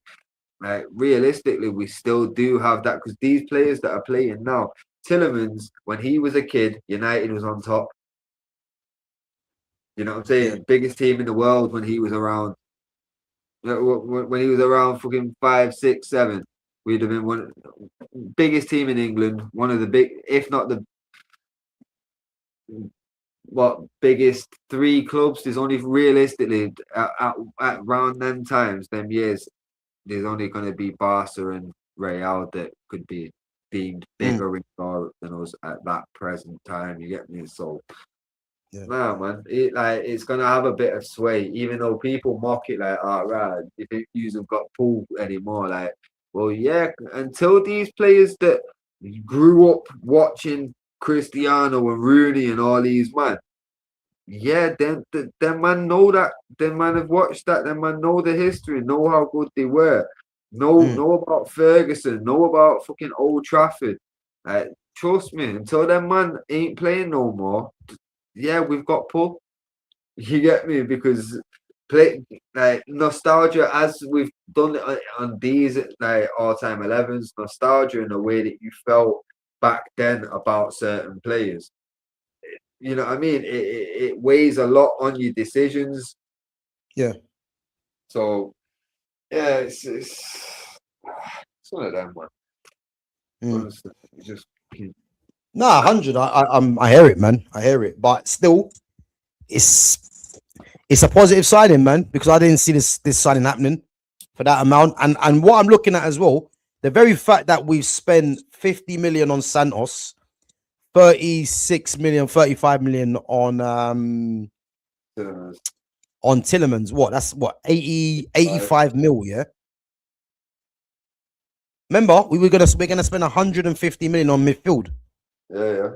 like realistically, we still do have that because these players that are playing now, Tielemans, when he was a kid, United was on top. You know what I'm saying? Biggest team in the world when he was around. When he was around fucking 5, 6, 7, we'd have been one biggest team in England. One of the big, if not the biggest 3 clubs. There's only realistically at around them times, them years, there's only going to be Barca and Real that could be deemed bigger in Europe than us at that present time. You get me? So. No, man, it's gonna have a bit of sway, even though people mock it like, oh, right, if you have got pulled anymore, like, well, yeah, until these players that grew up watching Cristiano and Rooney and all these man, them man know that, them man have watched that, them man know the history, know how good they were. know about Ferguson, know about fucking Old Trafford. Like, trust me, until them man ain't playing no more, yeah, we've got pull. You get me? Because play like nostalgia, as we've done it on these like all-time 11s, nostalgia in a way that you felt back then about certain players. You know what I mean? It weighs a lot on your decisions. Yeah. So yeah, it's one of them, man. Honestly, just No, 100. I hear it, man. I hear it, but still, it's a positive signing, man, because I didn't see this signing happening for that amount. And what I'm looking at as well, the very fact that we've spent 50 million on Santos, 36 million, 35 million on Tillemans. That's what 85 mil, yeah. Remember, we're gonna spend 150 million on midfield. yeah.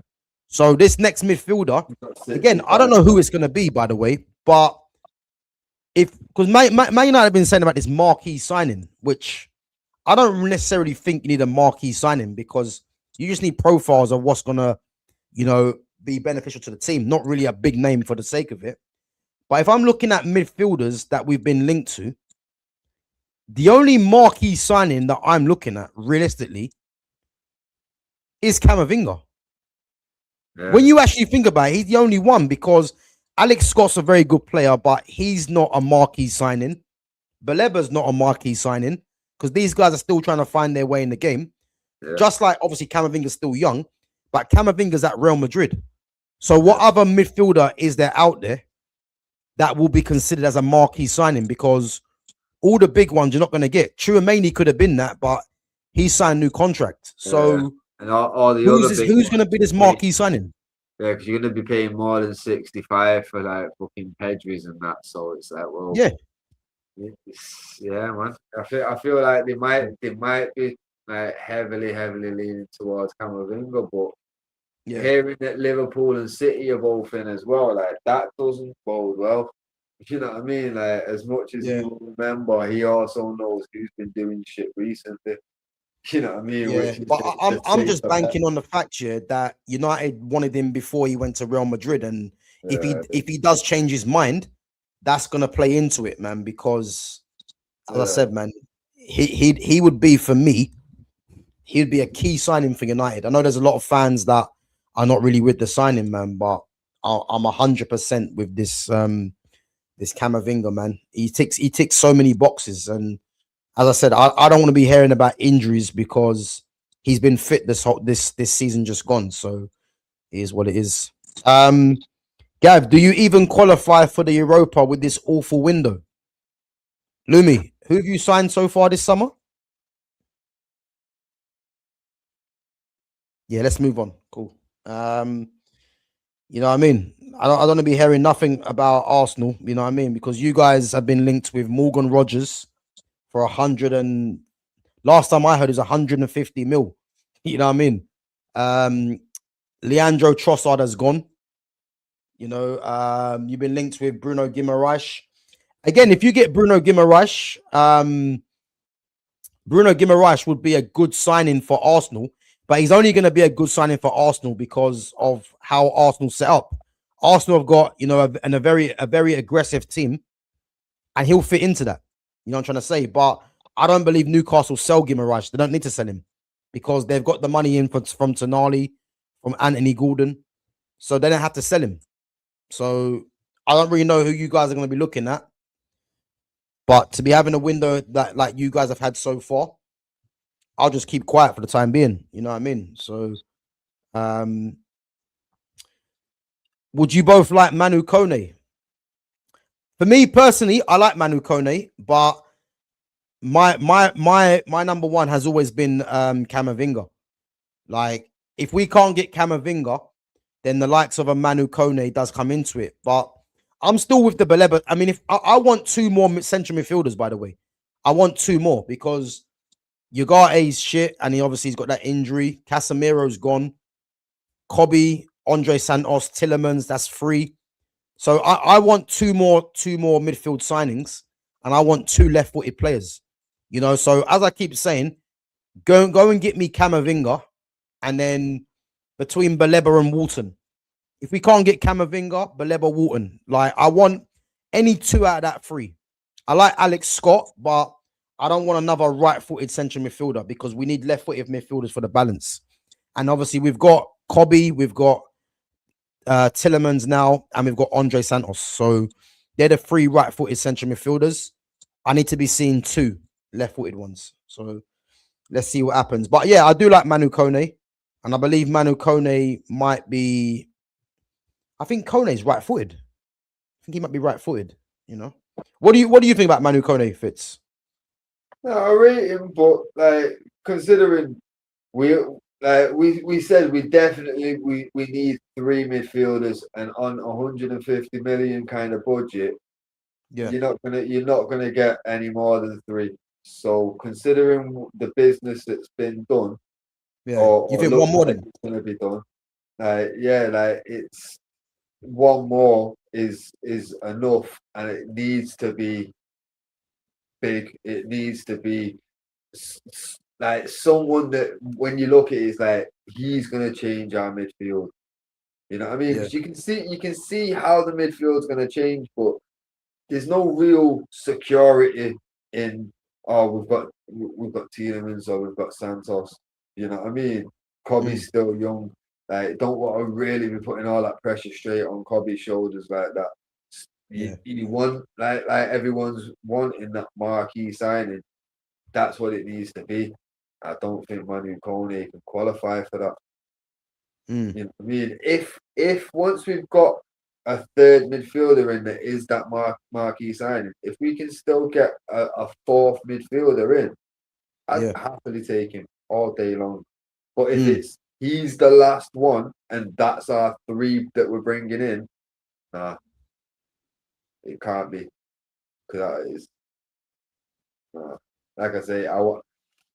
So this next midfielder, again, I don't know who it's gonna be, by the way, but because Man United have been saying about this marquee signing, which I don't necessarily think you need a marquee signing, because you just need profiles of what's gonna, be beneficial to the team, not really a big name for the sake of it. But if I'm looking at midfielders that we've been linked to, the only marquee signing that I'm looking at realistically is Camavinga. Yeah. When you actually think about it, he's the only one, because Alex Scott's a very good player, but he's not a marquee signing. Baleba's not a marquee signing, because these guys are still trying to find their way in the game. Yeah. Just like, obviously, Camavinga's still young, but Camavinga's at Real Madrid. So what other midfielder is there out there that will be considered as a marquee signing? Because all the big ones you're not going to get. Chouameni could have been that, but he signed a new contract. So and all the who's going to be this marquee signing? Yeah, because you're going to be paying more than 65 for like fucking Pedris and that. So it's like, well, yeah, man. I feel like they might be like heavily leaning towards Camavinga, but hearing that Liverpool and City are both in as well, like that doesn't bode well. You know what I mean? Like, as much as you remember, he also knows who's been doing shit recently. You know what I mean? Yeah, but I'm just banking on the fact here that United wanted him before he went to Real Madrid, and if he does change his mind, that's gonna play into it, man. Because as I said, man, he would be, for me, he'd be a key signing for United. I know there's a lot of fans that are not really with the signing, man, but I'm 100% with this this Camavinga, man. He ticks so many boxes, and as I said, I don't want to be hearing about injuries, because he's been fit this season just gone. So it is what it is. Gav, do you even qualify for the Europa with this awful window? Lumi, who have you signed so far this summer? Yeah, let's move on. Cool. You know what I mean? I don't want to be hearing nothing about Arsenal, you know what I mean? Because you guys have been linked with Morgan Rogers for 100 and last time I heard it was 150 mil. You know what I mean? Leandro Trossard has gone. You know, you've been linked with Bruno Guimaraes. Again, if you get Bruno Guimaraes, Bruno Guimaraes would be a good signing for Arsenal, but he's only going to be a good signing for Arsenal because of how Arsenal set up. Arsenal have got, a very aggressive team, and he'll fit into that. You know what I'm trying to say? But I don't believe Newcastle sell Guimaraes. They don't need to sell him because they've got the money in from Tonali, from Anthony Gordon. So they don't have to sell him. So I don't really know who you guys are going to be looking at. But to be having a window that like you guys have had so far, I'll just keep quiet for the time being. You know what I mean? So would you both like Manu Kone? For me personally, I like Manu Kone, but my number one has always been Camavinga. Like, if we can't get Camavinga, then the likes of a Manu Kone does come into it. But I'm still with the Baleba. I mean, if I want two more central midfielders, by the way, I want two more because Ugate's shit, and he's got that injury. Casemiro's gone. Kobe, Andre Santos, Tillemans, that's free. So I want two more midfield signings, and I want two left-footed players. You know, so as I keep saying, go and get me Camavinga, and then between Baleba and Walton. If we can't get Camavinga, Baleba, Walton, like I want any two out of that three. I like Alex Scott, but I don't want another right-footed central midfielder because we need left-footed midfielders for the balance. And obviously, we've got Kobe, we've got Tillemans now, and we've got Andre Santos. So they're the three right-footed central midfielders. I need to be seeing two left-footed ones. So let's see what happens. But yeah, I do like Manu Kone, and I believe Manu Kone might be. I think Kone's right-footed. I think he might be right-footed. You know, what do you think about Manu Kone, Fitz? No, I rate him, but like considering we said we definitely we need three midfielders, and on 150 million kind of budget, Yeah, you're not gonna get any more than three. So considering the business that's been done, yeah. You or think one looks more like then? it's gonna be done, like it's one more is enough, and it needs to be big. It needs to be like someone that when you look at it, it's like he's gonna change our midfield. You know what I mean? Yeah, Because you can see how the midfield's gonna change, but there's no real security in we've got Tielemans or we've got Santos. You know what I mean? Kobe's still young. Like don't want to really be putting all that pressure straight on Kobe's shoulders like that. yeah. You want like everyone's wanting that marquee signing. That's what it needs to be. I don't think Manu Kone can qualify for that. You know what I mean? If once we've got a third midfielder in that is that marquee signing, if we can still get a fourth midfielder in, I'd Yeah. happily take him all day long. But if Mm. it's he's the last one and that's our three that we're bringing in, nah, it can't be because that is like I say, I want.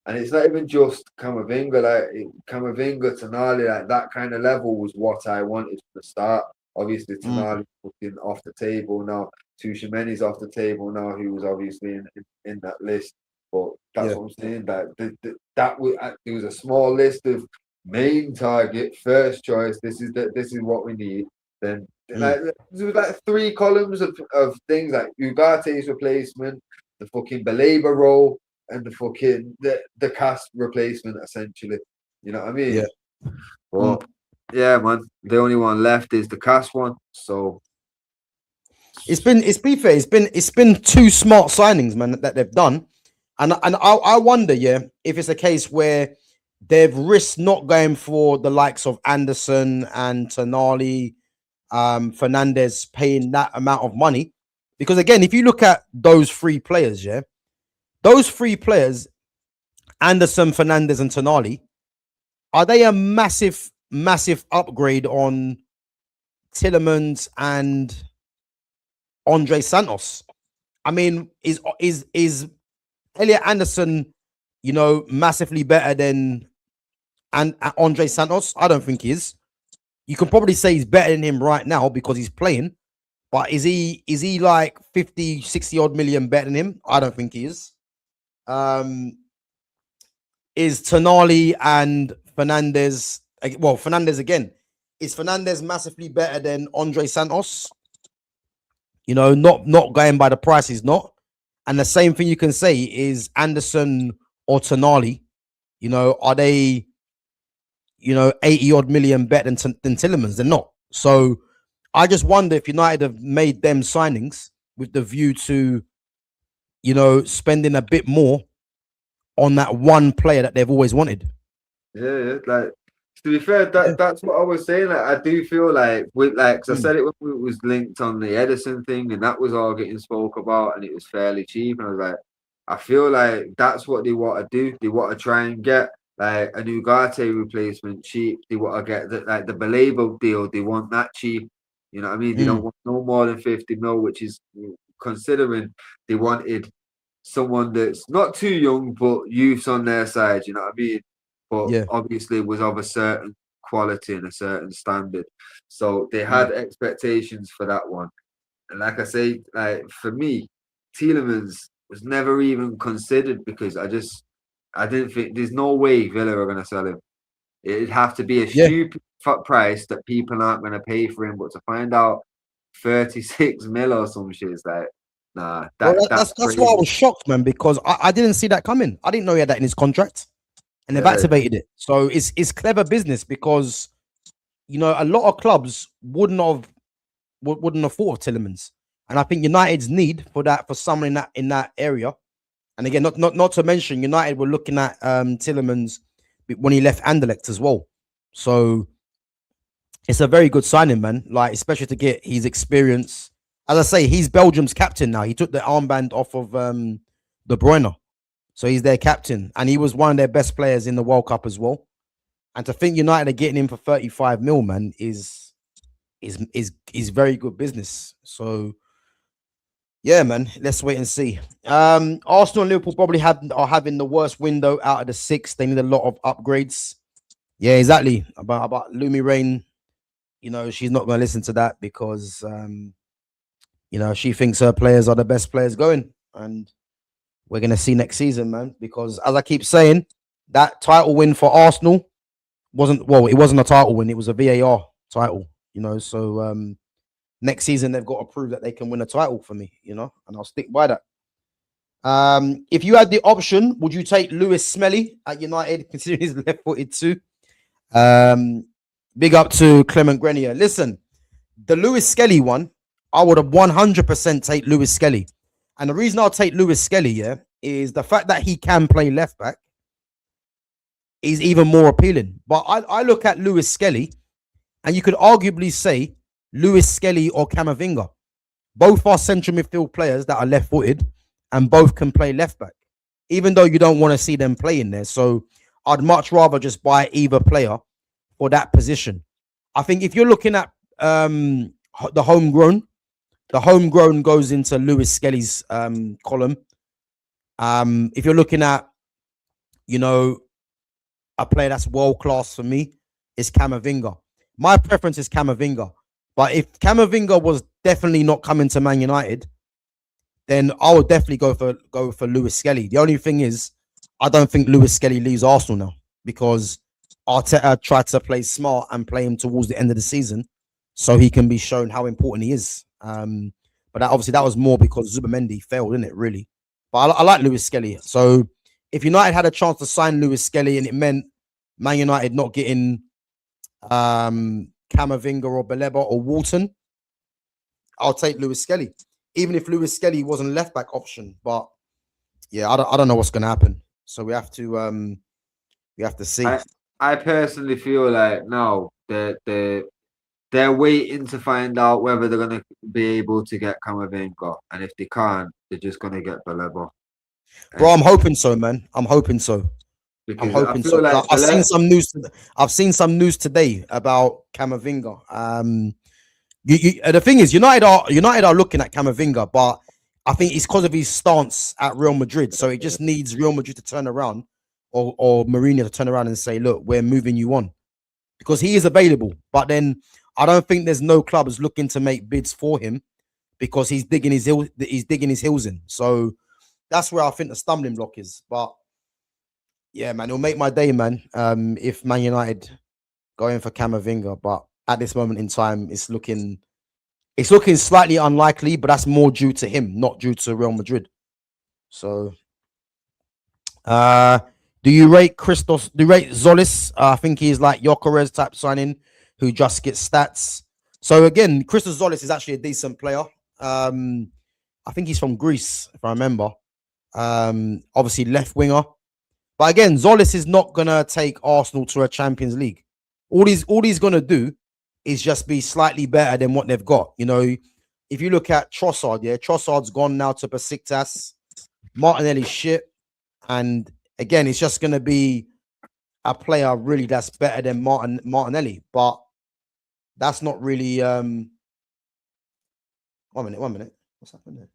And it's not even just Camavinga, Camavinga, Tonali, like that kind of level was what I wanted from the start. Obviously, Mm. Tonali looking off the table now. Tuchemani's off the table now, who was obviously in that list. But that's Yeah. what I'm saying. That was there was a small list of main target, first choice. This is what we need. Then Mm. like there was like three columns of things like Ugate's replacement, the fucking Baleba role, and the cast replacement essentially. You know what I mean? Yeah. Mm. But yeah, man, the only one left is the cast one. So It's be fair. It's been two smart signings, man, that they've done, and I wonder, yeah, if it's a case where they've risked not going for the likes of Anderson and Tonali, Fernandez, paying that amount of money, because again, if you look at those three players, yeah, those three players, Anderson, Fernandez, and Tonali, are they a massive upgrade on Tillemans and Andre Santos? I mean, is Elliot Anderson, you know, massively better than Andre Santos? I don't think he is. You can probably say he's better than him right now because he's playing, but is he like 50, 60 odd million better than him? I don't think he is. Um, is Tonali and Fernandez, well, Fernandez again, is Fernandez massively better than Andre Santos? You know, not going by the price, he's not. And the same thing you can say is Anderson or Tonali. You know, are they, 80 odd million better than Tillemans? They're not. So I just wonder if United have made them signings with the view to, spending a bit more on that one player that they've always wanted. yeah, like to be fair, that's what I was saying. Like I do feel like with like 'cause I Mm. said it when it was linked on the Edison thing, and that was all getting spoke about, and it was fairly cheap. And I was like, I feel like that's what they want to do. They want to try and get like a Ugarte replacement cheap. They want to get the Balebo deal. They want that cheap. You know what I mean? They don't Mm. want no more than 50 mil, which is considering they wanted someone that's not too young but youth's on their side. You know what I mean? But Yeah. obviously was of a certain quality and a certain standard. So they Mm. had expectations for that one. And like I say, like for me, Tielemans was never even considered because I didn't think there's no way Villa are going to sell him. It'd have to be a Yeah. stupid price that people aren't going to pay for him. But to find out 36 mil or some shit is like, nah, Well, that's that's why I crazy. was shocked, man, because I didn't see that coming. I didn't know he had that in his contract, and they've Yeah, activated it. So it's clever business because you know a lot of clubs wouldn't have thought of Tillemans, and I think United's need for that for someone in that area. And again, not to mention United were looking at Tillemans when he left Anderlecht as well. So it's a very good signing, man. Like especially to get his experience. As I say, he's Belgium's captain now. He took the armband off of De Bruyne, so he's their captain, and he was one of their best players in the World Cup as well. And to think United are getting him for 35 mil, man, is very good business. So yeah, man, let's wait and see. Arsenal and Liverpool probably are having the worst window out of the six. They need a lot of upgrades. Yeah, exactly. About Lumi Rain, you know, she's not going to listen to that because you know, she thinks her players are the best players going, and we're going to see next season, man. Because as I keep saying, that title win for Arsenal it wasn't a title win; it was a VAR title. You know, so next season they've got to prove that they can win a title for me. You know, and I'll stick by that. If you had the option, would you take Lewis Smelly at United, considering he's left-footed too? Big up to Clement Grenier. Listen, the Lewis Skelly one, I would have 100% take Lewis Skelly. And the reason I'll take Lewis Skelly, yeah, is the fact that he can play left back is even more appealing. But I look at Lewis Skelly, and you could arguably say Lewis Skelly or Camavinga. Both are central midfield players that are left-footed, and both can play left back, even though you don't want to see them playing there. So I'd much rather just buy either player for that position. I think if you're looking at the homegrown goes into Lewis Skelly's column. If you're looking at, you know, a player that's world class for me, is Camavinga. My preference is Camavinga, but if Camavinga was definitely not coming to Man United, then I would definitely go for Lewis Skelly. The only thing is, I don't think Lewis Skelly leaves Arsenal now because Arteta tried to play smart and play him towards the end of the season so he can be shown how important he is. But obviously that was more because Zubamendi failed, didn't it, really? But I like Lewis Skelly. So if United had a chance to sign Lewis Skelly and it meant Man United not getting Camavinga or Baleba or Walton, I'll take Lewis Skelly. Even if Lewis Skelly wasn't a left back option. But yeah, I don't know what's gonna happen. So we have to see. I personally feel like no, they're waiting to find out whether they're gonna be able to get Camavinga, and if they can't, they're just gonna get Baleba. Bro, I'm hoping so, man. I'm hoping so. I'm hoping so. Like I've seen some news. I've seen some news today about Camavinga. The thing is, United are looking at Camavinga, but I think it's because of his stance at Real Madrid. So it just needs Real Madrid to turn around, or Mourinho to turn around and say, "Look, we're moving you on," because he is available. But then I don't think there's no clubs looking to make bids for him because he's digging his heels in. So that's where I think the stumbling block is. But yeah, man, it'll make my day, man. If Man United go in for Camavinga, but at this moment in time, it's looking slightly unlikely, but that's more due to him, not due to Real Madrid. So, do you rate Zolis? I think he's like Gyökeres type signing who just gets stats. So again, Christos Zolis is actually a decent player. I think he's from Greece, if I remember. Obviously left winger. But again, Zolis is not gonna take Arsenal to a Champions League. All he's gonna do is just be slightly better than what they've got. You know, if you look at Trossard, yeah, Trossard's gone now to Besiktas. Martinelli's shit. And again, it's just gonna be a player really that's better than Martinelli. But that's not really 1 minute. What's happened there?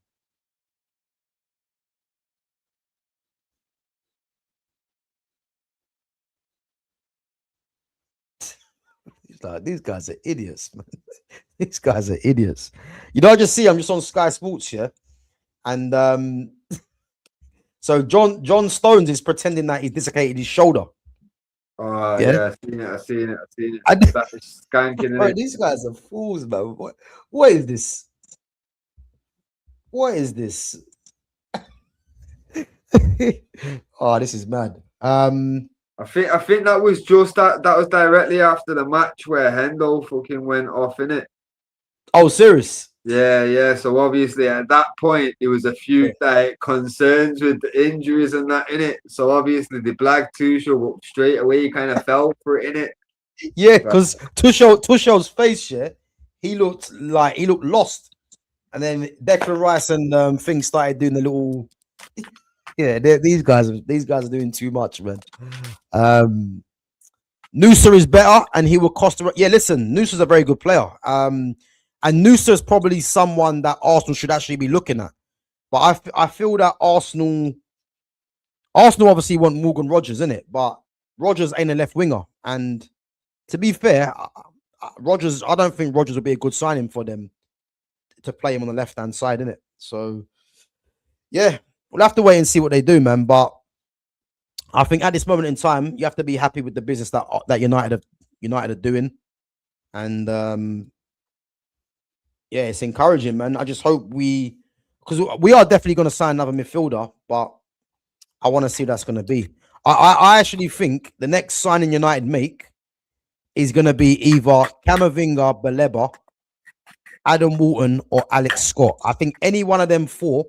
These guys are idiots, man. These guys are idiots. You know, I'm just on Sky Sports here, and So John Stones is pretending that he's dislocated his shoulder. Oh Yeah. yeah, I've seen it. I, That's skanking bro, it. these guys are fools, man. What is this? What is this? Oh, this is mad. I think that was just that was directly after the match where Hendo fucking went off in it. Oh, serious? Yeah. So obviously at that point there was a few Yeah. concerns with the injuries and that in it. So obviously the Black Tuchel straight away kind of fell for it in it. Yeah, because Tuchel's face, yeah, he looked lost, and then Declan Rice and things started doing the little. Yeah, these guys are doing too much, man. Noosa is better, and he will cost. Yeah, listen, Noosa's a very good player. And Noosa is probably someone that Arsenal should actually be looking at. But I feel that Arsenal obviously want Morgan Rogers in it, but Rogers ain't a left winger. And to be fair, Rogers, I don't think Rogers would be a good signing for them to play him on the left hand side, innit? So yeah, we'll have to wait and see what they do, man. But I think at this moment in time, you have to be happy with the business that United are doing, and yeah, it's encouraging, man. I just hope because we are definitely going to sign another midfielder, but I want to see what that's going to be. I actually think the next signing United make is going to be either Camavinga, Baleba, Adam Walton, or Alex Scott. I think any one of them four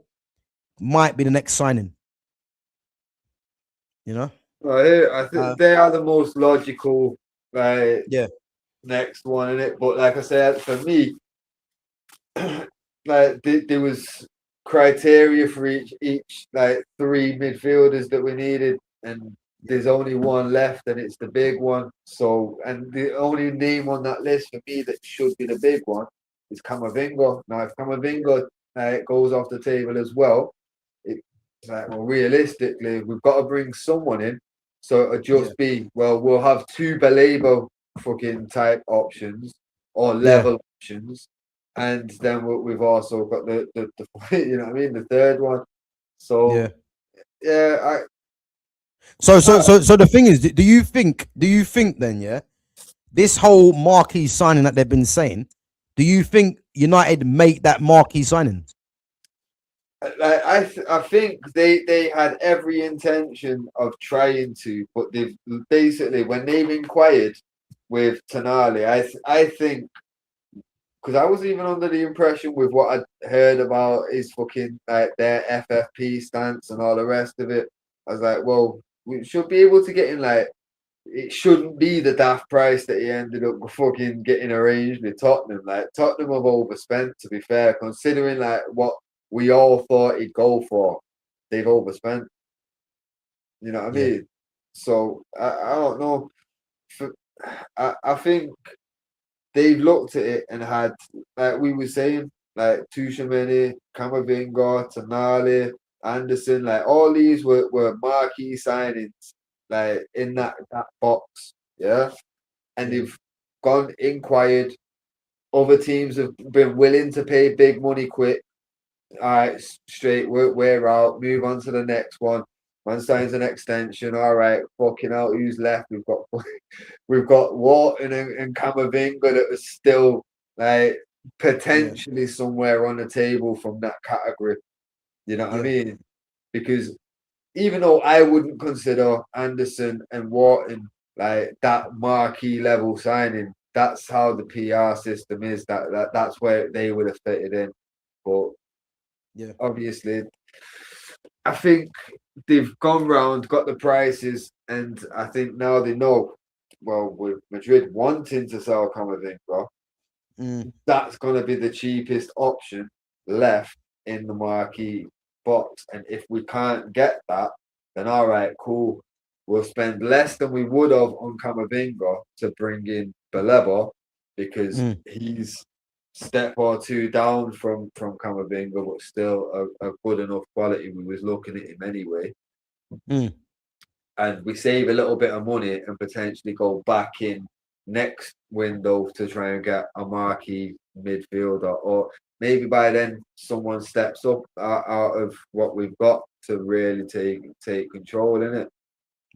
might be the next signing. You know? I think they are the most logical Yeah. next one in it. But like I said, for me, there was criteria for each three midfielders that we needed, and there's only one left, and it's the big one. So, and the only name on that list for me that should be the big one is Camavinga. Now, if Camavinga goes off the table as well, realistically, we've got to bring someone in. So it'll just be we'll have two Baleba fucking type options or level options. And then we've also got the you know what I mean, the third one. So So the thing is, do you think then, this whole marquee signing that they've been saying, do you think United make that marquee signing? I think they had every intention of trying to, but they've basically, when they've inquired with Tonali, I think, because I was even under the impression with what I'd heard about his fucking their FFP stance and all the rest of it. I was like, well, we should be able to get in it shouldn't be the daft price that he ended up fucking getting arranged with Tottenham. Like Tottenham have overspent, to be fair, considering what we all thought he'd go for. They've overspent. You know what I mean? So I don't know. I think they've looked at it and had, like we were saying, like Tuchel, Camavinga, Tonali, Anderson, all these were marquee signings, in that box, and they've gone inquired. Other teams have been willing to pay big money quick. All right, straight, we're out. Move on to the next one. One signs an extension. All right, fucking out. Who's left? We've got Wharton and Camavinga that are still potentially somewhere on the table from that category. You know what I mean? Because even though I wouldn't consider Anderson and Wharton that marquee level signing, that's how the PR system is. That's where they would have fitted in. But obviously, I think they've gone round, got the prices, and I think now they know. Well, with Madrid wanting to sell Camavinga, that's going to be the cheapest option left in the marquee box. And if we can't get that, then all right, cool. We'll spend less than we would have on Camavinga to bring in Baleba, because he's step or two down from Camavinga, but still a good enough quality. We was looking at him anyway. And we save a little bit of money and potentially go back in next window to try and get a marquee midfielder. Or maybe by then someone steps up out of what we've got to really take control in it.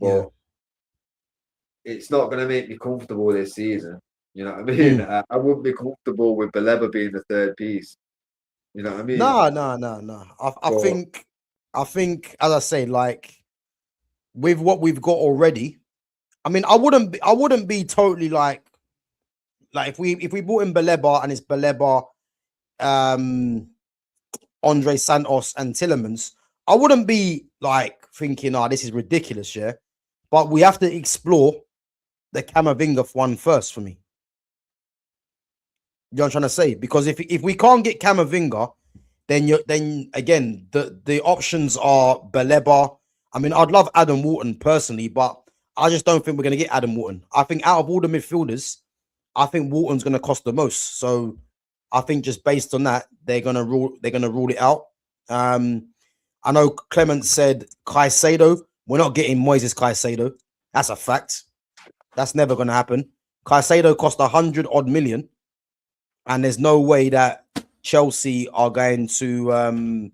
But it's not going to make me comfortable this season. You know what I mean? I wouldn't be comfortable with Baleba being the third piece. You know what I mean? No. I think, as I say, like with what we've got already, I mean, I wouldn't be totally like if we brought in Baleba and it's Baleba, Andre Santos and Tillemans, I wouldn't be like thinking, oh, this is ridiculous, yeah. But we have to explore the Camavinga one first for me. You know what I'm trying to say? Because if we can't get Camavinga, then again the options are Baleba. I mean, I'd love Adam Wharton personally, but I just don't think we're going to get Adam Wharton. I think out of all the midfielders, I think Wharton's going to cost the most. So I think just based on that, they're going to rule it out. I know Clement said Caicedo. We're not getting Moises Caicedo. That's a fact. That's never going to happen. Caicedo cost 100 odd million, and there's no way that Chelsea are going to.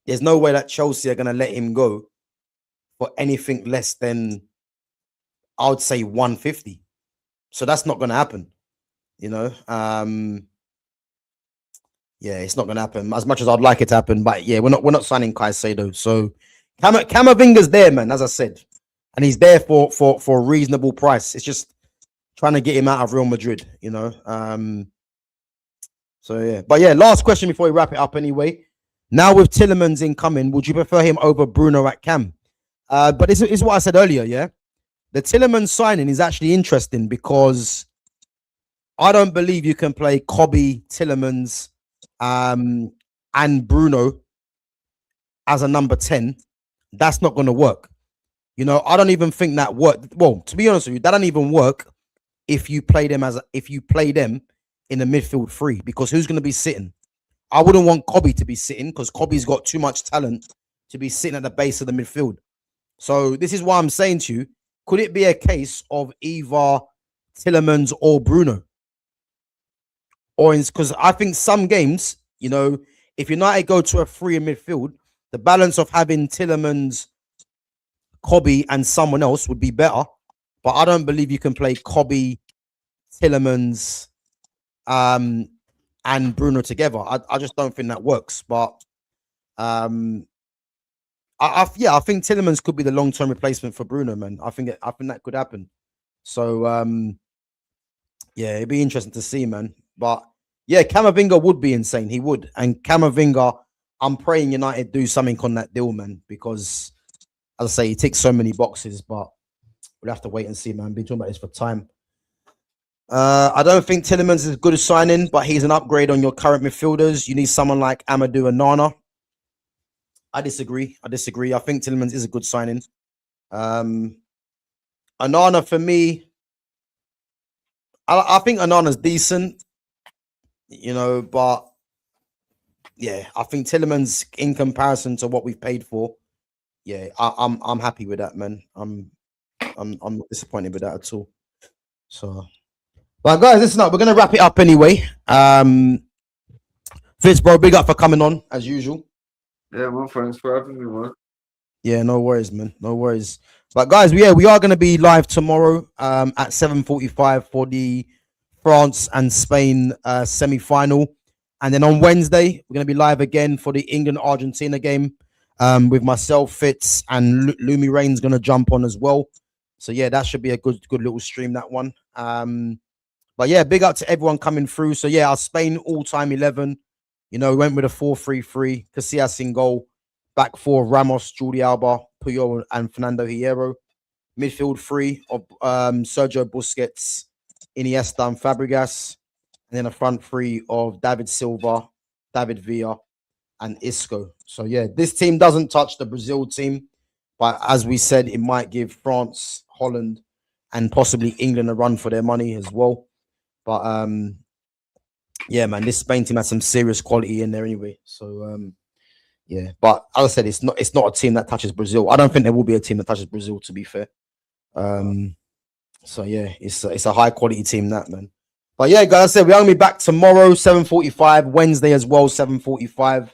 There's no way that Chelsea are going to let him go for anything less than, I would say, 150. So that's not going to happen. You know, yeah, it's not going to happen as much as I'd like it to happen. But yeah, we're not signing Caicedo. So Camavinga's there, man. As I said, and he's there for a reasonable price. It's just trying to get him out of Real Madrid. You know. So yeah, but yeah, last question before we wrap it up. Anyway, now with Tillemans incoming, would you prefer him over Bruno at Cam? But this is what I said earlier. Yeah, the Tillemans signing is actually interesting because I don't believe you can play Kobe, Tillemans, and Bruno as a number 10. That's not going to work. You know, I don't even think that worked. Well, to be honest with you, that don't even work if you play them in the midfield three, because who's going to be sitting? I wouldn't want Kobe to be sitting because Kobe's got too much talent to be sitting at the base of the midfield. So this is why I'm saying to you, could it be a case of either Tillemans or Bruno? Or because I think some games, you know, if United go to a three in midfield, the balance of having Tillemans, Kobe, and someone else would be better. But I don't believe you can play Kobe, Tillemans, and Bruno together. I just don't think that works. But I think Tillemans could be the long-term replacement for Bruno, man. I think that could happen. So yeah, it'd be interesting to see, man. But yeah, Camavinga would be insane. He would. And Camavinga, I'm praying United do something on that deal, man, because as I say, he ticks so many boxes, but we'll have to wait and see, man. Been talking about this for time. I don't think Tillemans is as good as signing, but he's an upgrade on your current midfielders. You need someone like Amadou and Nana. I disagree. I think Tillemans is a good signing. Onana for me, I think Onana's decent, you know, but yeah, I think Tillemans in comparison to what we've paid for, yeah, I'm happy with that, man. I'm not disappointed with that at all. So, but guys, listen up. We're gonna wrap it up anyway. Fitz, bro, big up for coming on as usual. Yeah, man, thanks for having me, man. Yeah, no worries, man. No worries. But guys, we are going to be live tomorrow at 7:45 for the France and Spain semi-final. And then on Wednesday, we're going to be live again for the England-Argentina game with myself, Fitz, and Lumi Rain's going to jump on as well. So yeah, that should be a good little stream, that one. But yeah, big up to everyone coming through. So yeah, our Spain all-time 11. You know, we went with a 4-3-3. Casillas in goal. Back four, Ramos, Jordi Alba, Puyol, and Fernando Hierro. Midfield three of Sergio Busquets, Iniesta, and Fabregas. And then a front three of David Silva, David Villa, and Isco. So yeah, this team doesn't touch the Brazil team. But as we said, it might give France, Holland, and possibly England a run for their money as well. But yeah, man, this Spain team has some serious quality in there anyway. So yeah, but as I said, it's not a team that touches Brazil. I don't think there will be a team that touches Brazil, to be fair. So yeah, it's a high quality team, that, man. But yeah, guys, I said we're gonna be back tomorrow, 7:45. Wednesday as well, 7:45.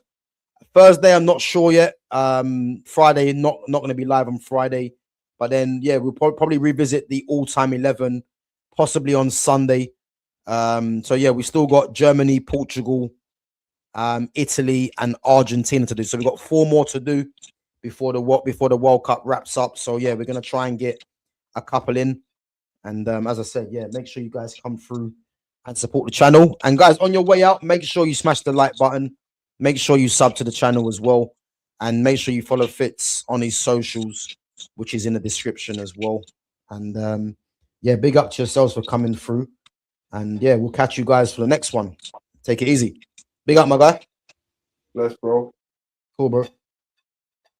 Thursday, I'm not sure yet. Friday, not gonna be live on Friday. But then, yeah, we'll probably revisit the all-time 11, possibly on Sunday. So yeah, we still got Germany, Portugal, Italy, and Argentina to do. So we've got 4 more to do before the World Cup wraps up. So yeah, we're gonna try and get a couple in. And as I said, yeah, make sure you guys come through and support the channel. And guys, on your way out, make sure you smash the like button. Make sure you sub to the channel as well. And make sure you follow Fitz on his socials, which is in the description as well. And yeah, big up to yourselves for coming through. And yeah, we'll catch you guys for the next one. Take it easy. Big up, my guy. Bless, bro. Cool, bro.